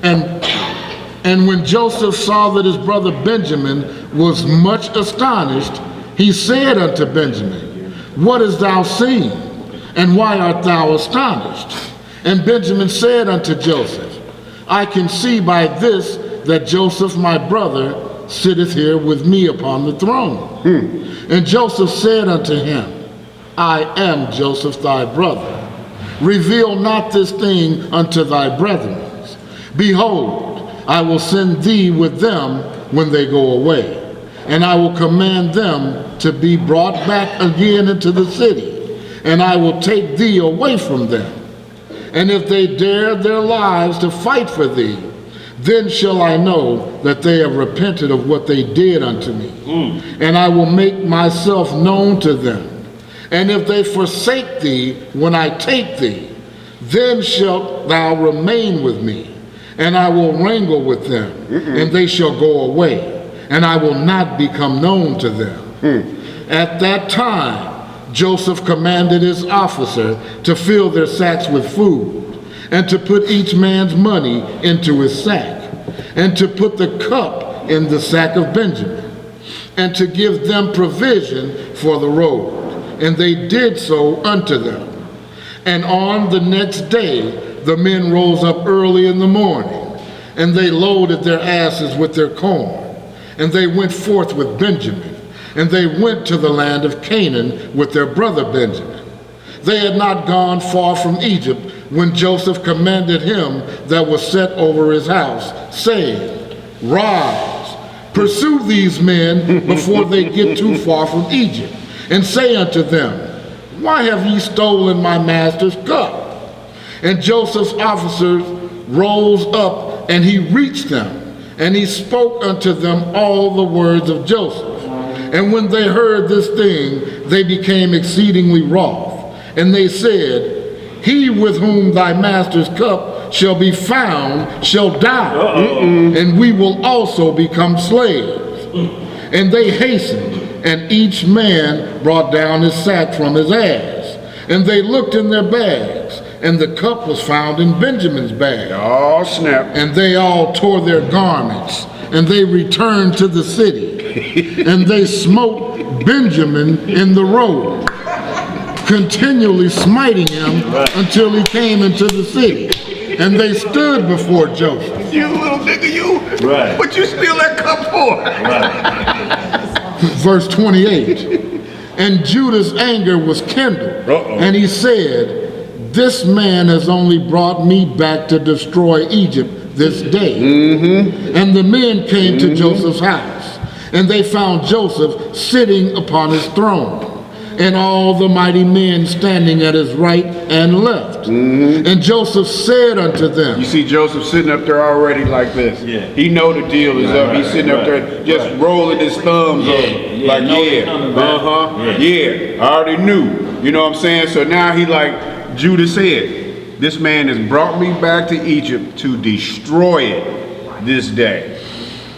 And when Joseph saw that his brother Benjamin was much astonished, he said unto Benjamin, what hast thou seen? And why art thou astonished? And Benjamin said unto Joseph, I can see by this that Joseph my brother sitteth here with me upon the throne. And Joseph said unto him, I am Joseph thy brother. Reveal not this thing unto thy brethren. Behold, I will send thee with them when they go away, and I will command them to be brought back again into the city, and I will take thee away from them. And if they dare their lives to fight for thee, then shall I know that they have repented of what they did unto me. And I will make myself known to them. And if they forsake thee when I take thee, then shalt thou remain with me. And I will wrangle with them, and they shall go away, and I will not become known to them. At that time, Joseph commanded his officer to fill their sacks with food, and to put each man's money into his sack, and to put the cup in the sack of Benjamin, and to give them provision for the road. And they did so unto them. And on the next day, the men rose up early in the morning, and they loaded their asses with their corn. And they went forth with Benjamin, and they went to the land of Canaan with their brother Benjamin. They had not gone far from Egypt when Joseph commanded him that was set over his house, saying, Rise, pursue these men before they get too far from Egypt, and say unto them, Why have ye stolen my master's cup? And Joseph's officers rose up, and he reached them, and he spoke unto them all the words of Joseph. And when they heard this thing, they became exceedingly wroth. And they said, He with whom thy master's cup shall be found shall die, and we will also become slaves. And they hastened, and each man brought down his sack from his ass. And they looked in their bags, and the cup was found in Benjamin's bag. Oh, snap. And they all tore their garments, and they returned to the city. And they smote Benjamin in the road, continually smiting him until he came into the city. And they stood before Joseph. You little nigga, you. Right. What you steal that cup for? Verse 28. And Judah's anger was kindled, and he said, this man has only brought me back to destroy Egypt this day. And the men came to Joseph's house, and they found Joseph sitting upon his throne, and all the mighty men standing at his right and left. And Joseph said unto them, You see Joseph sitting up there already like this. Yeah. He know the deal is up. He's sitting up there just rolling his thumbs up. Like, yeah, I already knew. You know what I'm saying? So now he like Judah said, this man has brought me back to Egypt to destroy it this day.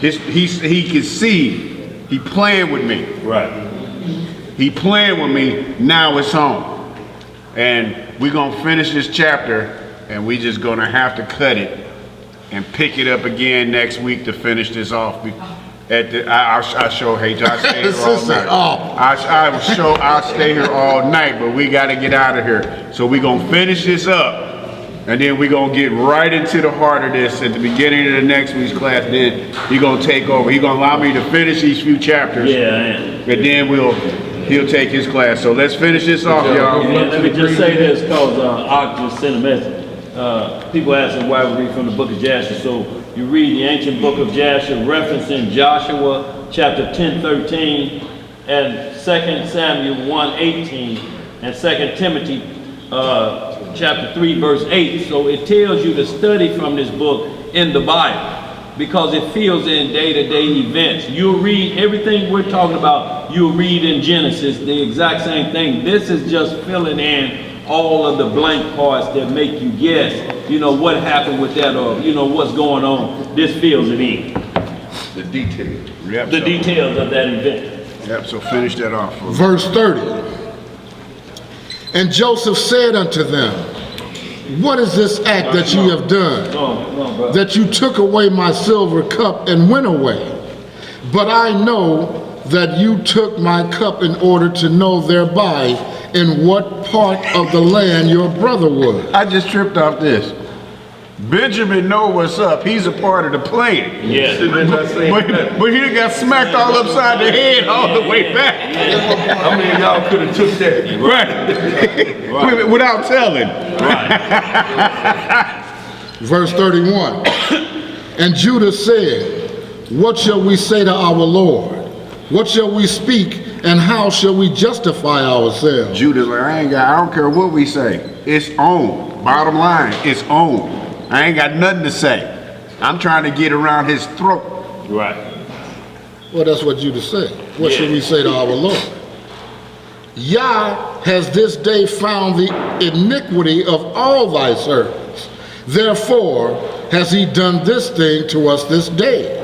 He can see he playing with me. Right. He playing with me, now it's on. And we're gonna finish this chapter, and we just gonna have to cut it and pick it up again next week to finish this off. I sure hate to, I stay here all night. I'll stay here all night, but we gotta get out of here. So we're gonna finish this up, and then we're gonna get right into the heart of this at the beginning of the next week's class. Then he's gonna take over. He's gonna allow me to finish these few chapters. Yeah, I am. And then he'll take his class. So let's finish this off, y'all. Yeah, let me just say this, because Ock just sent a message. People asking why we read from the book of Jasher. So you read the ancient book of Jasher, referencing Joshua chapter 10:13, and 2 Samuel 1:18, and 2 Timothy chapter 3 verse 8. So it tells you to study from this book in the Bible, because it fills in day-to-day events. You'll read everything we're talking about, you'll read in Genesis, the exact same thing. This is just filling in all of the blank parts that make you guess, you know, what happened with that, or, you know, what's going on. This fills it in. The details. Yep, The details of that event. Yep, so finish that off. verse 30. And Joseph said unto them, what is this act that ye have done? Bro. That you took away my silver cup and went away. But I know that you took my cup in order to know thereby in what part of the land your brother was. I just tripped off this. Benjamin know what's up. He's a part of the plan. Yeah. But he got smacked all upside the head all the way back. How many of y'all could have took that? Right. Without telling. Verse 31. And Judah said, what shall we say to our Lord? What shall we speak, and how shall we justify ourselves? Judah's like, I don't care what we say. It's on. Bottom line, it's on. I ain't got nothing to say. I'm trying to get around his throat. Right. Well, that's what Judah said. What shall we say to our Lord? Yah has this day found the iniquity of all thy servants. Therefore has he done this thing to us this day.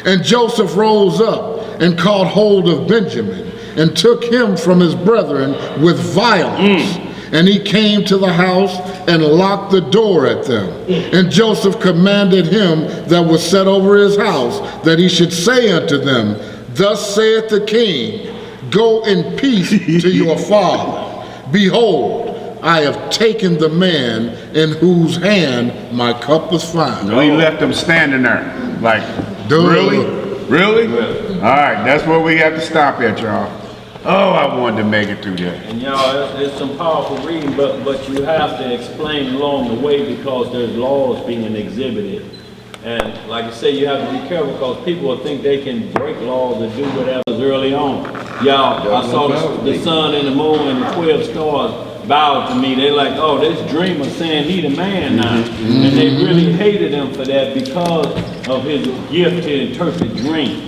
And Joseph rose up and caught hold of Benjamin and took him from his brethren with violence. And he came to the house and locked the door at them. And Joseph commanded him that was set over his house that he should say unto them, thus saith the king, go in peace to your father. Behold, I have taken the man in whose hand my cup was found. So he left him standing there like, really? Really? All right, that's where we have to stop at, y'all. Oh, I wanted to make it through that. And y'all, it's some powerful reading, but you have to explain along the way, because there's laws being exhibited. And like I say, you have to be careful, because people will think they can break laws and do whatever early on. Y'all, I saw the sun and the moon and the 12 stars bowed to me. They're like, oh, this dreamer saying he the man now. And they really hated him for that, because of his gift to interpret dreams.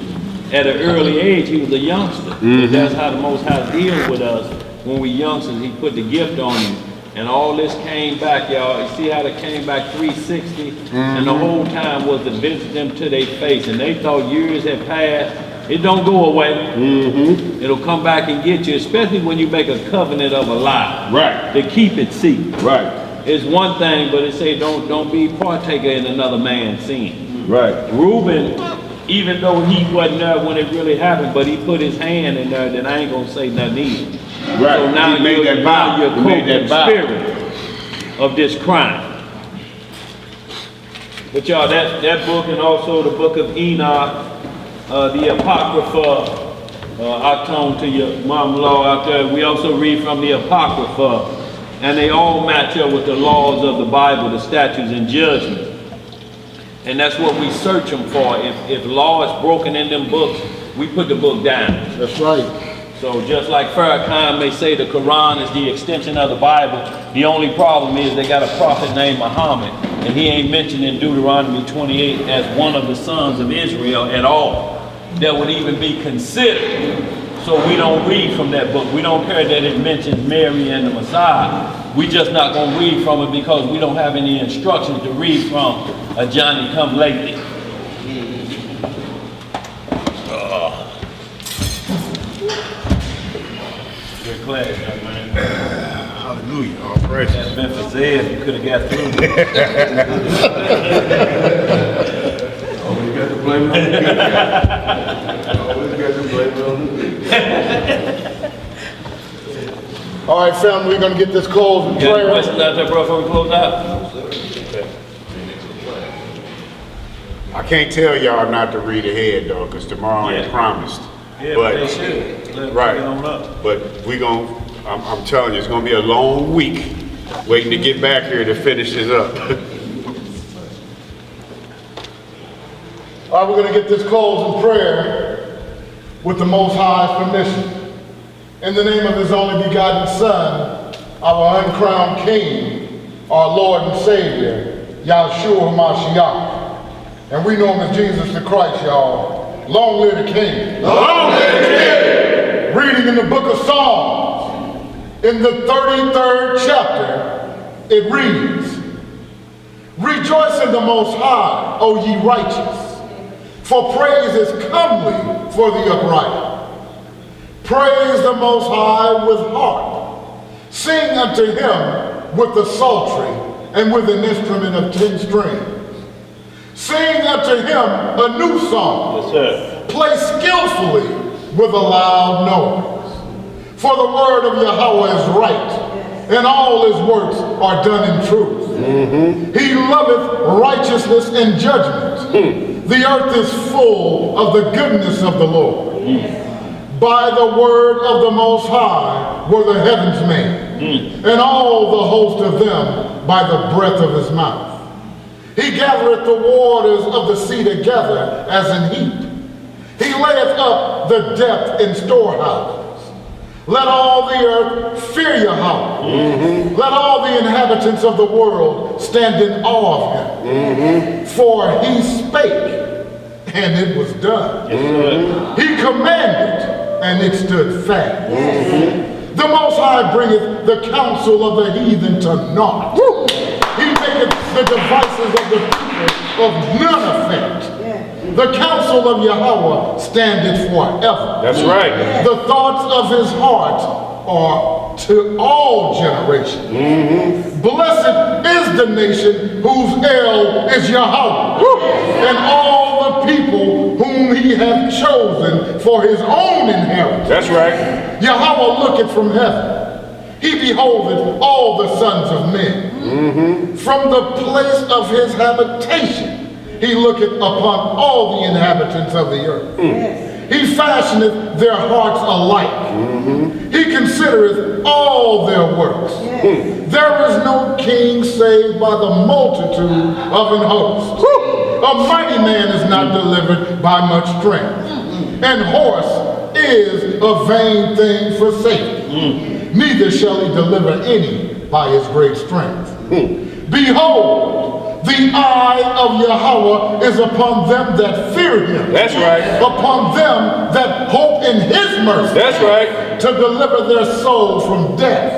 At an early age, he was a youngster. That's how the Most High deals with us when we youngsters. He put the gift on you. And all this came back, y'all. You see how it came back 360? And the whole time was to visit them to their face. And they thought years had passed, It don't go away. It'll come back and get you, especially when you make a covenant of a lie. Right. To keep it secret. Right. It's one thing, but it say don't be partaker in another man's sin. Right. Reuben, even though he wasn't there when it really happened, but he put his hand in there, then I ain't gonna say nothing either. Right. So now He made that vow. you're He made that vow. spirit of this crime. But y'all, that book and also the book of Enoch, the Apocrypha, I told to your mom-in-law out there, we also read from the Apocrypha, and they all match up with the laws of the Bible, the statutes and judgments. And that's what we search them for. If law is broken in them books, we put the book down. That's right. So just like Farrakhan may say the Quran is the extension of the Bible, the only problem is they got a prophet named Muhammad, and he ain't mentioned in Deuteronomy 28 as one of the sons of Israel at all that would even be considered. So we don't read from that book. We don't care that it mentions Mary and the Messiah. We just not gonna read from it because we don't have any instructions to read from a Johnny come lately. Good class, young man. Hallelujah. All praise. That's been for Zed, you could have got through. Always got to blame it on the good guy. Always got to blame it on the good guy. All right, family, we're going to get this closed in You got any prayer. questions out there, bro, before we close out? I can't tell y'all not to read ahead though, because tomorrow I ain't Yeah. promised. Yeah, But- but they should. Let Right. it on up. But I'm telling you, it's gonna be a long week waiting to get back here to finish this up. All right, we're going to get this closed in prayer with the Most High's permission. In the name of His only begotten Son, our uncrowned King, our Lord and Savior, Yahshua HaMashiach. And we know Him as Jesus the Christ, y'all. Long live the King. Long live the King. Reading in the book of Psalms, in the 33rd chapter, it reads, Rejoice in the Most High, O ye righteous, for praise is comely for the upright. Praise the Most High with harp. Sing unto Him with the psaltery and with an instrument of 10 strings. Sing unto Him a new song. Yes, sir. Play skillfully with a loud noise. For the word of Yahweh is right, and all His works are done in truth. He loveth righteousness and judgment. The earth is full of the goodness of the Lord. By the word of the Most High were the heavens made, and all the host of them by the breath of His mouth. He gathereth the waters of the sea together as an heap. He layeth up the depth in storehouses. Let all the earth fear Yahweh. Let all the inhabitants of the world stand in awe of Him. For He spake, and it was done. He commanded, and it stood fast. The Most High bringeth the counsel of the heathen to naught. He maketh the devices of the people of none effect. The counsel of Yahweh standeth forever. That's right. The thoughts of His heart are to all generations. Blessed is the nation whose El is Yahweh, and all the people whom He hath chosen for His own inheritance. That's right. Yahweh looketh from heaven. He beholdeth all the sons of men. From the place of His habitation, He looketh upon all the inhabitants of the earth. He fashioneth their hearts alike. He considereth all their works. There is no king save by the multitude of an host. A mighty man is not delivered by much strength. And horse is a vain thing for safety. Neither shall he deliver any by his great strength. Behold, the eye of Yahweh is upon them that fear Him. That's right. Upon them that hope in His mercy. That's right. To deliver their souls from death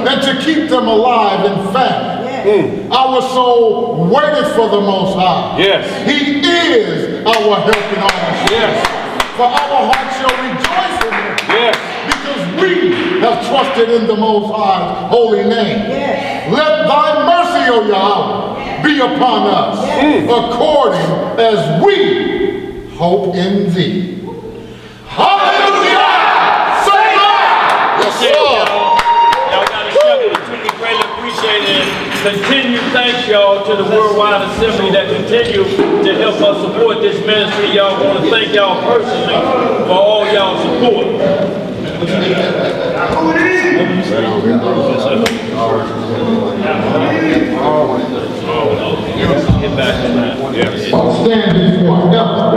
and to keep them alive in famine. Our soul waiteth for the Most High. Yes. He is our help in all our strength. Yes. For our heart shall rejoice in him. Yes. Because we have trusted in the Most High's holy name. Yes. Let thy mercy, O Yahweh, be upon us, according as we hope in thee. Hallelujah! Say amen! Yes, Appreciate sir. y'all. Y'all got to show it to me. Greatly appreciate it. Continue, thanks y'all to the Worldwide Assembly that continue to help us support this ministry. Y'all want to thank y'all personally for all y'all support. Get back to that. Stand before heaven.